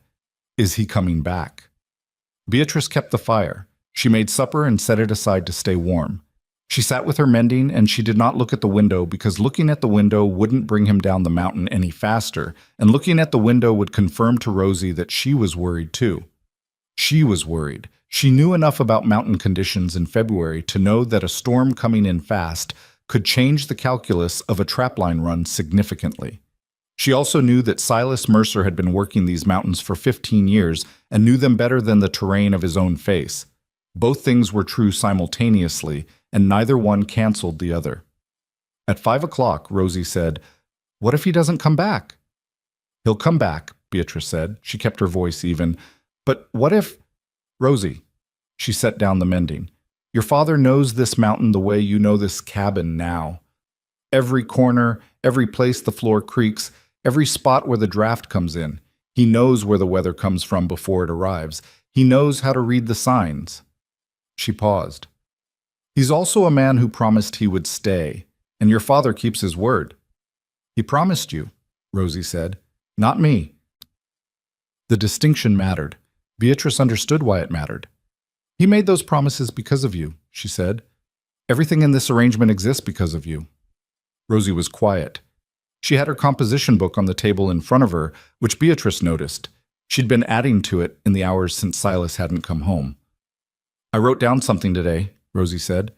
Is he coming back? Beatrice kept the fire. She made supper and set it aside to stay warm. She sat with her mending, and she did not look at the window because looking at the window wouldn't bring him down the mountain any faster, and looking at the window would confirm to Rosie that she was worried too. She was worried. She knew enough about mountain conditions in February to know that a storm coming in fast could change the calculus of a trapline run significantly. She also knew that Silas Mercer had been working these mountains for 15 years and knew them better than the terrain of his own face. Both things were true simultaneously, and neither one canceled the other. At 5 o'clock, Rosie said, "What if he doesn't come back?" "He'll come back," Beatrice said. She kept her voice even. "But what if—" "Rosie," she set down the mending, "your father knows this mountain the way you know this cabin now. Every corner, every place the floor creaks, every spot where the draft comes in. He knows where the weather comes from before it arrives. He knows how to read the signs." She paused. "He's also a man who promised he would stay, and your father keeps his word." "He promised you," Rosie said. "Not me." The distinction mattered. Beatrice understood why it mattered. "He made those promises because of you," she said. "Everything in this arrangement exists because of you." Rosie was quiet. She had her composition book on the table in front of her, which Beatrice noticed. She'd been adding to it in the hours since Silas hadn't come home. "I wrote down something today," Rosie said.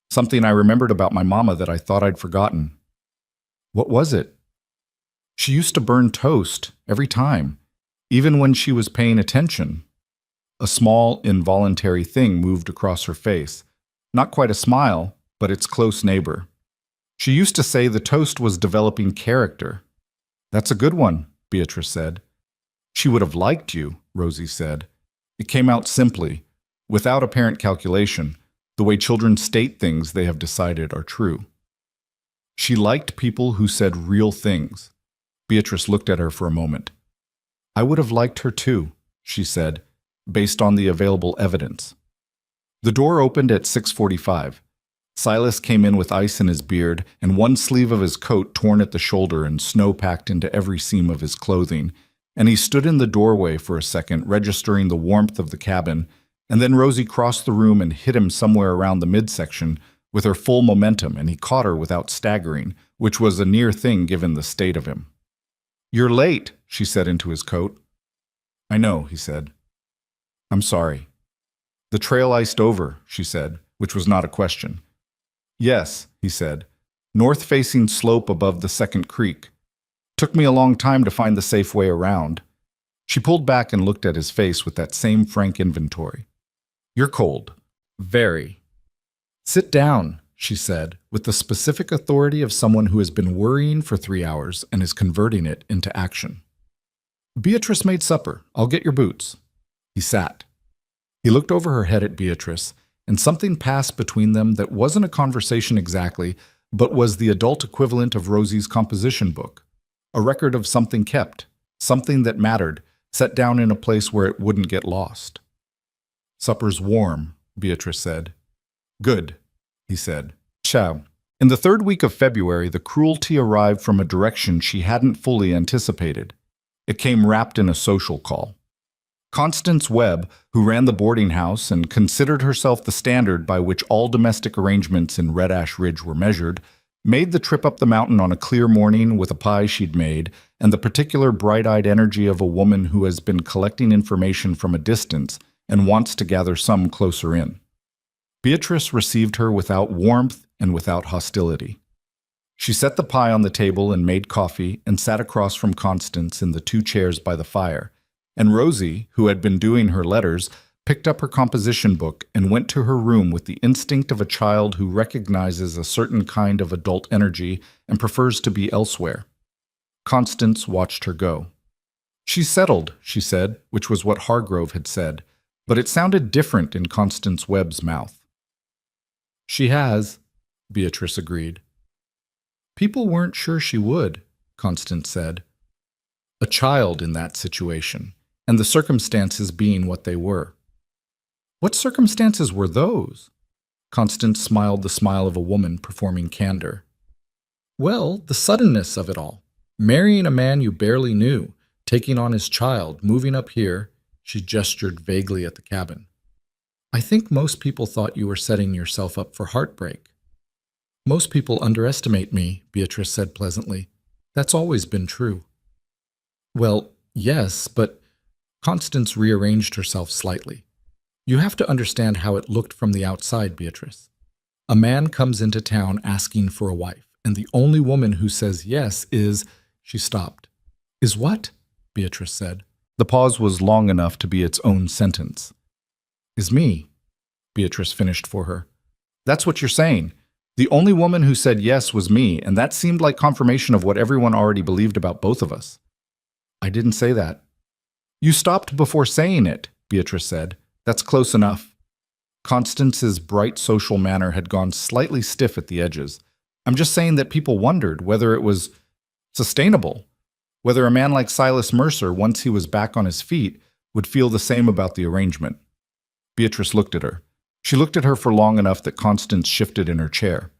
"Something I remembered about my mama that I thought I'd forgotten." "What was it?" "She used to burn toast every time, even when she was paying attention." A small, involuntary thing moved across her face. Not quite a smile, but its close neighbor. "She used to say the toast was developing character." "That's a good one," Beatrice said. "She would have liked you," Rosie said. It came out simply, without apparent calculation, the way children state things they have decided are true. She liked people who said real things. Beatrice looked at her for a moment. "I would have liked her too," she said, based on the available evidence. The door opened at 6:45. Silas came in with ice in his beard and one sleeve of his coat torn at the shoulder and snow packed into every seam of his clothing, and he stood in the doorway for a second, registering the warmth of the cabin, and then Rosie crossed the room and hit him somewhere around the midsection with her full momentum, and he caught her without staggering, which was a near thing given the state of him. "You're late," she said into his coat. "I know," he said. "I'm sorry." "The trail iced over," she said, which was not a question. "Yes," he said. "North-facing slope above the second creek. Took me a long time to find the safe way around." She pulled back and looked at his face with that same frank inventory. "You're cold. Very." "Sit down," she said, with the specific authority of someone who has been worrying for 3 hours and is converting it into action. "Beatrice made supper. I'll get your boots." He sat. He looked over her head at Beatrice, and something passed between them that wasn't a conversation exactly, but was the adult equivalent of Rosie's composition book. A record of something kept, something that mattered, set down in a place where it wouldn't get lost. "Supper's warm," Beatrice said. "Good," he said. "Ciao." In the third week of February, the cruelty arrived from a direction she hadn't fully anticipated. It came wrapped in a social call. Constance Webb, who ran the boarding house and considered herself the standard by which all domestic arrangements in Red Ash Ridge were measured, made the trip up the mountain on a clear morning with a pie she'd made and the particular bright-eyed energy of a woman who has been collecting information from a distance and wants to gather some closer in. Beatrice received her without warmth and without hostility. She set the pie on the table and made coffee and sat across from Constance in the 2 chairs by the fire, and Rosie, who had been doing her letters, picked up her composition book and went to her room with the instinct of a child who recognizes a certain kind of adult energy and prefers to be elsewhere. Constance watched her go. She's settled, she said, which was what Hargrove had said, but it sounded different in Constance Webb's mouth. She has, Beatrice agreed. People weren't sure she would, Constance said. A child in that situation, and the circumstances being what they were. What circumstances were those? Constance smiled the smile of a woman performing candor. Well, the suddenness of it all. Marrying a man you barely knew, taking on his child, moving up here. She gestured vaguely at the cabin. I think most people thought you were setting yourself up for heartbreak. Most people underestimate me, Beatrice said pleasantly. That's always been true. Well, yes, but Constance rearranged herself slightly. You have to understand how it looked from the outside, Beatrice. A man comes into town asking for a wife, and the only woman who says yes is... She stopped. Is what? Beatrice said. The pause was long enough to be its own sentence. Is me, Beatrice finished for her. That's what you're saying. The only woman who said yes was me, and that seemed like confirmation of what everyone already believed about both of us. I didn't say that. You stopped before saying it, Beatrice said. That's close enough. Constance's bright social manner had gone slightly stiff at the edges. I'm just saying that people wondered whether it was sustainable, whether a man like Silas Mercer, once he was back on his feet, would feel the same about the arrangement. Beatrice looked at her. She looked at her for long enough that Constance shifted in her chair.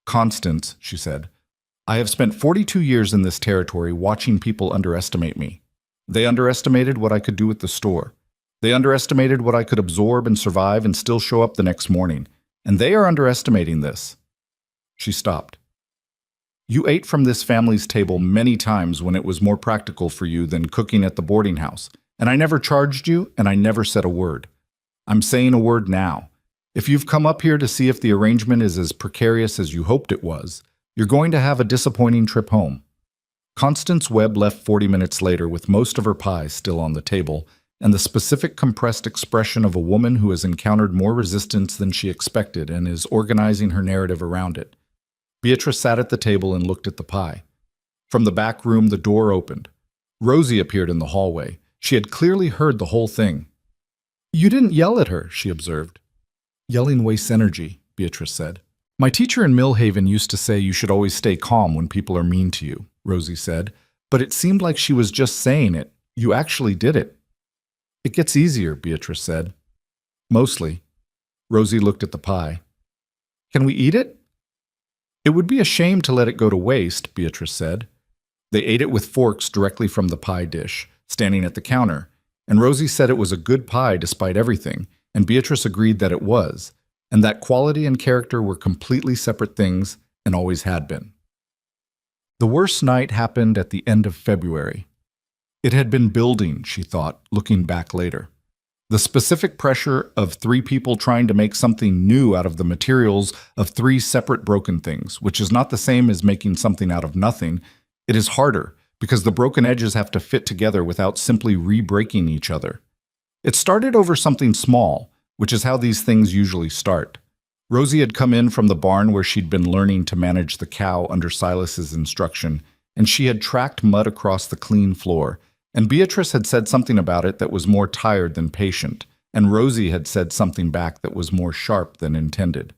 Constance, she said, I have spent 42 years in this territory watching people underestimate me. They underestimated what I could do at the store. They underestimated what I could absorb and survive and still show up the next morning. And they are underestimating this. She stopped. You ate from this family's table many times when it was more practical for you than cooking at the boarding house. And I never charged you, and I never said a word. I'm saying a word now. If you've come up here to see if the arrangement is as precarious as you hoped it was, you're going to have a disappointing trip home. Constance Webb left 40 minutes later with most of her pie still on the table, and the specific compressed expression of a woman who has encountered more resistance than she expected and is organizing her narrative around it. Beatrice sat at the table and looked at the pie. From the back room, the door opened. Rosie appeared in the hallway. She had clearly heard the whole thing. You didn't yell at her, she observed. Yelling wastes energy, Beatrice said. My teacher in Millhaven used to say you should always stay calm when people are mean to you, Rosie said, but it seemed like she was just saying it. You actually did it. It gets easier, Beatrice said. Mostly. Rosie looked at the pie. Can we eat it? It would be a shame to let it go to waste, Beatrice said. They ate it with forks directly from the pie dish, standing at the counter, and Rosie said it was a good pie despite everything, and Beatrice agreed that it was, and that quality and character were completely separate things and always had been. The worst night happened at the end of February. It had been building, she thought, looking back later. The specific pressure of three people trying to make something new out of the materials of three separate broken things, which is not the same as making something out of nothing. It is harder, because the broken edges have to fit together without simply re-breaking each other. It started over something small, which is how these things usually start. Rosie had come in from the barn where she'd been learning to manage the cow under Silas's instruction, and she had tracked mud across the clean floor. And Beatrice had said something about it that was more tired than patient, and Rosie had said something back that was more sharp than intended.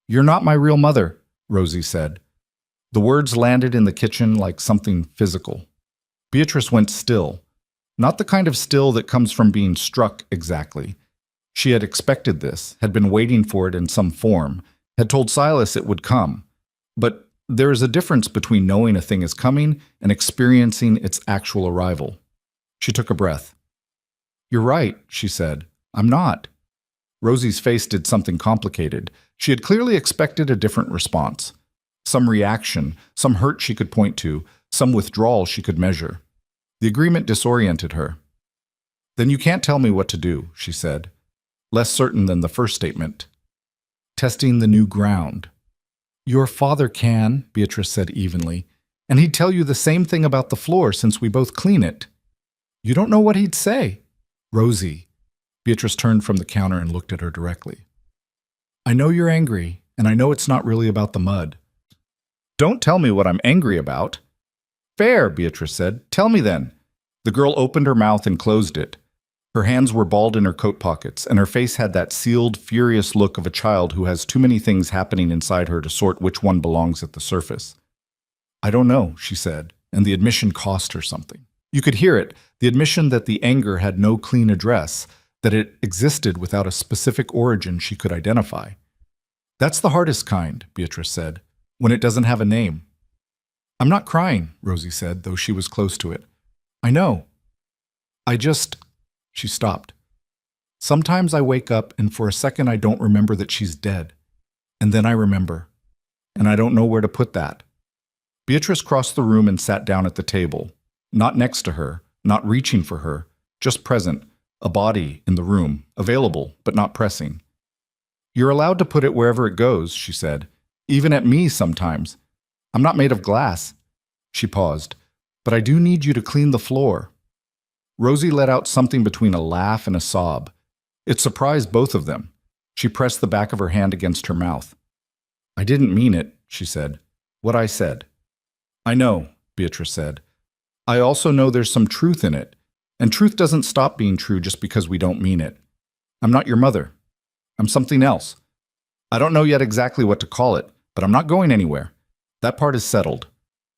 You're not my real mother, Rosie said. The words landed in the kitchen like something physical. Beatrice went still. Not the kind of still that comes from being struck exactly. She had expected this, had been waiting for it in some form, had told Silas it would come. But there is a difference between knowing a thing is coming and experiencing its actual arrival. She took a breath. You're right, she said. I'm not. Rosie's face did something complicated. She had clearly expected a different response. Some reaction, some hurt she could point to, some withdrawal she could measure. The agreement disoriented her. Then you can't tell me what to do, she said, less certain than the first statement. Testing the new ground. Your father can, Beatrice said evenly, and he'd tell you the same thing about the floor since we both clean it. You don't know what he'd say. Rosie. Beatrice turned from the counter and looked at her directly. I know you're angry, and I know it's not really about the mud. Don't tell me what I'm angry about. Fair, Beatrice said. Tell me then. The girl opened her mouth and closed it. Her hands were balled in her coat pockets, and her face had that sealed, furious look of a child who has too many things happening inside her to sort which one belongs at the surface. "I don't know," she said, and the admission cost her something. You could hear it, the admission that the anger had no clean address, that it existed without a specific origin she could identify. "That's the hardest kind," Beatrice said, "when it doesn't have a name." "I'm not crying," Rosie said, though she was close to it. "I know. She stopped. "Sometimes I wake up and for a second I don't remember that she's dead. And then I remember. And I don't know where to put that." Beatrice crossed the room and sat down at the table. Not next to her, not reaching for her, just present, a body in the room, available but not pressing. "You're allowed to put it wherever it goes," she said. "Even at me sometimes. I'm not made of glass." She paused. "But I do need you to clean the floor." Rosie let out something between a laugh and a sob. It surprised both of them. She pressed the back of her hand against her mouth. "I didn't mean it," she said. "What I said." "I know," Beatrice said. "I also know there's some truth in it, and truth doesn't stop being true just because we don't mean it. I'm not your mother. I'm something else. I don't know yet exactly what to call it, but I'm not going anywhere. That part is settled."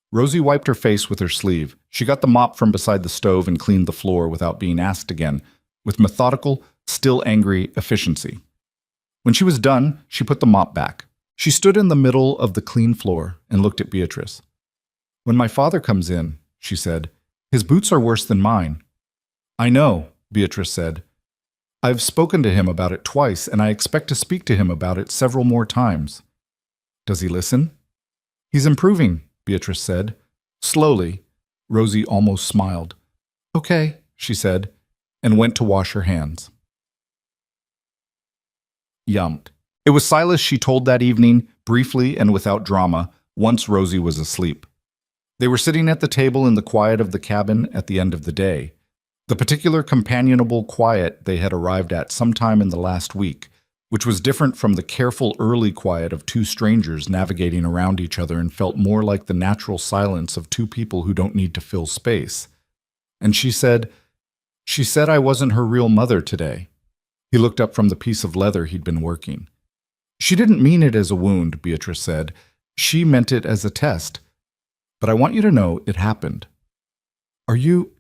Rosie wiped her face with her sleeve. She got the mop from beside the stove and cleaned the floor without being asked again, with methodical, still angry efficiency. When she was done, she put the mop back. She stood in the middle of the clean floor and looked at Beatrice. "When my father comes in," she said, "his boots are worse than mine." "I know," Beatrice said. "I've spoken to him about it twice, and I expect to speak to him about it several more times." "Does he listen?" "He's improving," Beatrice said. Slowly, Rosie almost smiled. "Okay," she said, and went to wash her hands. Yumped. It was Silas she told that evening, briefly and without drama, once Rosie was asleep. They were sitting at the table in the quiet of the cabin at the end of the day. The particular companionable quiet they had arrived at sometime in the last week, which was different from the careful early quiet of two strangers navigating around each other and felt more like the natural silence of two people who don't need to fill space. And she said I wasn't her real mother today. He looked up from the piece of leather he'd been working. "She didn't mean it as a wound," Beatrice said. "She meant it as a test. But I want you to know it happened." "Are you—"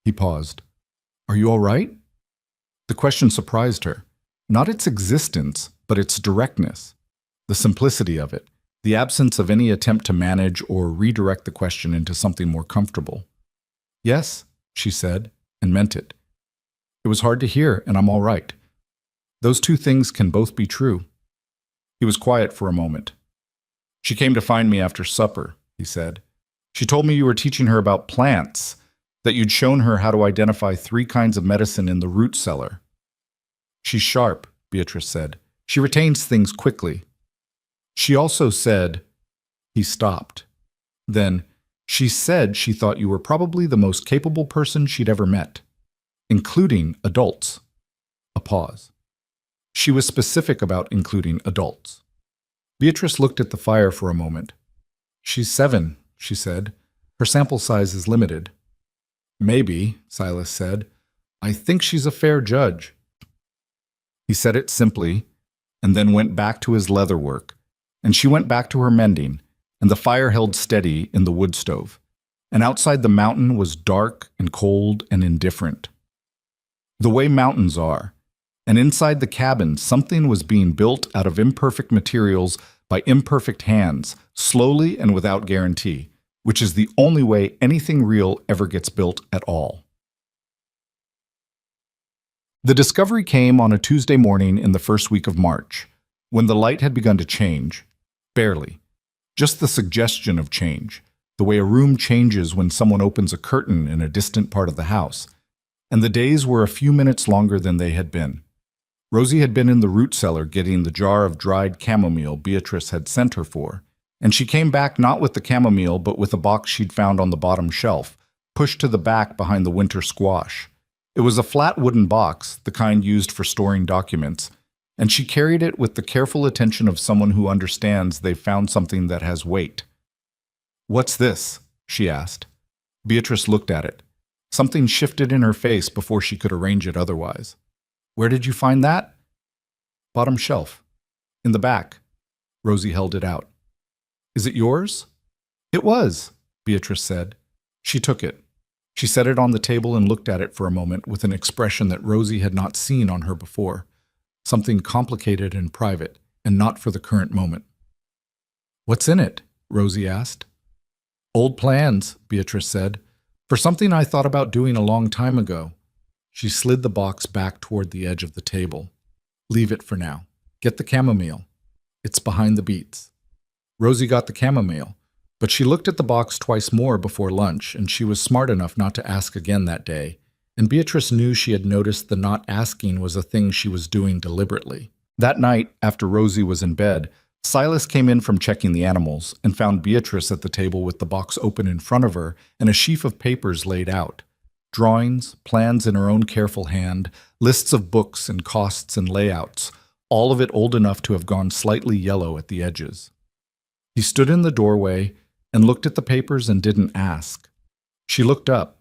He paused. "Are you all right?" The question surprised her. Not its existence, but its directness, the simplicity of it, the absence of any attempt to manage or redirect the question into something more comfortable. "Yes," she said, and meant it. "It was hard to hear, and I'm all right. Those two things can both be true." He was quiet for a moment. "She came to find me after supper," he said. "She told me you were teaching her about plants, that you'd shown her how to identify 3 kinds of medicine in the root cellar." "She's sharp," Beatrice said. "She retains things quickly." "She also said—" He stopped. Then, "She said she thought you were probably the most capable person she'd ever met, including adults." A pause. She was specific about including adults. Beatrice looked at the fire for a moment. "She's 7, she said. "Her sample size is limited." "Maybe," Silas said. "I think she's a fair judge." He said it simply, and then went back to his leather work, and she went back to her mending, and the fire held steady in the wood stove, and outside the mountain was dark and cold and indifferent. The way mountains are, and inside the cabin something was being built out of imperfect materials by imperfect hands, slowly and without guarantee, which is the only way anything real ever gets built at all. The discovery came on a Tuesday morning in the first week of March, when the light had begun to change. Barely. Just the suggestion of change, the way a room changes when someone opens a curtain in a distant part of the house. And the days were a few minutes longer than they had been. Rosie had been in the root cellar getting the jar of dried chamomile Beatrice had sent her for, and she came back not with the chamomile but with a box she'd found on the bottom shelf, pushed to the back behind the winter squash. It was a flat wooden box, the kind used for storing documents, and she carried it with the careful attention of someone who understands they've found something that has weight. "What's this?" she asked. Beatrice looked at it. Something shifted in her face before she could arrange it otherwise. Where did you find that? Bottom shelf. In the back. Rosie held it out. Is it yours? It was, Beatrice said. She took it. She set it on the table and looked at it for a moment with an expression that Rosie had not seen on her before. Something complicated and private, and not for the current moment. What's in it? Rosie asked. Old plans, Beatrice said, for something I thought about doing a long time ago. She slid the box back toward the edge of the table. Leave it for now. Get the chamomile. It's behind the beets. Rosie got the chamomile, but she looked at the box twice more before lunch, and she was smart enough not to ask again that day, and Beatrice knew she had noticed the not asking was a thing she was doing deliberately. That night, after Rosie was in bed, Silas came in from checking the animals and found Beatrice at the table with the box open in front of her and a sheaf of papers laid out. Drawings, plans in her own careful hand, lists of books and costs and layouts, all of it old enough to have gone slightly yellow at the edges. He stood in the doorway and looked at the papers and didn't ask. She looked up.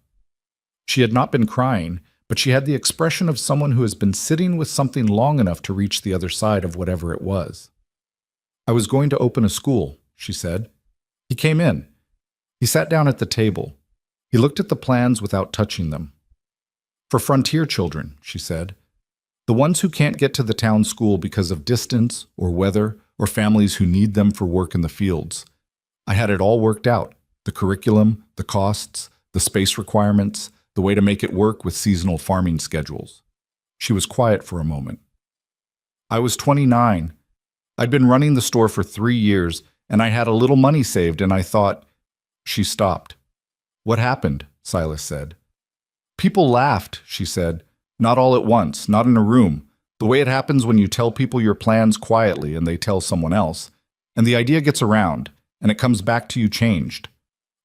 She had not been crying, but she had the expression of someone who has been sitting with something long enough to reach the other side of whatever it was. I was going to open a school, she said. He came in. He sat down at the table. He looked at the plans without touching them. For frontier children, she said. The ones who can't get to the town school because of distance or weather or families who need them for work in the fields. I had it all worked out. The curriculum, the costs, the space requirements, the way to make it work with seasonal farming schedules. She was quiet for a moment. I was 29. I'd been running the store for 3 years, and I had a little money saved, and I thought... She stopped. What happened? Silas said. People laughed, she said. Not all at once, not in a room. The way it happens when you tell people your plans quietly and they tell someone else. And the idea gets around, and it comes back to you changed.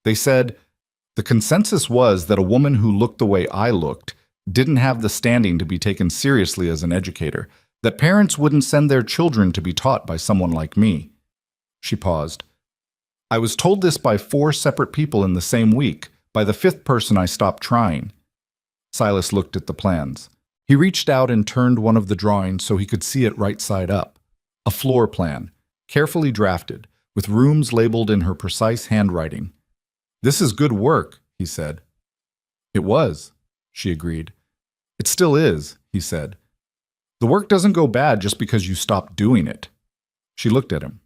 They said, the consensus was that a woman who looked the way I looked didn't have the standing to be taken seriously as an educator, that parents wouldn't send their children to be taught by someone like me. She paused. I was told this by 4 separate people in the same week. By the 5th person, I stopped trying. Silas looked at the plans. He reached out and turned one of the drawings so he could see it right side up. A floor plan, carefully drafted, with rooms labeled in her precise handwriting. This is good work, he said. It was, she agreed. It still is, he said. The work doesn't go bad just because you stop doing it. She looked at him.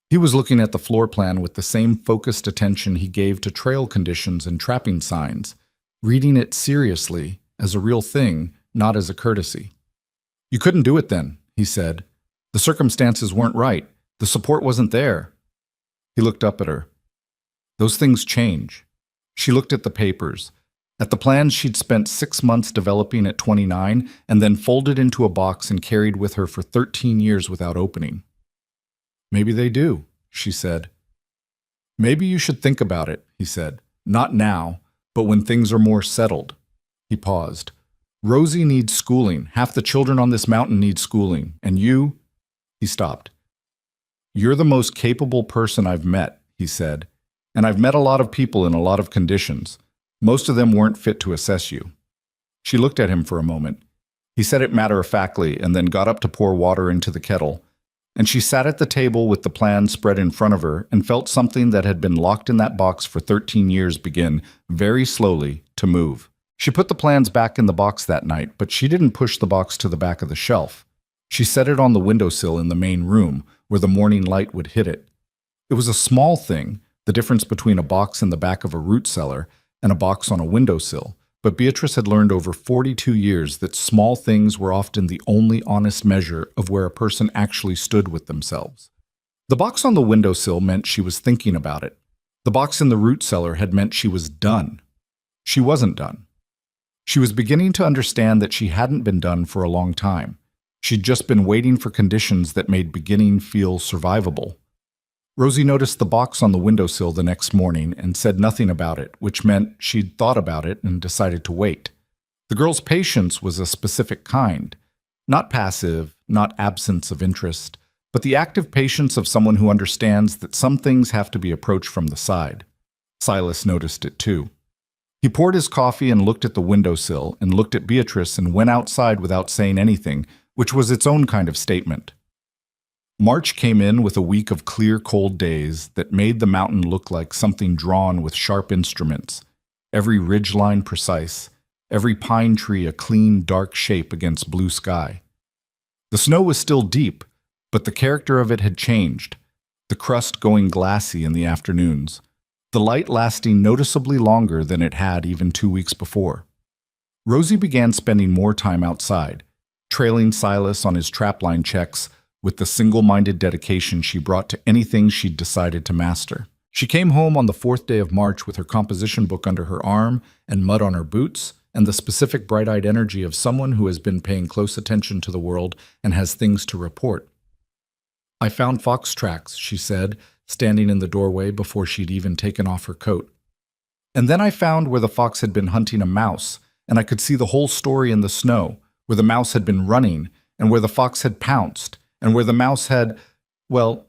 He was looking at the floor plan with the same focused attention he gave to trail conditions and trapping signs, reading it seriously, as a real thing, not as a courtesy. You couldn't do it then, he said. The circumstances weren't right. The support wasn't there. He looked up at her. Those things change. She looked at the papers, at the plans she'd spent 6 months developing at 29 and then folded into a box and carried with her for 13 years without opening. Maybe they do, she said. Maybe you should think about it, he said. Not now, but when things are more settled. He paused. Rosie needs schooling. Half the children on this mountain need schooling. And you? He stopped. You're the most capable person I've met, he said. And I've met a lot of people in a lot of conditions. Most of them weren't fit to assess you. She looked at him for a moment. He said it matter-of-factly and then got up to pour water into the kettle. And she sat at the table with the plan spread in front of her and felt something that had been locked in that box for 13 years begin, very slowly, to move. She put the plans back in the box that night, but she didn't push the box to the back of the shelf. She set it on the windowsill in the main room, where the morning light would hit it. It was a small thing, the difference between a box in the back of a root cellar and a box on a windowsill, but Beatrice had learned over 42 years that small things were often the only honest measure of where a person actually stood with themselves. The box on the windowsill meant she was thinking about it. The box in the root cellar had meant she was done. She wasn't done. She was beginning to understand that she hadn't been done for a long time. She'd just been waiting for conditions that made beginning feel survivable. Rosie noticed the box on the windowsill the next morning and said nothing about it, which meant she'd thought about it and decided to wait. The girl's patience was a specific kind, not passive, not absence of interest, but the active patience of someone who understands that some things have to be approached from the side. Silas noticed it too. He poured his coffee and looked at the windowsill and looked at Beatrice and went outside without saying anything, which was its own kind of statement. March came in with a week of clear, cold days that made the mountain look like something drawn with sharp instruments, every ridgeline precise, every pine tree a clean, dark shape against blue sky. The snow was still deep, but the character of it had changed, the crust going glassy in the afternoons, the light lasting noticeably longer than it had even 2 weeks before. Rosie began spending more time outside, trailing Silas on his trapline checks with the single-minded dedication she brought to anything she'd decided to master. She came home on the 4th day of March with her composition book under her arm and mud on her boots, and the specific bright-eyed energy of someone who has been paying close attention to the world and has things to report. "I found fox tracks," she said, standing in the doorway before she'd even taken off her coat. "And then I found where the fox had been hunting a mouse, and I could see the whole story in the snow, where the mouse had been running, and where the fox had pounced, and where the mouse had, well,"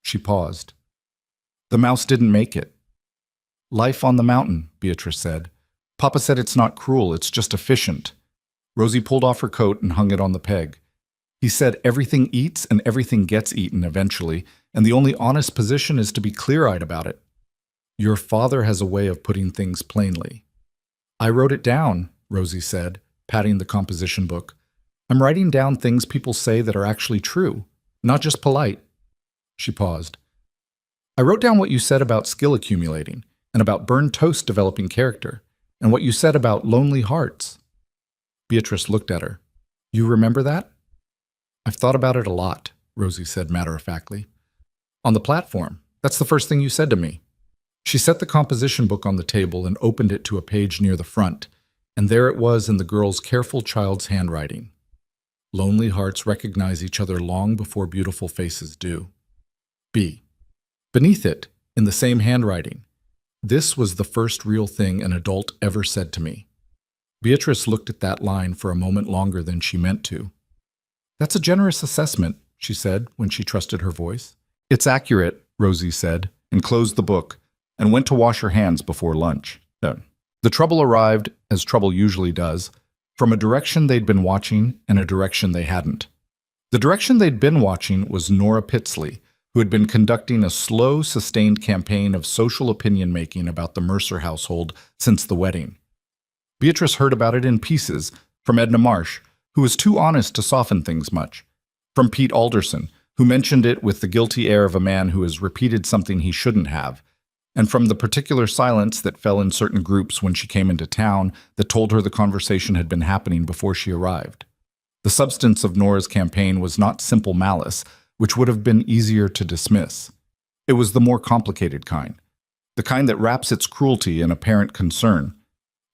she paused. "The mouse didn't make it." "Life on the mountain," Beatrice said. "Papa said it's not cruel, it's just efficient." Rosie pulled off her coat and hung it on the peg. "He said everything eats and everything gets eaten eventually, and the only honest position is to be clear-eyed about it." "Your father has a way of putting things plainly." "I wrote it down," Rosie said, patting the composition book. "I'm writing down things people say that are actually true, not just polite." She paused. "I wrote down what you said about skill accumulating, and about burned toast developing character, and what you said about lonely hearts." Beatrice looked at her. "You remember that?" "I've thought about it a lot," Rosie said matter-of-factly. "On the platform. That's the first thing you said to me." She set the composition book on the table and opened it to a page near the front, and there it was in the girl's careful child's handwriting. "Lonely hearts recognize each other long before beautiful faces do." B. Beneath it, in the same handwriting, "This was the first real thing an adult ever said to me." Beatrice looked at that line for a moment longer than she meant to. "That's a generous assessment," she said when she trusted her voice. "It's accurate," Rosie said, and closed the book, and went to wash her hands before lunch. The trouble arrived, as trouble usually does, from a direction they'd been watching and a direction they hadn't. The direction they'd been watching was Nora Pitsley, who had been conducting a slow, sustained campaign of social opinion-making about the Mercer household since the wedding. Beatrice heard about it in pieces, from Edna Marsh, who was too honest to soften things much, from Pete Alderson, who mentioned it with the guilty air of a man who has repeated something he shouldn't have, and from the particular silence that fell in certain groups when she came into town that told her the conversation had been happening before she arrived. The substance of Nora's campaign was not simple malice, which would have been easier to dismiss. It was the more complicated kind, the kind that wraps its cruelty in apparent concern.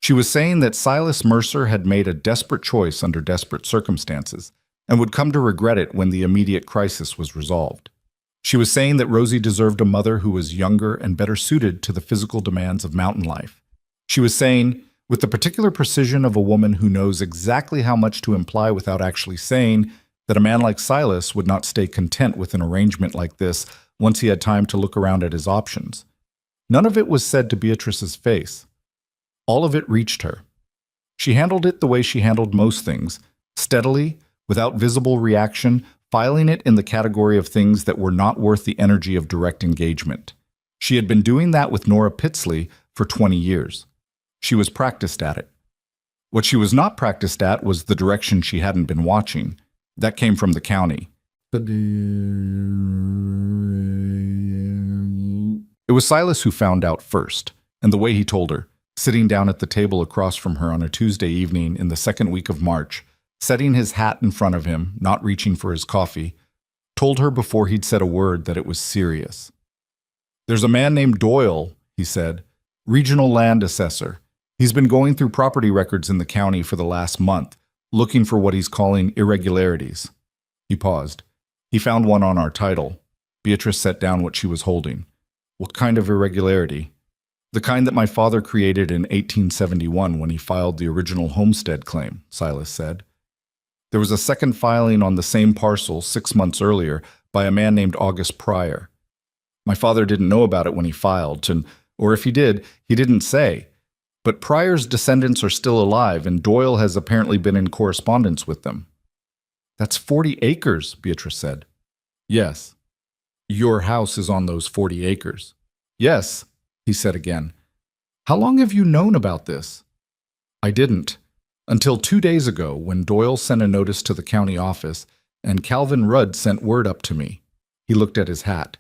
She was saying that Silas Mercer had made a desperate choice under desperate circumstances, and would come to regret it when the immediate crisis was resolved. She was saying that Rosie deserved a mother who was younger and better suited to the physical demands of mountain life. She was saying, with the particular precision of a woman who knows exactly how much to imply without actually saying, that a man like Silas would not stay content with an arrangement like this once he had time to look around at his options. None of it was said to Beatrice's face. All of it reached her. She handled it the way she handled most things, steadily, without visible reaction, filing it in the category of things that were not worth the energy of direct engagement. She had been doing that with Nora Pitsley for 20 years. She was practiced at it. What she was not practiced at was the direction she hadn't been watching. That came from the county. It was Silas who found out first, and the way he told her, sitting down at the table across from her on a Tuesday evening in the second week of March, setting his hat in front of him, not reaching for his coffee, told her before he'd said a word that it was serious. "There's a man named Doyle," he said, "regional land assessor. He's been going through property records in the county for the last month, looking for what he's calling irregularities." He paused. "He found one on our title." Beatrice set down what she was holding. "What kind of irregularity?" "The kind that my father created in 1871 when he filed the original homestead claim," Silas said. "There was a second filing on the same parcel 6 months earlier by a man named August Pryor. My father didn't know about it when he filed, or if he did, he didn't say. But Pryor's descendants are still alive, and Doyle has apparently been in correspondence with them. That's 40 acres, Beatrice said. Yes. Your house is on those 40 acres. Yes, he said again. How long have you known about this? I didn't. Until 2 days ago, when Doyle sent a notice to the county office, and Calvin Rudd sent word up to me. He looked at his hat.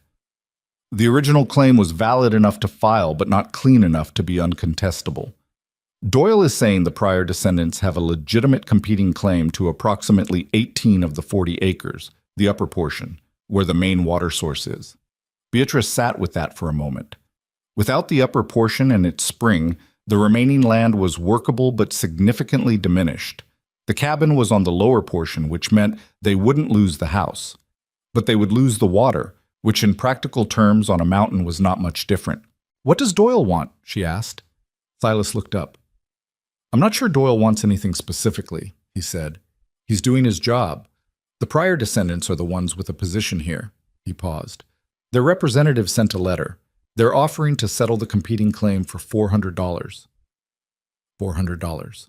The original claim was valid enough to file, but not clean enough to be uncontestable. Doyle is saying the Pryor descendants have a legitimate competing claim to approximately 18 of the 40 acres, the upper portion, where the main water source is. Beatrice sat with that for a moment. Without the upper portion and its spring, the remaining land was workable but significantly diminished. The cabin was on the lower portion, which meant they wouldn't lose the house. But they would lose the water, which in practical terms on a mountain was not much different. What does Doyle want? She asked. Silas looked up. I'm not sure Doyle wants anything specifically, he said. He's doing his job. The Pryor descendants are the ones with a position here. He paused. Their representative sent a letter. They're offering to settle the competing claim for $400. $400.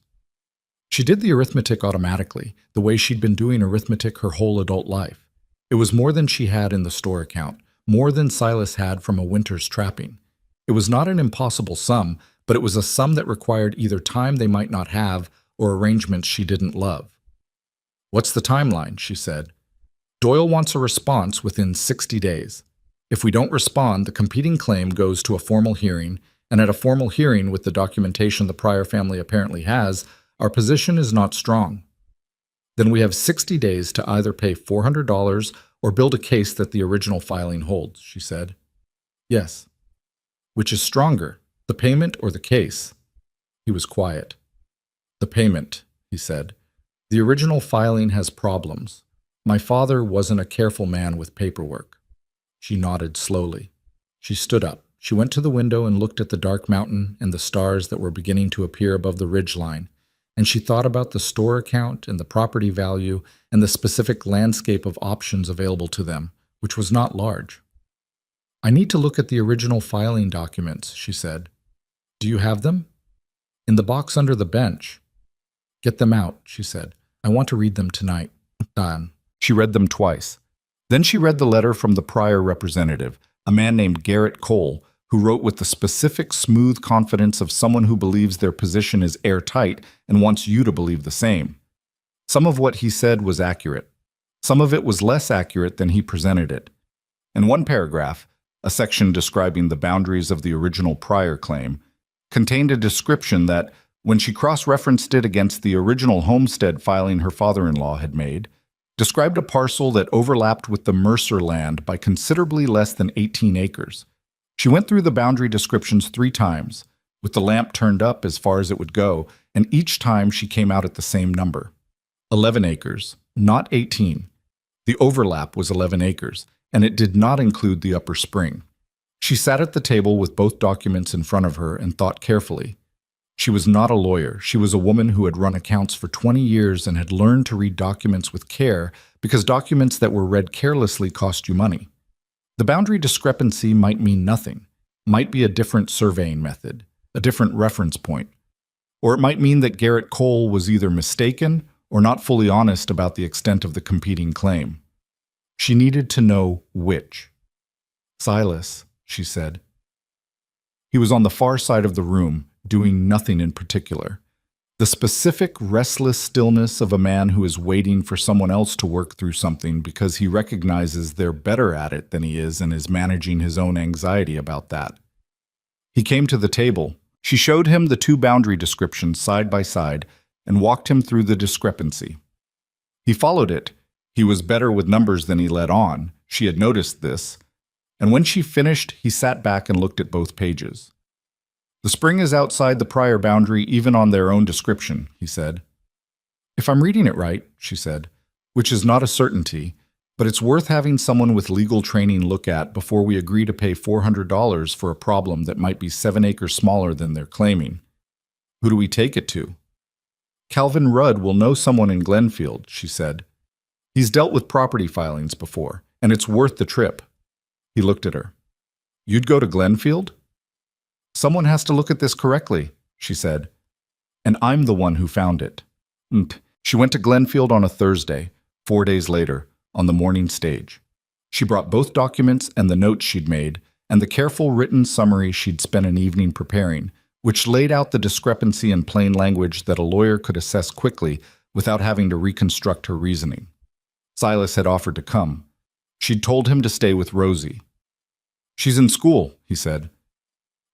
She did the arithmetic automatically, the way she'd been doing arithmetic her whole adult life. It was more than she had in the store account, more than Silas had from a winter's trapping. It was not an impossible sum, but it was a sum that required either time they might not have or arrangements she didn't love. What's the timeline? She said. Doyle wants a response within 60 days. If we don't respond, the competing claim goes to a formal hearing, and at a formal hearing with the documentation the Pryor family apparently has, our position is not strong. Then we have 60 days to either pay $400 or build a case that the original filing holds, she said. Yes. Which is stronger, the payment or the case? He was quiet. The payment, he said. The original filing has problems. My father wasn't a careful man with paperwork. She nodded slowly. She stood up. She went to the window and looked at the dark mountain and the stars that were beginning to appear above the ridgeline, and she thought about the store account and the property value and the specific landscape of options available to them, which was not large. I need to look at the original filing documents, she said. Do you have them? In the box under the bench. Get them out, she said. I want to read them tonight. Dan. She read them twice. Then she read the letter from the Pryor representative, a man named Garrett Cole, who wrote with the specific, smooth confidence of someone who believes their position is airtight and wants you to believe the same. Some of what he said was accurate. Some of it was less accurate than he presented it. In one paragraph, a section describing the boundaries of the original Pryor claim, contained a description that, when she cross-referenced it against the original homestead filing her father-in-law had made, described a parcel that overlapped with the Mercer land by considerably less than 18 acres. She went through the boundary descriptions 3 times, with the lamp turned up as far as it would go, and each time she came out at the same number. 11 acres, not 18. The overlap was 11 acres, and it did not include the upper spring. She sat at the table with both documents in front of her and thought carefully. She was not a lawyer. She was a woman who had run accounts for 20 years and had learned to read documents with care because documents that were read carelessly cost you money. The boundary discrepancy might mean nothing, might be a different surveying method, a different reference point, or it might mean that Garrett Cole was either mistaken or not fully honest about the extent of the competing claim. She needed to know which. Silas, she said. He was on the far side of the room, doing nothing in particular. The specific, restless stillness of a man who is waiting for someone else to work through something because he recognizes they're better at it than he is and is managing his own anxiety about that. He came to the table. She showed him the 2 boundary descriptions side by side and walked him through the discrepancy. He followed it. He was better with numbers than he let on. She had noticed this. And when she finished, he sat back and looked at both pages. The spring is outside the Pryor boundary even on their own description, he said. If I'm reading it right, she said, which is not a certainty, but it's worth having someone with legal training look at before we agree to pay $400 for a problem that might be 7 acres smaller than they're claiming. Who do we take it to? Calvin Rudd will know someone in Glenfield, she said. He's dealt with property filings before, and it's worth the trip. He looked at her. You'd go to Glenfield? Someone has to look at this correctly, she said. "And I'm the one who found it." She went to Glenfield on a Thursday, 4 days later, on the morning stage. She brought both documents and the notes she'd made, and the careful written summary she'd spent an evening preparing, which laid out the discrepancy in plain language that a lawyer could assess quickly without having to reconstruct her reasoning. Silas had offered to come. She'd told him to stay with Rosie. "She's in school," he said.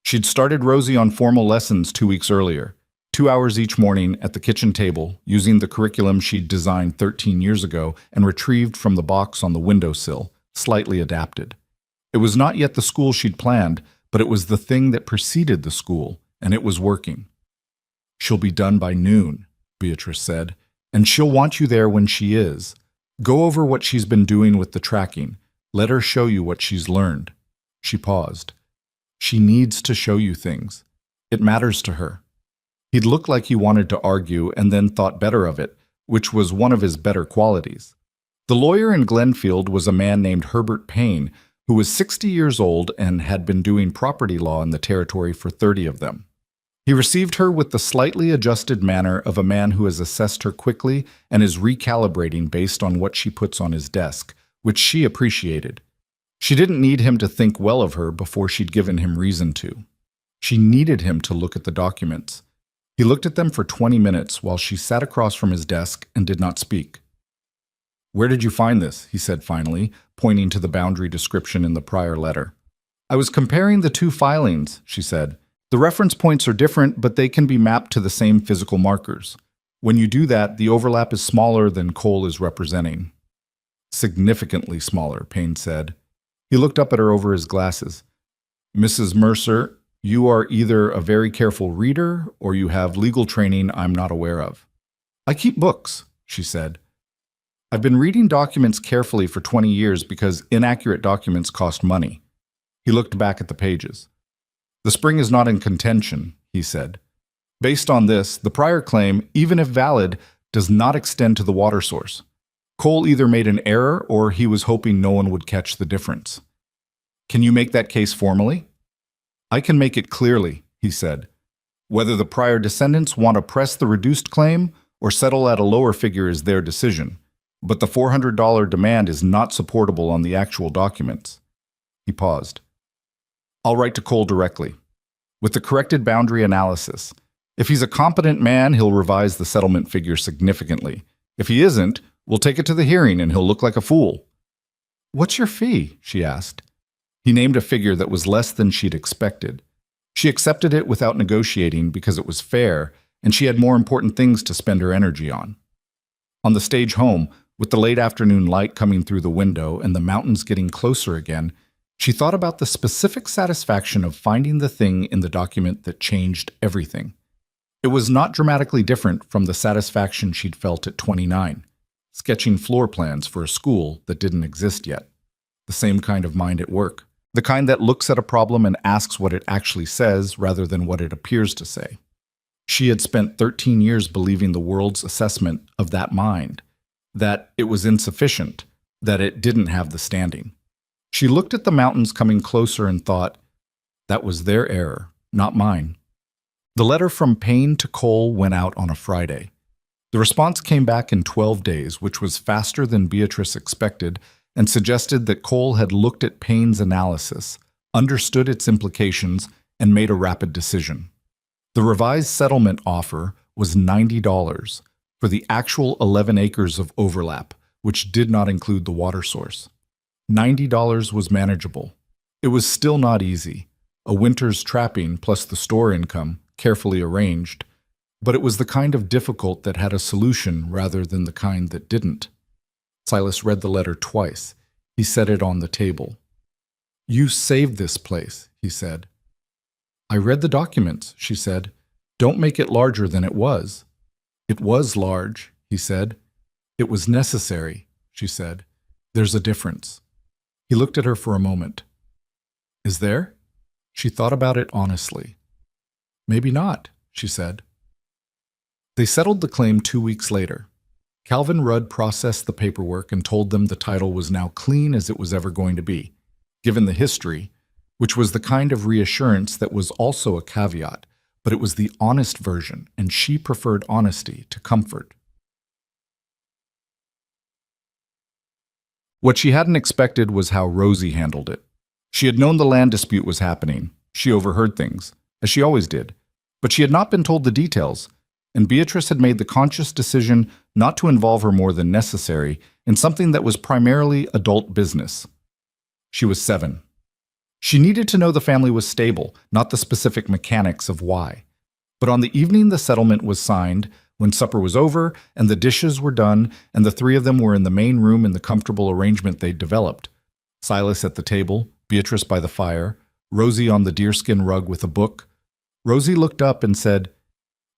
She'd started Rosie on formal lessons 2 weeks earlier, 2 hours each morning at the kitchen table, using the curriculum she'd designed 13 years ago and retrieved from the box on the windowsill, slightly adapted. It was not yet the school she'd planned, but it was the thing that preceded the school, and it was working. "She'll be done by noon," Beatrice said, "and she'll want you there when she is. Go over what she's been doing with the tracking. Let her show you what she's learned." She paused. "She needs to show you things. It matters to her." He'd looked like he wanted to argue and then thought better of it, which was one of his better qualities. The lawyer in Glenfield was a man named Herbert Payne, who was 60 years old and had been doing property law in the territory for 30 of them. He received her with the slightly adjusted manner of a man who has assessed her quickly and is recalibrating based on what she puts on his desk, which she appreciated. She didn't need him to think well of her before she'd given him reason to. She needed him to look at the documents. He looked at them for 20 minutes while she sat across from his desk and did not speak. "Where did you find this?" he said finally, pointing to the boundary description in the prior letter. "I was comparing the two filings," she said. "The reference points are different, but they can be mapped to the same physical markers. When you do that, the overlap is smaller than Cole is representing." "Significantly smaller," Payne said. He looked up at her over his glasses. "Mrs. Mercer, you are either a very careful reader or you have legal training I'm not aware of." "I keep books," she said. "I've been reading documents carefully for 20 years because inaccurate documents cost money." He looked back at the pages. "The spring is not in contention," he said. "Based on this, the prior claim, even if valid, does not extend to the water source. Cole either made an error or he was hoping no one would catch the difference. Can you make that case formally?" "I can make it clearly," he said. "Whether the prior descendants want to press the reduced claim or settle at a lower figure is their decision. But the $400 demand is not supportable on the actual documents." He paused. "I'll write to Cole directly, with the corrected boundary analysis. If he's a competent man, he'll revise the settlement figure significantly. If he isn't, we'll take it to the hearing and he'll look like a fool." "What's your fee?" she asked. He named a figure that was less than she'd expected. She accepted it without negotiating because it was fair, and she had more important things to spend her energy on. On the stage home, with the late afternoon light coming through the window and the mountains getting closer again, she thought about the specific satisfaction of finding the thing in the document that changed everything. It was not dramatically different from the satisfaction she'd felt at 29, sketching floor plans for a school that didn't exist yet. The same kind of mind at work. The kind that looks at a problem and asks what it actually says rather than what it appears to say. She had spent 13 years believing the world's assessment of that mind, that it was insufficient, that it didn't have the standing. She looked at the mountains coming closer and thought, that was their error, not mine. The letter from Payne to Cole went out on a Friday. The response came back in 12 days, which was faster than Beatrice expected, and suggested that Cole had looked at Payne's analysis, understood its implications, and made a rapid decision. The revised settlement offer was $90 for the actual 11 acres of overlap, which did not include the water source. $90 was manageable. It was still not easy, a winter's trapping plus the store income, carefully arranged, but it was the kind of difficult that had a solution rather than the kind that didn't. Silas read the letter twice. He set it on the table. "You saved this place," he said. "I read the documents," she said. "Don't make it larger than it was." "It was large," he said. "It was necessary," she said. "There's a difference." He looked at her for a moment. "Is there?" She thought about it honestly. "Maybe not," she said. They settled the claim 2 weeks later. Calvin Rudd processed the paperwork and told them the title was now clean as it was ever going to be, given the history, which was the kind of reassurance that was also a caveat, but it was the honest version, and she preferred honesty to comfort. What she hadn't expected was how Rosie handled it. She had known the land dispute was happening. She overheard things, as she always did, but she had not been told the details, and Beatrice had made the conscious decision not to involve her more than necessary in something that was primarily adult business. She was 7. She needed to know the family was stable, not the specific mechanics of why. But on the evening the settlement was signed, when supper was over and the dishes were done and the three of them were in the main room in the comfortable arrangement they'd developed, Silas at the table, Beatrice by the fire, Rosie on the deerskin rug with a book, Rosie looked up and said,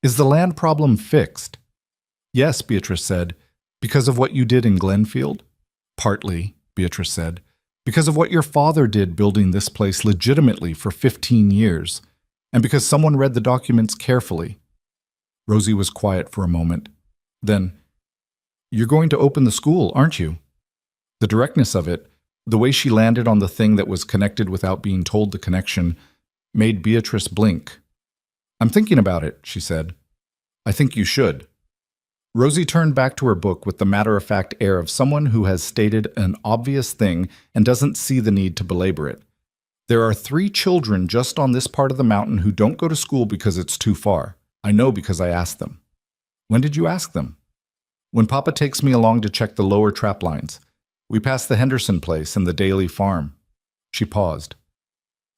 "Is the land problem fixed?" "Yes," Beatrice said. "Because of what you did in Glenfield?" "Partly," Beatrice said. "Because of what your father did building this place legitimately for 15 years, and because someone read the documents carefully." Rosie was quiet for a moment. Then, "You're going to open the school, aren't you?" The directness of it, the way she landed on the thing that was connected without being told the connection, made Beatrice blink. "I'm thinking about it," she said. "I think you should." Rosie turned back to her book with the matter-of-fact air of someone who has stated an obvious thing and doesn't see the need to belabor it. "There are 3 children just on this part of the mountain who don't go to school because it's too far. I know because I asked them." "When did you ask them?" "When Papa takes me along to check the lower trap lines. We pass the Henderson place and the Daly farm." She paused.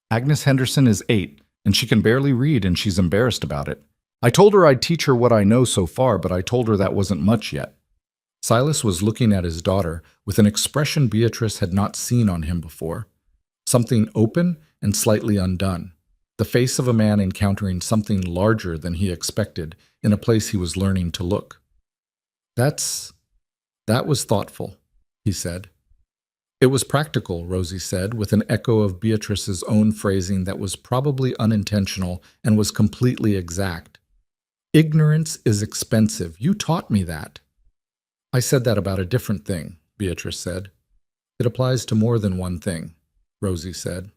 "Agnes Henderson is 8, and she can barely read, and she's embarrassed about it. I told her I'd teach her what I know so far, but I told her that wasn't much yet." Silas was looking at his daughter with an expression Beatrice had not seen on him before. Something open and slightly undone. The face of a man encountering something larger than he expected in a place he was learning to look. That was thoughtful," he said. "It was practical," Rosie said, with an echo of Beatrice's own phrasing that was probably unintentional and was completely exact. "Ignorance is expensive. You taught me that." "I said that about a different thing," Beatrice said. "It applies to more than one thing," Rosie said.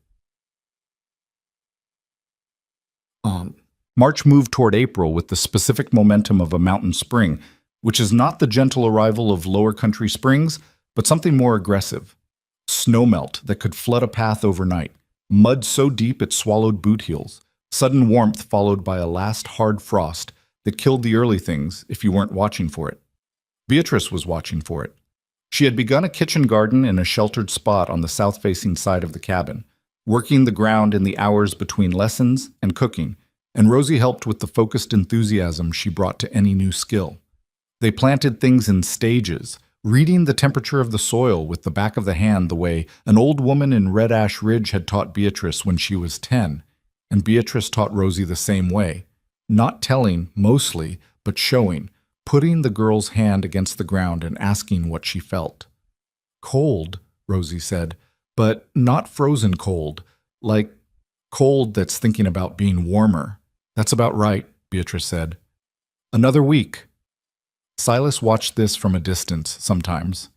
March moved toward April with the specific momentum of a mountain spring, which is not the gentle arrival of lower country springs, but something more aggressive. Snowmelt that could flood a path overnight, mud so deep it swallowed boot heels, sudden warmth followed by a last hard frost that killed the early things if you weren't watching for it. Beatrice was watching for it. She had begun a kitchen garden in a sheltered spot on the south-facing side of the cabin, working the ground in the hours between lessons and cooking, and Rosie helped with the focused enthusiasm she brought to any new skill. They planted things in stages, reading the temperature of the soil with the back of the hand the way an old woman in Red Ash Ridge had taught Beatrice when she was 10, and Beatrice taught Rosie the same way, not telling, mostly, but showing, putting the girl's hand against the ground and asking what she felt. "Cold," Rosie said, "but not frozen cold, like cold that's thinking about being warmer." "That's about right," Beatrice said. "Another week." Silas watched this from a distance sometimes.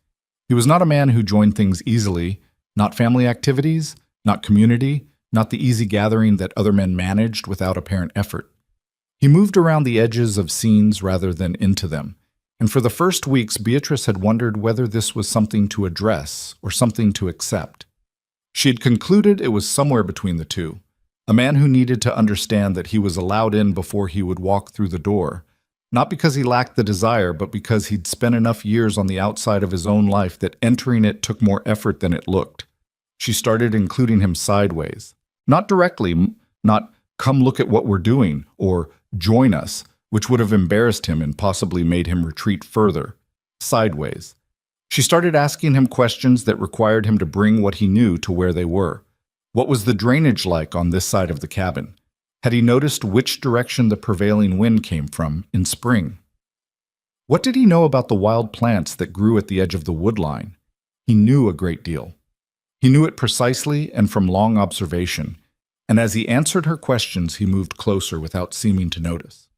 He was not a man who joined things easily, not family activities, not community, not the easy gathering that other men managed without apparent effort. He moved around the edges of scenes rather than into them, and for the first weeks Beatrice had wondered whether this was something to address or something to accept. She had concluded it was somewhere between the two, a man who needed to understand that he was allowed in before he would walk through the door, not because he lacked the desire, but because he'd spent enough years on the outside of his own life that entering it took more effort than it looked. She started including him sideways. Not directly, not "come look at what we're doing," or "join us," which would have embarrassed him and possibly made him retreat further. Sideways. She started asking him questions that required him to bring what he knew to where they were. What was the drainage like on this side of the cabin? Had he noticed which direction the prevailing wind came from in spring? What did he know about the wild plants that grew at the edge of the wood line? He knew a great deal. He knew it precisely and from long observation, and as he answered her questions, he moved closer without seeming to notice.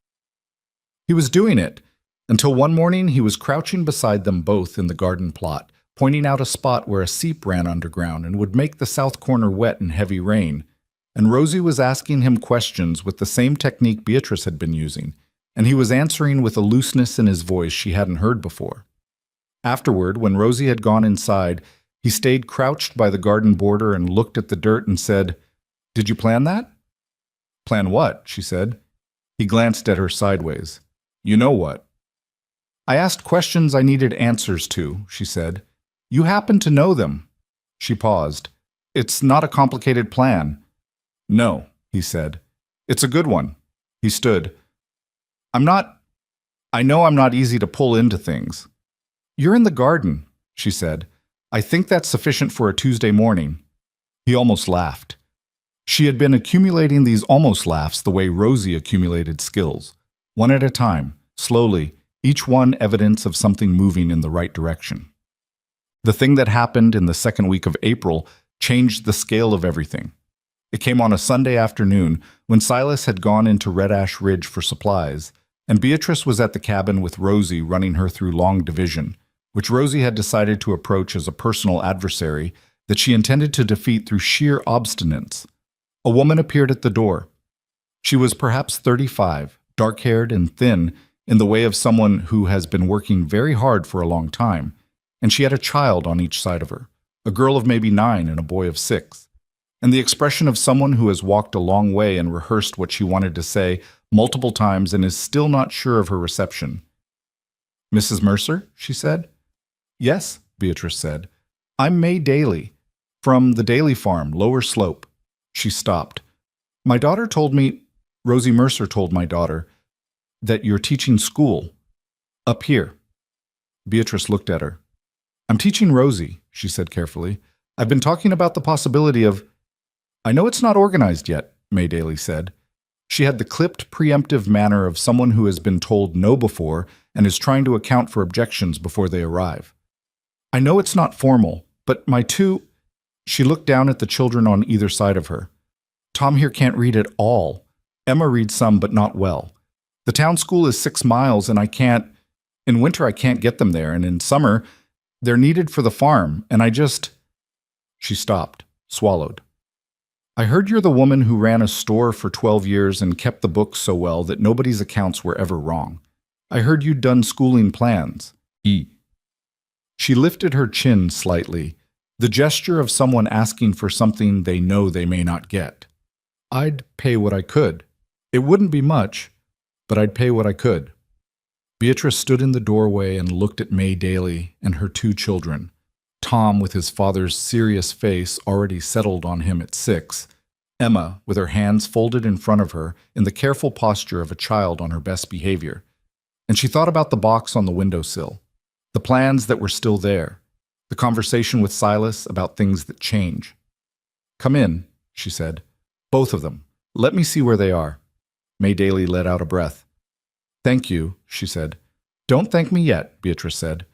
He was doing it until one morning he was crouching beside them both in the garden plot, pointing out a spot where a seep ran underground and would make the south corner wet in heavy rain, and Rosie was asking him questions with the same technique Beatrice had been using, and he was answering with a looseness in his voice she hadn't heard before. Afterward, when Rosie had gone inside, he stayed crouched by the garden border and looked at the dirt and said, "Did you plan that?" "Plan what?" she said. He glanced at her sideways. "You know what." "I asked questions I needed answers to," she said. "You happen to know them." She paused. "It's not a complicated plan." "No," he said. "It's a good one." He stood. I know I'm not easy to pull into things." "You're in the garden," she said. "I think that's sufficient for a Tuesday morning." He almost laughed. She had been accumulating these almost laughs the way Rosie accumulated skills, one at a time, slowly, each one evidence of something moving in the right direction. The thing that happened in the second week of April changed the scale of everything. It came on a Sunday afternoon when Silas had gone into Red Ash Ridge for supplies, and Beatrice was at the cabin with Rosie running her through long division, which Rosie had decided to approach as a personal adversary that she intended to defeat through sheer obstinance. A woman appeared at the door. She was perhaps 35, dark-haired and thin, in the way of someone who has been working very hard for a long time, and she had a child on each side of her, a girl of maybe 9 and a boy of 6, and the expression of someone who has walked a long way and rehearsed what she wanted to say multiple times and is still not sure of her reception. "Mrs. Mercer?" she said. "Yes," Beatrice said. "I'm May Daly, from the Daly Farm, Lower Slope." She stopped. "My daughter told me," Rosie Mercer told my daughter, "that you're teaching school. Up here." Beatrice looked at her. "I'm teaching Rosie," she said carefully. "I've been talking about the possibility of—" "I know it's not organized yet," May Daly said. She had the clipped, preemptive manner of someone who has been told no before and is trying to account for objections before they arrive. "I know it's not formal, but my two—" She looked down at the children on either side of her. "Tom here can't read at all. Emma reads some, but not well. The town school is 6 miles, and in winter I can't get them there, and in summer, they're needed for the farm, and I just—" She stopped, swallowed. "I heard you're the woman who ran a store for 12 years and kept the books so well that nobody's accounts were ever wrong. I heard you'd done schooling plans." She lifted her chin slightly, the gesture of someone asking for something they know they may not get. "I'd pay what I could. It wouldn't be much, but I'd pay what I could." Beatrice stood in the doorway and looked at May Daly and her 2 children. Tom, with his father's serious face already settled on him at 6, Emma, with her hands folded in front of her in the careful posture of a child on her best behavior. And she thought about the box on the windowsill, the plans that were still there, the conversation with Silas about things that change. "Come in," she said. "Both of them. Let me see where they are." May Daly let out a breath. "Thank you," she said. "Don't thank me yet," Beatrice said.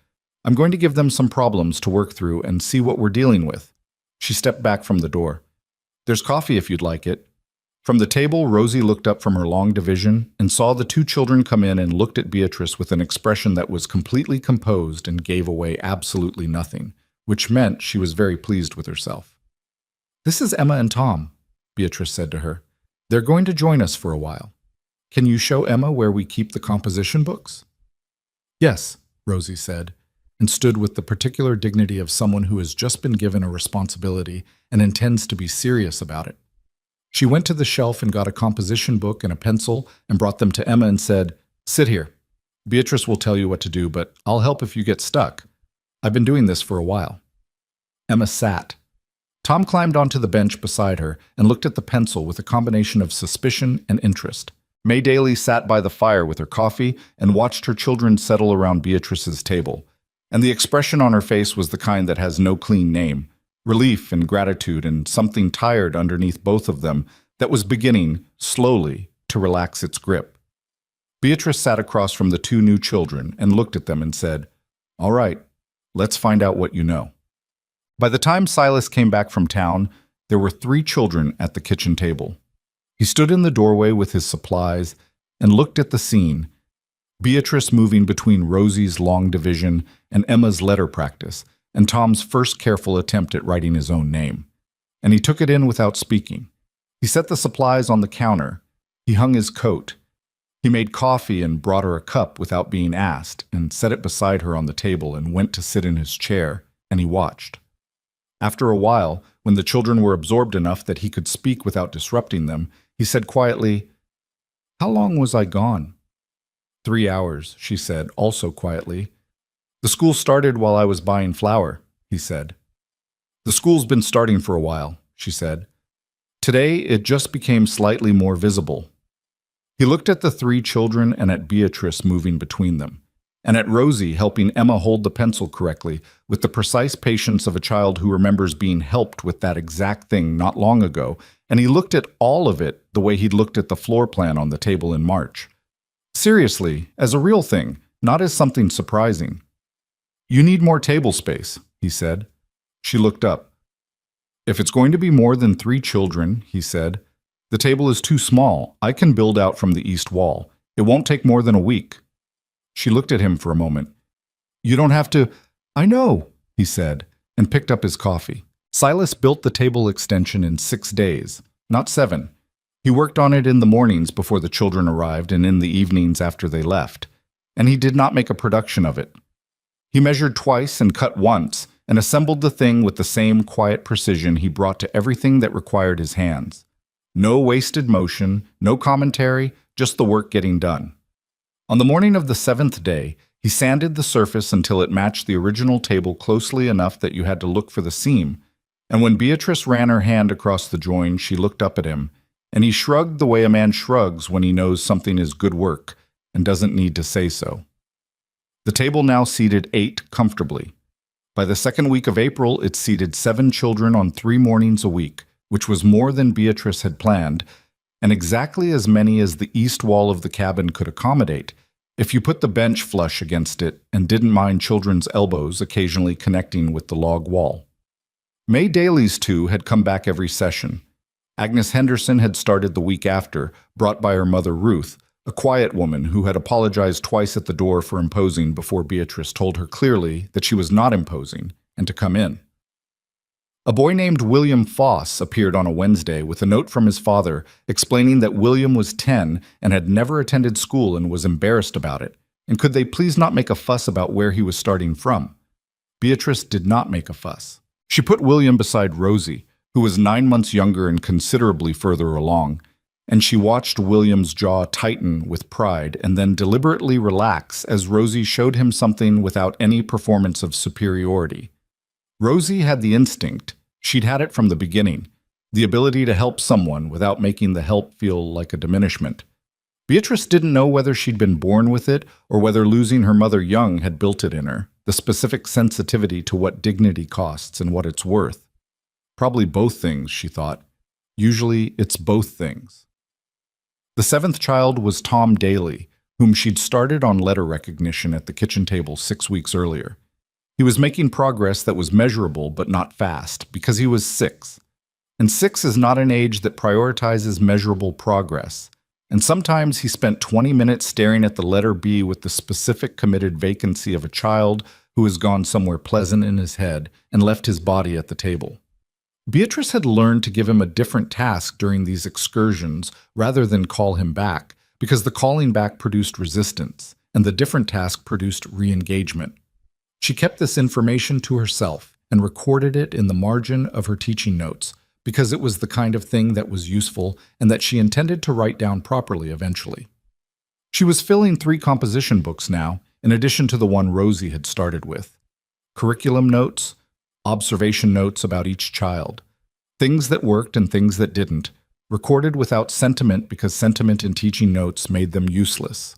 "I'm going to give them some problems to work through and see what we're dealing with." She stepped back from the door. "There's coffee if you'd like it." From the table, Rosie looked up from her long division and saw the 2 children come in and looked at Beatrice with an expression that was completely composed and gave away absolutely nothing, which meant she was very pleased with herself. "This is Emma and Tom," Beatrice said to her. "They're going to join us for a while. Can you show Emma where we keep the composition books?" "Yes," Rosie said, and stood with the particular dignity of someone who has just been given a responsibility and intends to be serious about it. She went to the shelf and got a composition book and a pencil and brought them to Emma and said, "Sit here. Beatrice will tell you what to do, but I'll help if you get stuck. I've been doing this for a while." Emma sat. Tom climbed onto the bench beside her and looked at the pencil with a combination of suspicion and interest. May Daly sat by the fire with her coffee and watched her children settle around Beatrice's table, and the expression on her face was the kind that has no clean name. Relief and gratitude and something tired underneath both of them that was beginning, slowly, to relax its grip. Beatrice sat across from the 2 new children and looked at them and said, "All right, let's find out what you know." By the time Silas came back from town, there were 3 children at the kitchen table. He stood in the doorway with his supplies and looked at the scene, Beatrice moving between Rosie's long division and Emma's letter practice, and Tom's first careful attempt at writing his own name. And he took it in without speaking. He He set the supplies on the counter. He hung his coat. He made coffee and brought her a cup without being asked, and set it beside her on the table and went to sit in his chair, and he watched. After a while, when the children were absorbed enough that he could speak without disrupting them, he said quietly, "How long was I gone?" 3 hours, she said, also quietly. "The school started while I was buying flour," he said. "The school's been starting for a while," she said. "Today it just became slightly more visible." He looked at the 3 children and at Beatrice moving between them, and at Rosie helping Emma hold the pencil correctly with the precise patience of a child who remembers being helped with that exact thing not long ago, and he looked at all of it the way he'd looked at the floor plan on the table in March. Seriously, as a real thing, not as something surprising. "You need more table space," he said. She looked up. "If it's going to be more than 3 children," he said, "the table is too small. I can build out from the east wall. It won't take more than a week." She looked at him for a moment. "You don't have to—" "I know," he said, and picked up his coffee. Silas built the table extension in 6 days, not 7. He worked on it in the mornings before the children arrived and in the evenings after they left, and he did not make a production of it. He measured twice and cut once, and assembled the thing with the same quiet precision he brought to everything that required his hands. No wasted motion, no commentary, just the work getting done. On the morning of the 7th day, he sanded the surface until it matched the original table closely enough that you had to look for the seam, and when Beatrice ran her hand across the join, she looked up at him, and he shrugged the way a man shrugs when he knows something is good work and doesn't need to say so. The table now seated 8 comfortably. By the second week of April, it seated 7 children on 3 mornings a week, which was more than Beatrice had planned, and exactly as many as the east wall of the cabin could accommodate, if you put the bench flush against it and didn't mind children's elbows occasionally connecting with the log wall. May Daly's 2 had come back every session. Agnes Henderson had started the week after, brought by her mother Ruth, a quiet woman who had apologized twice at the door for imposing before Beatrice told her clearly that she was not imposing and to come in. A boy named William Foss appeared on a Wednesday with a note from his father explaining that William was 10 and had never attended school and was embarrassed about it, and could they please not make a fuss about where he was starting from. Beatrice did not make a fuss. She put William beside Rosie, who was 9 months younger and considerably further along, and she watched William's jaw tighten with pride and then deliberately relax as Rosie showed him something without any performance of superiority. Rosie had the instinct, she'd had it from the beginning, the ability to help someone without making the help feel like a diminishment. Beatrice didn't know whether she'd been born with it or whether losing her mother young had built it in her, the specific sensitivity to what dignity costs and what it's worth. Probably both things, she thought. Usually it's both things. The 7th child was Tom Daly, whom she'd started on letter recognition at the kitchen table 6 weeks earlier. He was making progress that was measurable but not fast, because he was 6. And 6 is not an age that prioritizes measurable progress. And sometimes he spent 20 minutes staring at the letter B with the specific committed vacancy of a child who has gone somewhere pleasant in his head and left his body at the table. Beatrice had learned to give him a different task during these excursions rather than call him back, because the calling back produced resistance, and the different task produced re-engagement. She kept this information to herself and recorded it in the margin of her teaching notes because it was the kind of thing that was useful and that she intended to write down properly eventually. She was filling 3 composition books now, in addition to the one Rosie had started with. Curriculum notes, observation notes about each child, things that worked and things that didn't, recorded without sentiment because sentiment in teaching notes made them useless.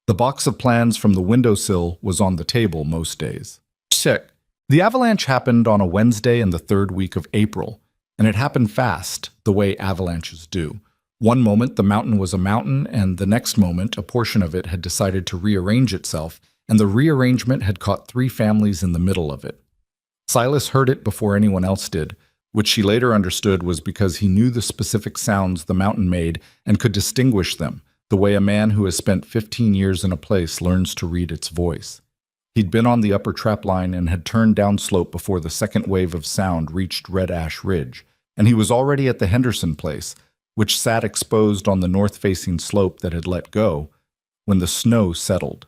The box of plans from the windowsill was on the table most days. Sick. The avalanche happened on a Wednesday in the 3rd week of April, and it happened fast, the way avalanches do. One moment the mountain was a mountain, and the next moment a portion of it had decided to rearrange itself, and the rearrangement had caught 3 families in the middle of it. Silas heard it before anyone else did, which she later understood was because he knew the specific sounds the mountain made and could distinguish them, the way a man who has spent 15 years in a place learns to read its voice. He'd been on the upper trapline and had turned downslope before the second wave of sound reached Red Ash Ridge, and he was already at the Henderson place, which sat exposed on the north-facing slope that had let go when the snow settled.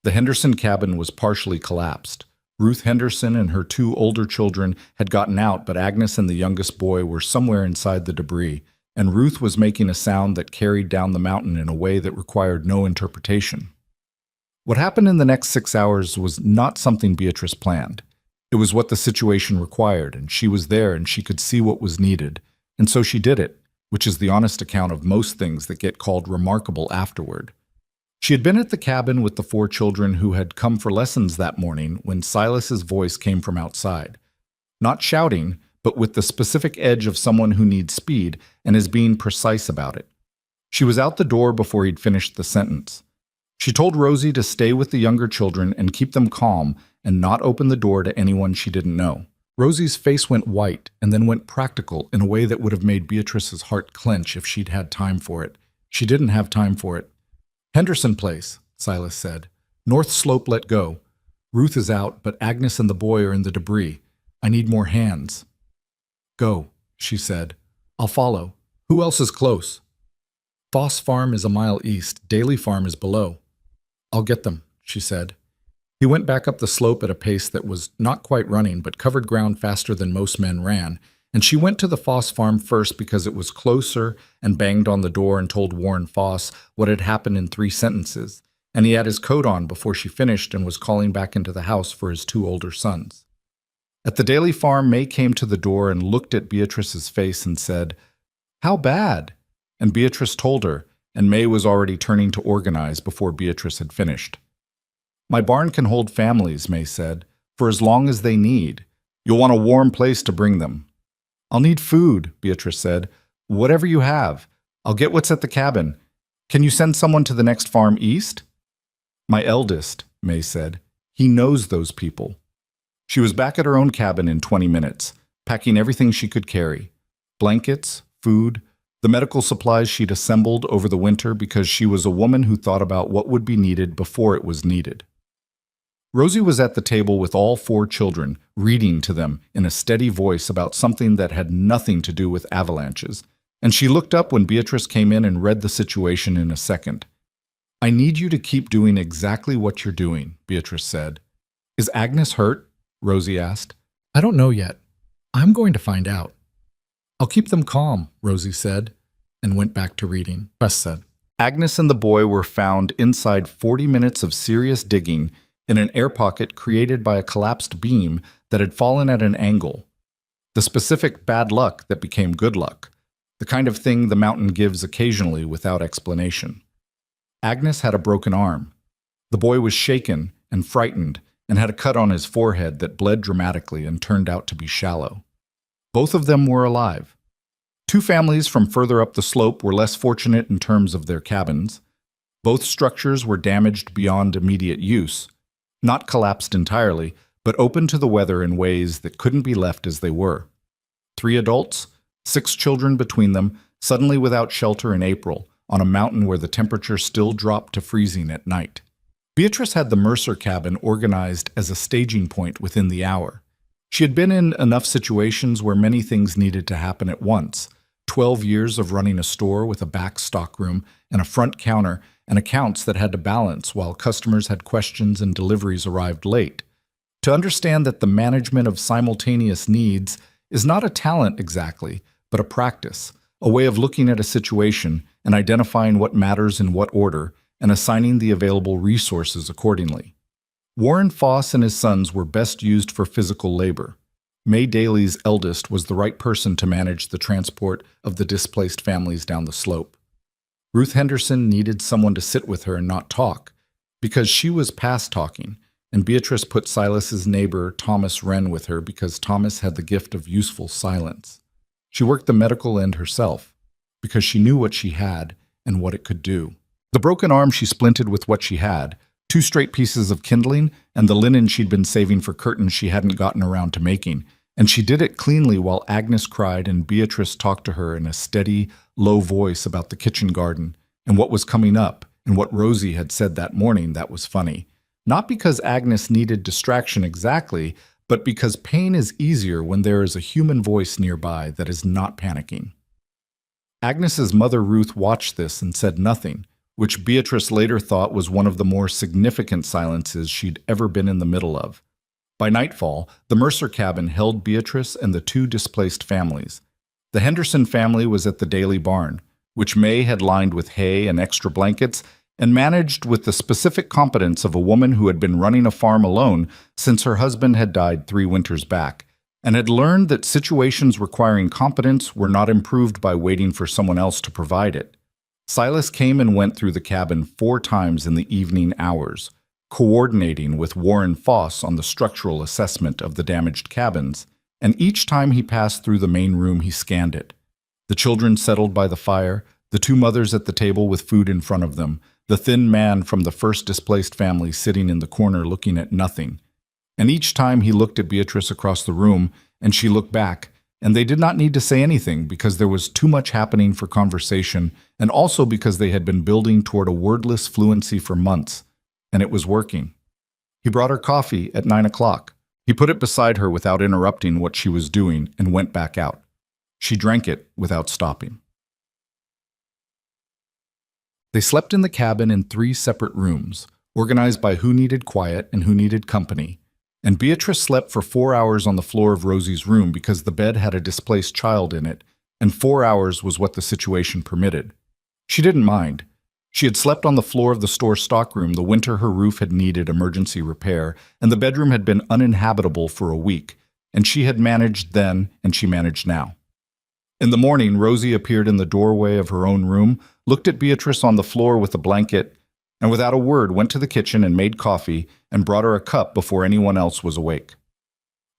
The Henderson cabin was partially collapsed. Ruth Henderson and her two older children had gotten out, but Agnes and the youngest boy were somewhere inside the debris, and Ruth was making a sound that carried down the mountain in a way that required no interpretation. What happened in the next 6 hours was not something Beatrice planned. It was what the situation required, and she was there and she could see what was needed, and so she did it, which is the honest account of most things that get called remarkable afterward. She had been at the cabin with the 4 children who had come for lessons that morning when Silas's voice came from outside. Not shouting, but with the specific edge of someone who needs speed and is being precise about it. She was out the door before he'd finished the sentence. She told Rosie to stay with the younger children and keep them calm and not open the door to anyone she didn't know. Rosie's face went white and then went practical in a way that would have made Beatrice's heart clench if she'd had time for it. She didn't have time for it. "Henderson Place," Silas said. "North Slope let go. Ruth is out, but Agnes and the boy are in the debris. I need more hands." "Go," she said. "I'll follow. Who else is close?" "Foss Farm is a mile east. Daly Farm is below." "I'll get them," she said. He went back up the slope at a pace that was not quite running, but covered ground faster than most men ran, and she went to the Foss farm first because it was closer and banged on the door and told Warren Foss what had happened in 3 sentences, and he had his coat on before she finished and was calling back into the house for his 2 older sons. At the Daly farm, May came to the door and looked at Beatrice's face and said, "How bad?" And Beatrice told her, and May was already turning to organize before Beatrice had finished. "My barn can hold families," May said, "for as long as they need. You'll want a warm place to bring them." "I'll need food," Beatrice said. "Whatever you have. I'll get what's at the cabin. Can you send someone to the next farm east?" "My eldest," May said. "He knows those people." She was back at her own cabin in 20 minutes, packing everything she could carry. Blankets, food, the medical supplies she'd assembled over the winter because she was a woman who thought about what would be needed before it was needed. Rosie was at the table with all 4 children, reading to them in a steady voice about something that had nothing to do with avalanches, and she looked up when Beatrice came in and read the situation in a second. "I need you to keep doing exactly what you're doing," Beatrice said. "Is Agnes hurt?" Rosie asked. "I don't know yet. I'm going to find out." "I'll keep them calm," Rosie said, and went back to reading. Wes said. Agnes and the boy were found inside 40 minutes of serious digging in an air pocket created by a collapsed beam that had fallen at an angle. The specific bad luck that became good luck, the kind of thing the mountain gives occasionally without explanation. Agnes had a broken arm. The boy was shaken and frightened and had a cut on his forehead that bled dramatically and turned out to be shallow. Both of them were alive. 2 families from further up the slope were less fortunate in terms of their cabins. Both structures were damaged beyond immediate use, not collapsed entirely, but open to the weather in ways that couldn't be left as they were. 3 adults, 6 children between them, suddenly without shelter in April, on a mountain where the temperature still dropped to freezing at night. Beatrice had the Mercer cabin organized as a staging point within the hour. She had been in enough situations where many things needed to happen at once. 12 years of running a store with a back stockroom and a front counter and accounts that had to balance while customers had questions and deliveries arrived late. To understand that the management of simultaneous needs is not a talent exactly, but a practice, a way of looking at a situation and identifying what matters in what order and assigning the available resources accordingly. Warren Foss and his sons were best used for physical labor. May Daly's eldest was the right person to manage the transport of the displaced families down the slope. Ruth Henderson needed someone to sit with her and not talk, because she was past talking, and Beatrice put Silas's neighbor Thomas Wren with her because Thomas had the gift of useful silence. She worked the medical end herself, because she knew what she had and what it could do. The broken arm she splinted with what she had, 2 straight pieces of kindling, and the linen she'd been saving for curtains she hadn't gotten around to making, and she did it cleanly while Agnes cried and Beatrice talked to her in a steady, low voice about the kitchen garden and what was coming up and what Rosie had said that morning that was funny. Not because Agnes needed distraction exactly, but because pain is easier when there is a human voice nearby that is not panicking. Agnes's mother Ruth watched this and said nothing, which Beatrice later thought was one of the more significant silences she'd ever been in the middle of. By nightfall, the Mercer cabin held Beatrice and the two displaced families. The Henderson family was at the Daily Barn, which May had lined with hay and extra blankets, and managed with the specific competence of a woman who had been running a farm alone since her husband had died 3 winters back, and had learned that situations requiring competence were not improved by waiting for someone else to provide it. Silas came and went through the cabin 4 times in the evening hours, coordinating with Warren Foss on the structural assessment of the damaged cabins, and each time he passed through the main room he scanned it. The children settled by the fire, the 2 mothers at the table with food in front of them, the thin man from the first displaced family sitting in the corner looking at nothing. And each time he looked at Beatrice across the room, and she looked back, and they did not need to say anything because there was too much happening for conversation, and also because they had been building toward a wordless fluency for months, and it was working. He brought her coffee at 9 o'clock. He put it beside her without interrupting what she was doing and went back out. She drank it without stopping. They slept in the cabin in 3 separate rooms, organized by who needed quiet and who needed company, and Beatrice slept for 4 hours on the floor of Rosie's room because the bed had a displaced child in it, and 4 hours was what the situation permitted. She didn't mind. She had slept on the floor of the store stockroom the winter her roof had needed emergency repair, and the bedroom had been uninhabitable for a week, and she had managed then and she managed now. In the morning, Rosie appeared in the doorway of her own room, looked at Beatrice on the floor with a blanket, and without a word went to the kitchen and made coffee and brought her a cup before anyone else was awake.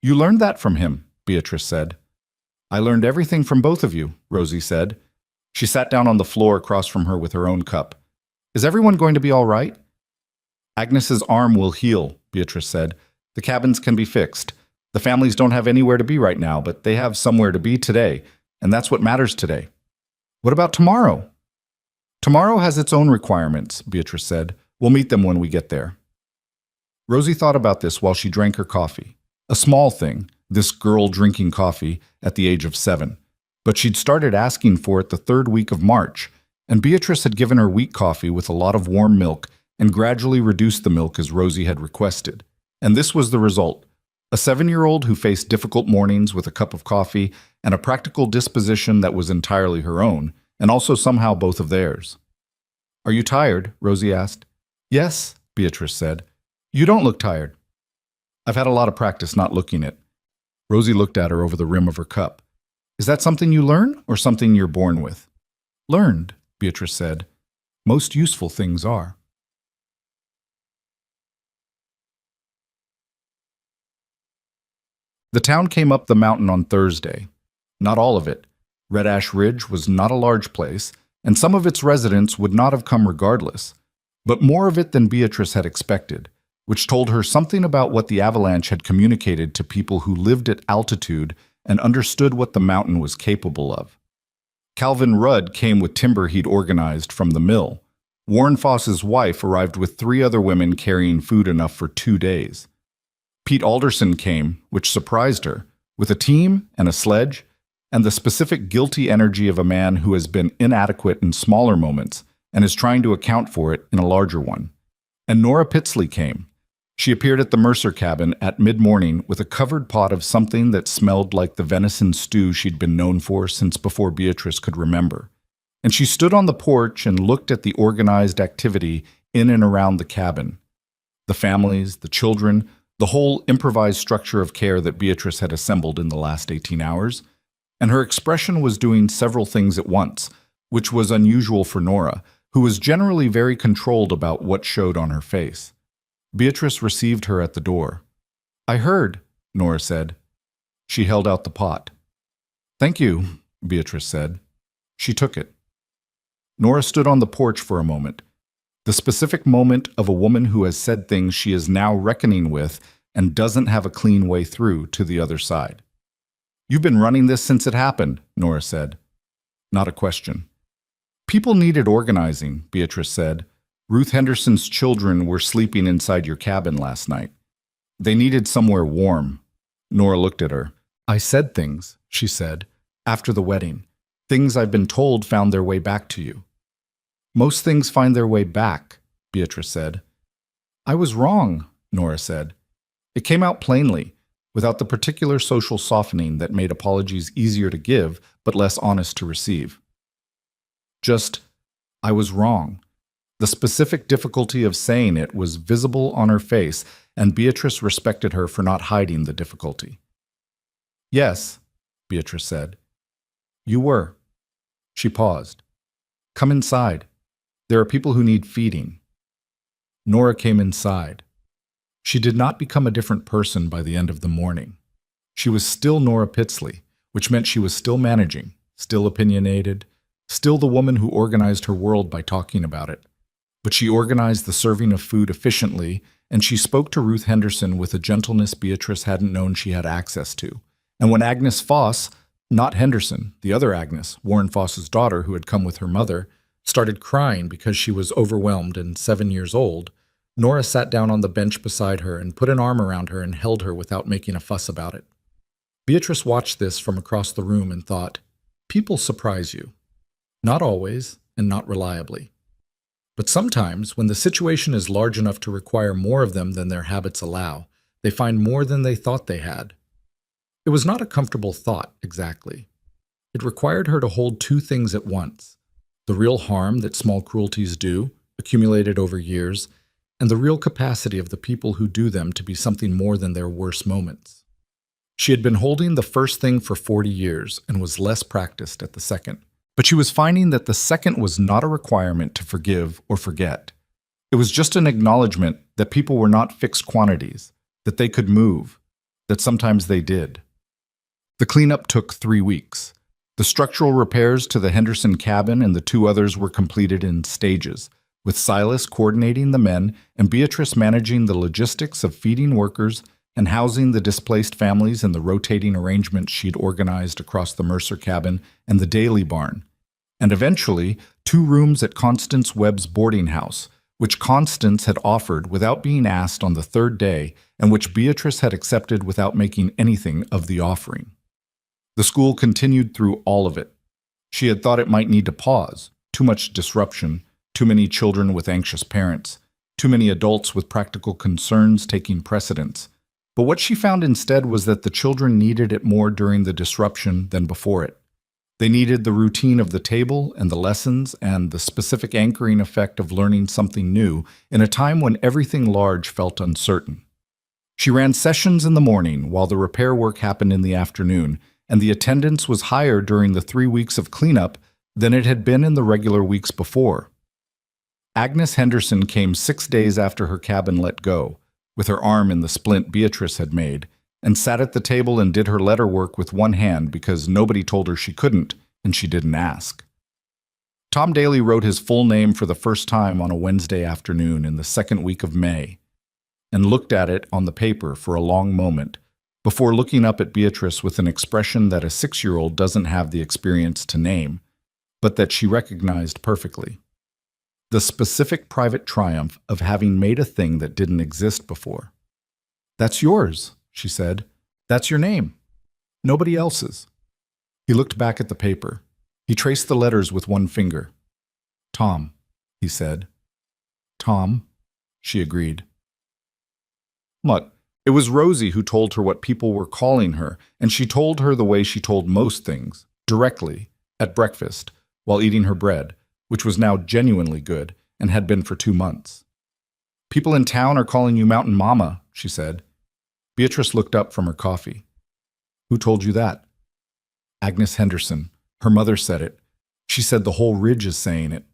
"You learned that from him," Beatrice said. "I learned everything from both of you," Rosie said. She sat down on the floor across from her with her own cup. "Is everyone going to be all right?" "Agnes's arm will heal," Beatrice said. "The cabins can be fixed. The families don't have anywhere to be right now, but they have somewhere to be today, and that's what matters today." "What about tomorrow?" "Tomorrow has its own requirements," Beatrice said. "We'll meet them when we get there." Rosie thought about this while she drank her coffee. A small thing, this girl drinking coffee at the age of 7. But she'd started asking for it the 3rd week of March, and Beatrice had given her wheat coffee with a lot of warm milk and gradually reduced the milk as Rosie had requested. And this was the result. A 7-year-old who faced difficult mornings with a cup of coffee and a practical disposition that was entirely her own, and also somehow both of theirs. "Are you tired?" Rosie asked. "Yes," Beatrice said. "You don't look tired." "I've had a lot of practice not looking it." Rosie looked at her over the rim of her cup. "Is that something you learn or something you're born with?" "Learned," Beatrice said. "Most useful things are." The town came up the mountain on Thursday. Not all of it. Red Ash Ridge was not a large place, and some of its residents would not have come regardless, but more of it than Beatrice had expected, which told her something about what the avalanche had communicated to people who lived at altitude and understood what the mountain was capable of. Calvin Rudd came with timber he'd organized from the mill. Warren Foss's wife arrived with 3 other women carrying food enough for 2 days. Pete Alderson came, which surprised her, with a team and a sledge, and the specific guilty energy of a man who has been inadequate in smaller moments and is trying to account for it in a larger one. And Nora Pitsley came. She appeared at the Mercer cabin at mid-morning with a covered pot of something that smelled like the venison stew she'd been known for since before Beatrice could remember. And she stood on the porch and looked at the organized activity in and around the cabin. The families, the children, the whole improvised structure of care that Beatrice had assembled in the last 18 hours. And her expression was doing several things at once, which was unusual for Nora, who was generally very controlled about what showed on her face. Beatrice received her at the door. "I heard," Nora said. She held out the pot. "Thank you," Beatrice said. She took it. Nora stood on the porch for a moment, the specific moment of a woman who has said things she is now reckoning with and doesn't have a clean way through to the other side. "You've been running this since it happened," Nora said. Not a question. "People needed organizing," Beatrice said. "Ruth Henderson's children were sleeping inside your cabin last night. They needed somewhere warm." Nora looked at her. "I said things," she said, "after the wedding. Things I've been told found their way back to you. Most things find their way back, Beatrice said. I was wrong, Nora said. It came out plainly, without the particular social softening that made apologies easier to give but less honest to receive. Just, I was wrong. The specific difficulty of saying it was visible on her face, and Beatrice respected her for not hiding the difficulty. Yes, Beatrice said. You were. She paused. Come inside. There are people who need feeding. Nora came inside. She did not become a different person by the end of the morning. She was still Nora Pitsley, which meant she was still managing, still opinionated, still the woman who organized her world by talking about it. But she organized the serving of food efficiently, and she spoke to Ruth Henderson with a gentleness Beatrice hadn't known she had access to. And when Agnes Foss, not Henderson, the other Agnes, Warren Foss's daughter who had come with her mother, started crying because she was overwhelmed and 7 years old, Nora sat down on the bench beside her and put an arm around her and held her without making a fuss about it. Beatrice watched this from across the room and thought, people surprise you. Not always, and not reliably. But sometimes, when the situation is large enough to require more of them than their habits allow, they find more than they thought they had. It was not a comfortable thought, exactly. It required her to hold two things at once: the real harm that small cruelties do, accumulated over years, and the real capacity of the people who do them to be something more than their worst moments. She had been holding the first thing for 40 years and was less practiced at the second. But she was finding that the second was not a requirement to forgive or forget. It was just an acknowledgement that people were not fixed quantities, that they could move, that sometimes they did. The cleanup took 3 weeks. The structural repairs to the Henderson cabin and the two others were completed in stages, with Silas coordinating the men and Beatrice managing the logistics of feeding workers and housing the displaced families in the rotating arrangements she'd organized across the Mercer cabin and the Daly barn, and eventually 2 rooms at Constance Webb's boarding house, which Constance had offered without being asked on the 3rd day and which Beatrice had accepted without making anything of the offering. The school continued through all of it. She had thought it might need to pause, too much disruption, too many children with anxious parents, too many adults with practical concerns taking precedence. But what she found instead was that the children needed it more during the disruption than before it. They needed the routine of the table and the lessons and the specific anchoring effect of learning something new in a time when everything large felt uncertain. She ran sessions in the morning while the repair work happened in the afternoon, and the attendance was higher during the 3 weeks of cleanup than it had been in the regular weeks before. Agnes Henderson came 6 days after her cabin let go, with her arm in the splint Beatrice had made, and sat at the table and did her letter work with one hand because nobody told her she couldn't, and she didn't ask. Tom Daly wrote his full name for the first time on a Wednesday afternoon in the 2nd week of May, and looked at it on the paper for a long moment, before looking up at Beatrice with an expression that a 6-year-old doesn't have the experience to name, but that she recognized perfectly. The specific private triumph of having made a thing that didn't exist before. That's yours, she said. That's your name. Nobody else's. He looked back at the paper. He traced the letters with one finger. Tom, he said. Tom, she agreed. Look, it was Rosie who told her what people were calling her, and she told her the way she told most things, directly, at breakfast, while eating her bread, which was now genuinely good and had been for 2 months. People in town are calling you Mountain Mama, she said. Beatrice looked up from her coffee. Who told you that? Agnes Henderson. Her mother said it. She said the whole ridge is saying it.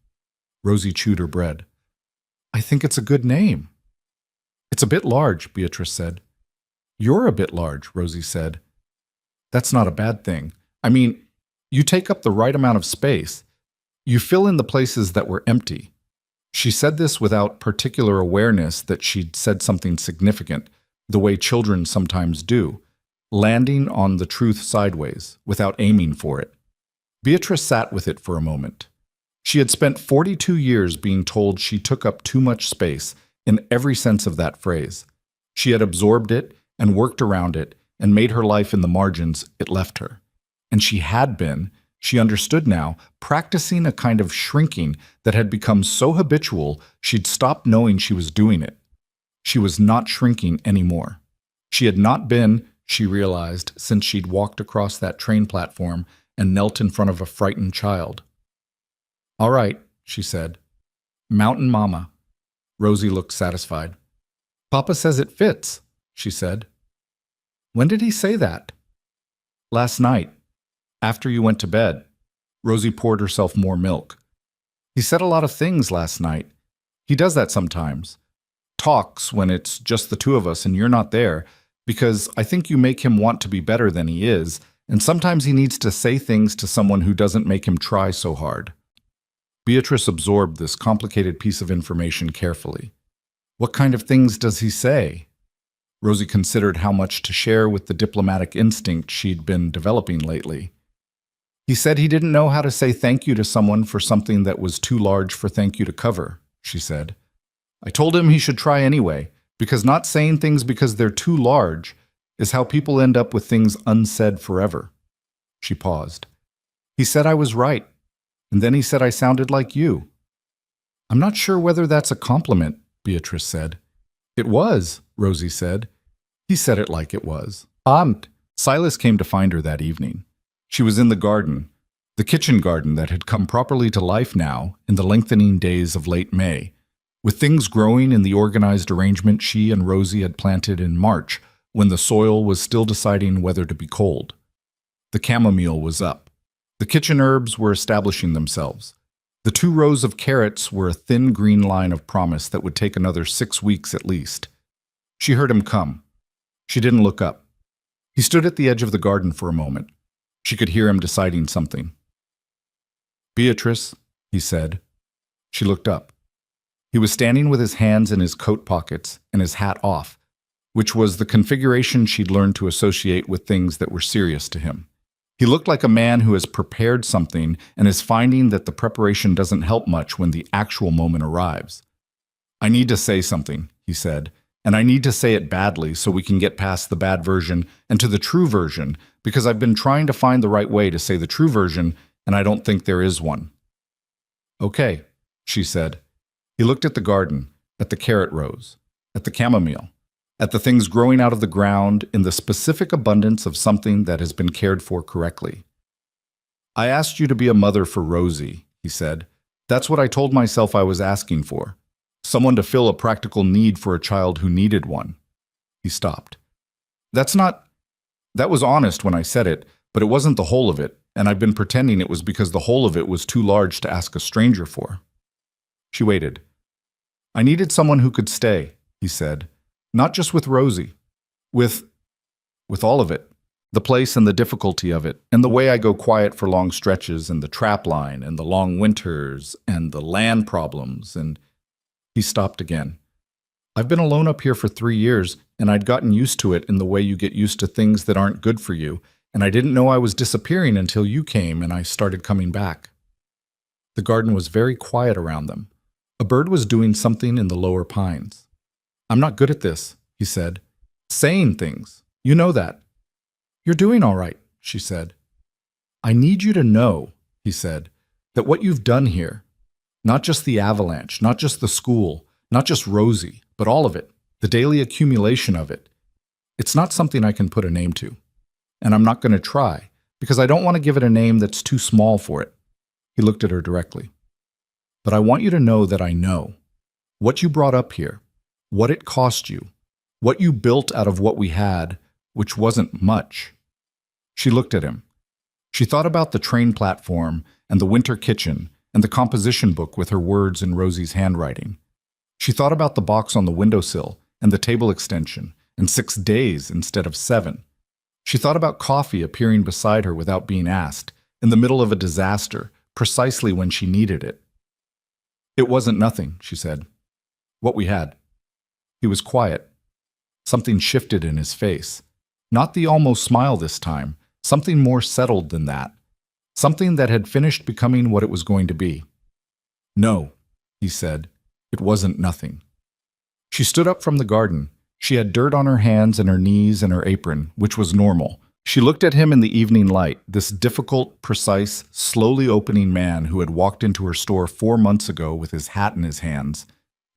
Rosie chewed her bread. I think it's a good name. It's a bit large, Beatrice said. You're a bit large, Rosie said. That's not a bad thing. I mean, you take up the right amount of space. You fill in the places that were empty. She said this without particular awareness that she'd said something significant, the way children sometimes do, landing on the truth sideways, without aiming for it. Beatrice sat with it for a moment. She had spent 42 years being told she took up too much space, in every sense of that phrase. She had absorbed it and worked around it and made her life in the margins it left her. And she She understood now, practicing a kind of shrinking that had become so habitual she'd stopped knowing she was doing it. She was not shrinking anymore. She had not been, she realized, since she'd walked across that train platform and knelt in front of a frightened child. "All right," she said. "Mountain Mama." Rosie looked satisfied. "Papa says it fits," she said. "When did he say that?" "Last night, after you went to bed." Rosie poured herself more milk. "He said a lot of things last night. He does that sometimes. Talks when it's just the two of us and you're not there, because I think you make him want to be better than he is, and sometimes he needs to say things to someone who doesn't make him try so hard." Beatrice absorbed this complicated piece of information carefully. "What kind of things does he say?" Rosie considered how much to share with the diplomatic instinct she'd been developing lately. "He said he didn't know how to say thank you to someone for something that was too large for thank you to cover," she said. "I told him he should try anyway, because not saying things because they're too large is how people end up with things unsaid forever." She paused. "He said I was right, and then he said I sounded like you." "I'm not sure whether that's a compliment," Beatrice said. "It was," Rosie said. "He said it like it was." Silas came to find her that evening. She was in the garden, the kitchen garden that had come properly to life now in the lengthening days of late May, with things growing in the organized arrangement she and Rosie had planted in March, when the soil was still deciding whether to be cold. The chamomile was up. The kitchen herbs were establishing themselves. The 2 rows of carrots were a thin green line of promise that would take another 6 weeks at least. She heard him come. She didn't look up. He stood at the edge of the garden for a moment. She could hear him deciding something. "Beatrice," he said. She looked up. He was standing with his hands in his coat pockets and his hat off, which was the configuration she'd learned to associate with things that were serious to him. He looked like a man who has prepared something and is finding that the preparation doesn't help much when the actual moment arrives. "I need to say something," he said, "and I need to say it badly so we can get past the bad version and to the true version, because I've been trying to find the right way to say the true version, and I don't think there is one." "Okay," she said. He looked at the garden, at the carrot rows, at the chamomile, at the things growing out of the ground in the specific abundance of something that has been cared for correctly. "I asked you to be a mother for Rosie," he said. "That's what I told myself I was asking for. Someone to fill a practical need for a child who needed one." He stopped. That was honest when I said it, but it wasn't the whole of it, and I've been pretending it was because the whole of it was too large to ask a stranger for." She waited. "I needed someone who could stay," he said. "Not just with Rosie. With all of it. The place and the difficulty of it, and the way I go quiet for long stretches, and the trap line, and the long winters, and the land problems, and—" He stopped again. "I've been alone up here for 3 years, and I'd gotten used to it in the way you get used to things that aren't good for you, and I didn't know I was disappearing until you came and I started coming back." The garden was very quiet around them. A bird was doing something in the lower pines. "I'm not good at this," he said. "Saying things. You know that." "You're doing all right," she said. "I need you to know," he said, "that what you've done here, not just the avalanche, not just the school, not just Rosie, but all of it, the daily accumulation of it, it's not something I can put a name to. And I'm not going to try, because I don't want to give it a name that's too small for it." He looked at her directly. "But I want you to know that I know. What you brought up here, what it cost you, what you built out of what we had, which wasn't much." She looked at him. She thought about the train platform and the winter kitchen and the composition book with her words in Rosie's handwriting. She thought about the box on the windowsill and the table extension and 6 days instead of 7. She thought about coffee appearing beside her without being asked, in the middle of a disaster, precisely when she needed it. "It wasn't nothing," she said. "What we had." He was quiet. Something shifted in his face. Not the almost smile this time, something more settled than that. Something that had finished becoming what it was going to be. "No," he said. "It wasn't nothing." She stood up from the garden. She had dirt on her hands and her knees and her apron, which was normal, She looked at him in the evening light, this difficult, precise, slowly opening man who had walked into her store 4 months ago with his hat in his hands,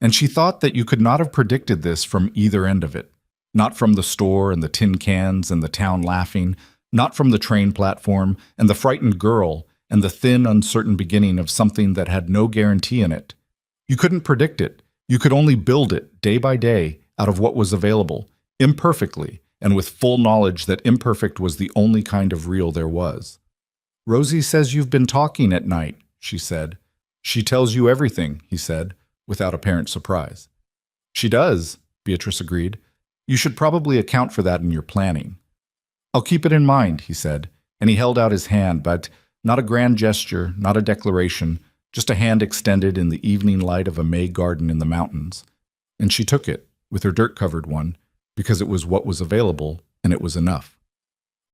and she thought that you could not have predicted this from either end of it. Not from the store and the tin cans and the town laughing, not from the train platform and the frightened girl and the thin, uncertain beginning of something that had no guarantee in it. You couldn't predict it. You could only build it, day by day, out of what was available, imperfectly, and with full knowledge that imperfect was the only kind of real there was. "Rosie says you've been talking at night," she said. "She tells you everything," he said, without apparent surprise. "She does," Beatrice agreed. "You should probably account for that in your planning." "I'll keep it in mind," he said, and he held out his hand, but not a grand gesture, not a declaration, just a hand extended in the evening light of a May garden in the mountains. And she took it, with her dirt-covered one, because it was what was available, and it was enough.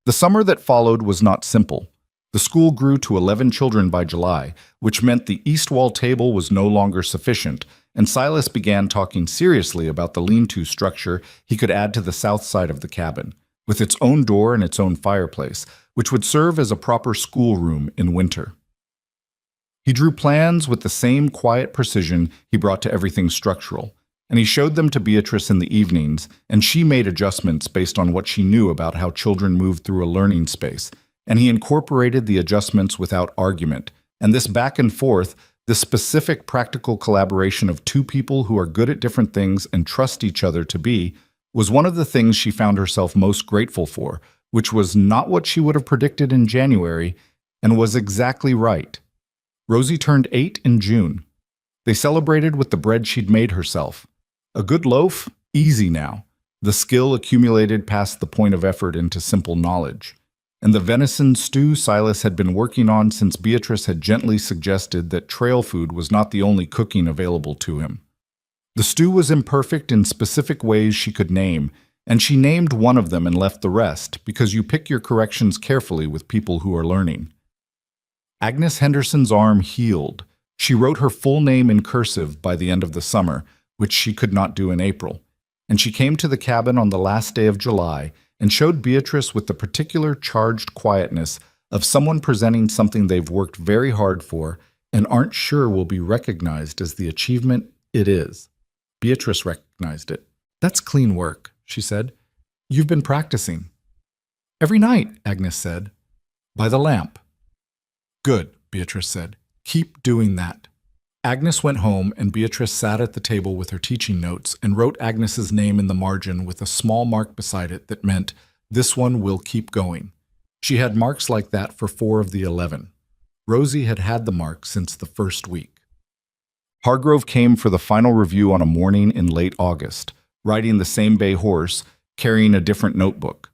The summer that followed was not simple. The school grew to 11 children by July, which meant the east wall table was no longer sufficient, and Silas began talking seriously about the lean-to structure he could add to the south side of the cabin, with its own door and its own fireplace, which would serve as a proper schoolroom in winter. He drew plans with the same quiet precision he brought to everything structural, and he showed them to Beatrice in the evenings, and she made adjustments based on what she knew about how children moved through a learning space, and he incorporated the adjustments without argument. And this back and forth, this specific practical collaboration of two people who are good at different things and trust each other to be, was one of the things she found herself most grateful for, which was not what she would have predicted in January, and was exactly right. Rosie turned 8 in June. They celebrated with the bread she'd made herself. A good loaf? Easy now. The skill accumulated past the point of effort into simple knowledge. And the venison stew Silas had been working on since Beatrice had gently suggested that trail food was not the only cooking available to him. The stew was imperfect in specific ways she could name, and she named one of them and left the rest, because you pick your corrections carefully with people who are learning. Agnes Henderson's arm healed. She wrote her full name in cursive by the end of the summer, which she could not do in April, and she came to the cabin on the last day of July and showed Beatrice with the particular charged quietness of someone presenting something they've worked very hard for and aren't sure will be recognized as the achievement it is. Beatrice recognized it. "That's clean work," she said. "You've been practicing." "Every night," Agnes said. "By the lamp." "Good," Beatrice said. "Keep doing that." Agnes went home, and Beatrice sat at the table with her teaching notes and wrote Agnes's name in the margin with a small mark beside it that meant, "This one will keep going." She had marks like that for 4 of the 11. Rosie had had the mark since the first week. Hargrove came for the final review on a morning in late August, riding the same bay horse, carrying a different notebook.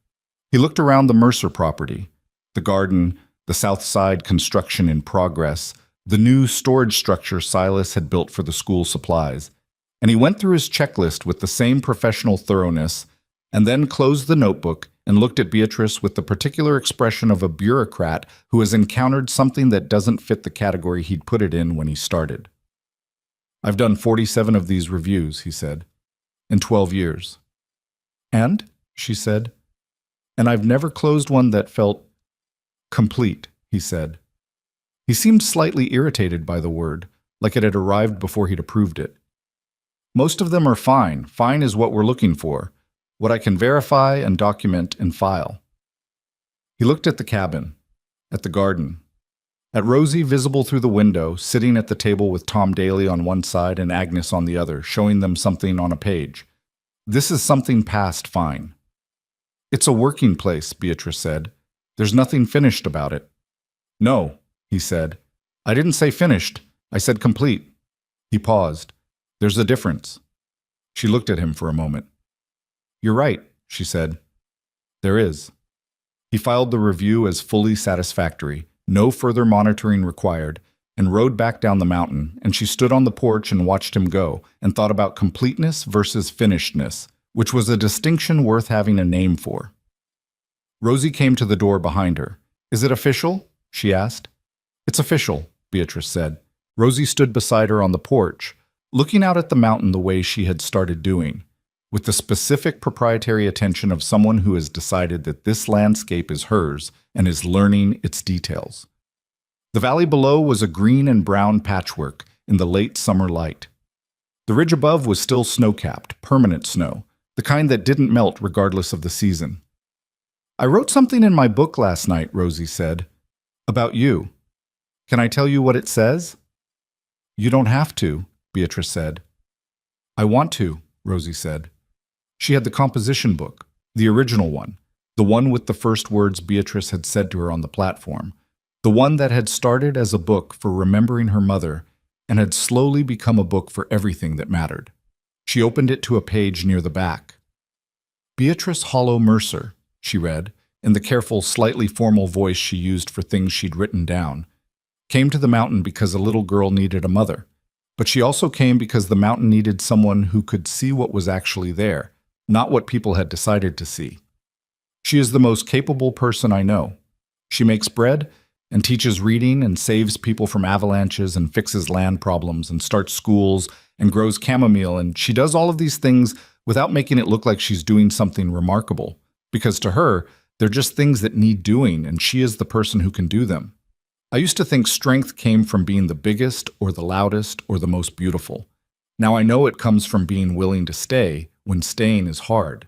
He looked around the Mercer property, the garden, the south side construction in progress, the new storage structure Silas had built for the school supplies, and he went through his checklist with the same professional thoroughness, and then closed the notebook and looked at Beatrice with the particular expression of a bureaucrat who has encountered something that doesn't fit the category he'd put it in when he started. "I've done 47 of these reviews," he said, "in 12 years. "And?" she said. "And I've never closed one that felt complete," he said. He seemed slightly irritated by the word, like it had arrived before he'd approved it. "Most of them are fine. Fine is what we're looking for, what I can verify and document and file." He looked at the cabin, at the garden, at Rosie visible through the window, sitting at the table with Tom Daly on one side and Agnes on the other, showing them something on a page. "This is something past fine." "It's a working place," Beatrice said. "There's nothing finished about it." "No," he said. "I didn't say finished. I said complete." He paused. "There's a difference." She looked at him for a moment. "You're right," she said. "There is." He filed the review as fully satisfactory, no further monitoring required, and rode back down the mountain, and she stood on the porch and watched him go, and thought about completeness versus finishedness, which was a distinction worth having a name for. Rosie came to the door behind her. "Is it official?" she asked. "It's official," Beatrice said. Rosie stood beside her on the porch, looking out at the mountain the way she had started doing. with the specific proprietary attention of someone who has decided that this landscape is hers and is learning its details. The valley below was a green and brown patchwork in the late summer light. The ridge above was still snow-capped, permanent snow, the kind that didn't melt regardless of the season. "I wrote something in my book last night," Rosie said, "about you. Can I tell you what it says?" "You don't have to," Beatrice said. "I want to," Rosie said. She had the composition book, the original one, the one with the first words Beatrice had said to her on the platform, the one that had started as a book for remembering her mother and had slowly become a book for everything that mattered. She opened it to a page near the back. "Beatrice Hollow Mercer," she read, in the careful, slightly formal voice she used for things she'd written down, "came to the mountain because a little girl needed a mother. But she also came because the mountain needed someone who could see what was actually there, not what people had decided to see. She is the most capable person I know. She makes bread and teaches reading and saves people from avalanches and fixes land problems and starts schools and grows chamomile, and she does all of these things without making it look like she's doing something remarkable, because to her, they're just things that need doing, and she is the person who can do them. I used to think strength came from being the biggest or the loudest or the most beautiful. Now I know it comes from being willing to stay when staying is hard."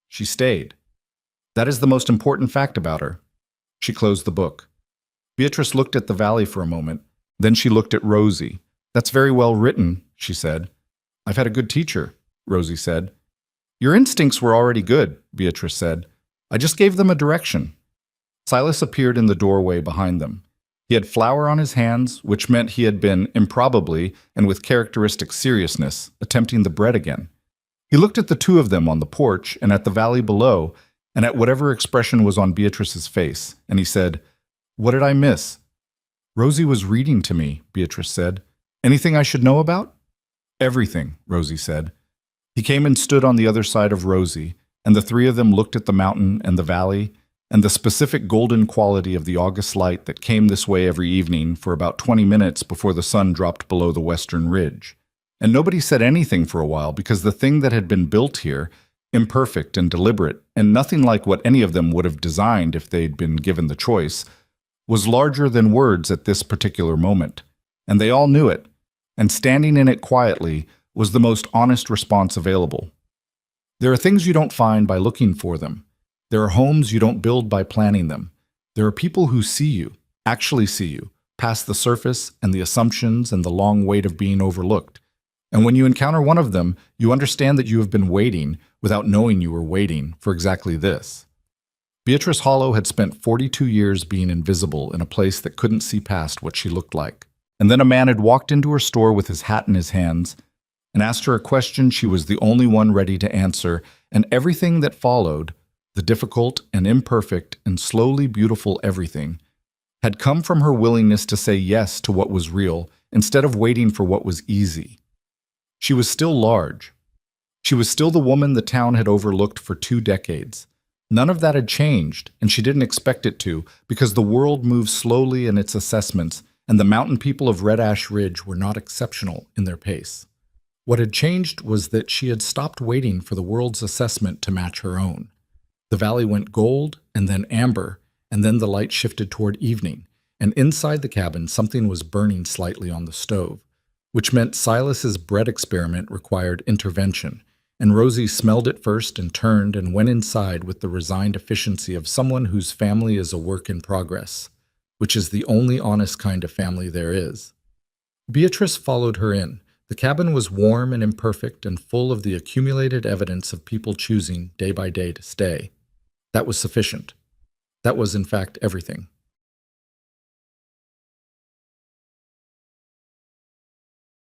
She stayed. That is the most important fact about her. She closed the book. Beatrice looked at the valley for a moment. Then she looked at Rosie. "That's very well written," she said. "I've had a good teacher," Rosie said. "Your instincts were already good," Beatrice said. "I just gave them a direction." Silas appeared in the doorway behind them. He had flour on his hands, which meant he had been, improbably and with characteristic seriousness, attempting the bread again. He looked at the two of them on the porch and at the valley below and at whatever expression was on Beatrice's face, and he said, "What did I miss?" "Rosie was reading to me," Beatrice said. "Anything I should know about?" "Everything," Rosie said. He came and stood on the other side of Rosie, and the three of them looked at the mountain and the valley and the specific golden quality of the August light that came this way every evening for about 20 minutes before the sun dropped below the western ridge. And nobody said anything for a while because the thing that had been built here, imperfect and deliberate, and nothing like what any of them would have designed if they'd been given the choice, was larger than words at this particular moment. And they all knew it, and standing in it quietly was the most honest response available. There are things you don't find by looking for them. There are homes you don't build by planning them. There are people who see you, actually see you, past the surface and the assumptions and the long wait of being overlooked. And when you encounter one of them, you understand that you have been waiting without knowing you were waiting for exactly this. Beatrice Hollow had spent 42 years being invisible in a place that couldn't see past what she looked like. And then a man had walked into her store with his hat in his hands and asked her a question she was the only one ready to answer, and everything that followed, the difficult and imperfect and slowly beautiful everything, had come from her willingness to say yes to what was real instead of waiting for what was easy. She was still large. She was still the woman the town had overlooked for 2 decades. None of that had changed, and she didn't expect it to, because the world moved slowly in its assessments, and the mountain people of Red Ash Ridge were not exceptional in their pace. What had changed was that she had stopped waiting for the world's assessment to match her own. The valley went gold, and then amber, and then the light shifted toward evening, and inside the cabin something was burning slightly on the stove, which meant Silas's bread experiment required intervention, and Rosie smelled it first and turned and went inside with the resigned efficiency of someone whose family is a work in progress, which is the only honest kind of family there is. Beatrice followed her in. The cabin was warm and imperfect and full of the accumulated evidence of people choosing day by day to stay. That was sufficient. That was, in fact, everything.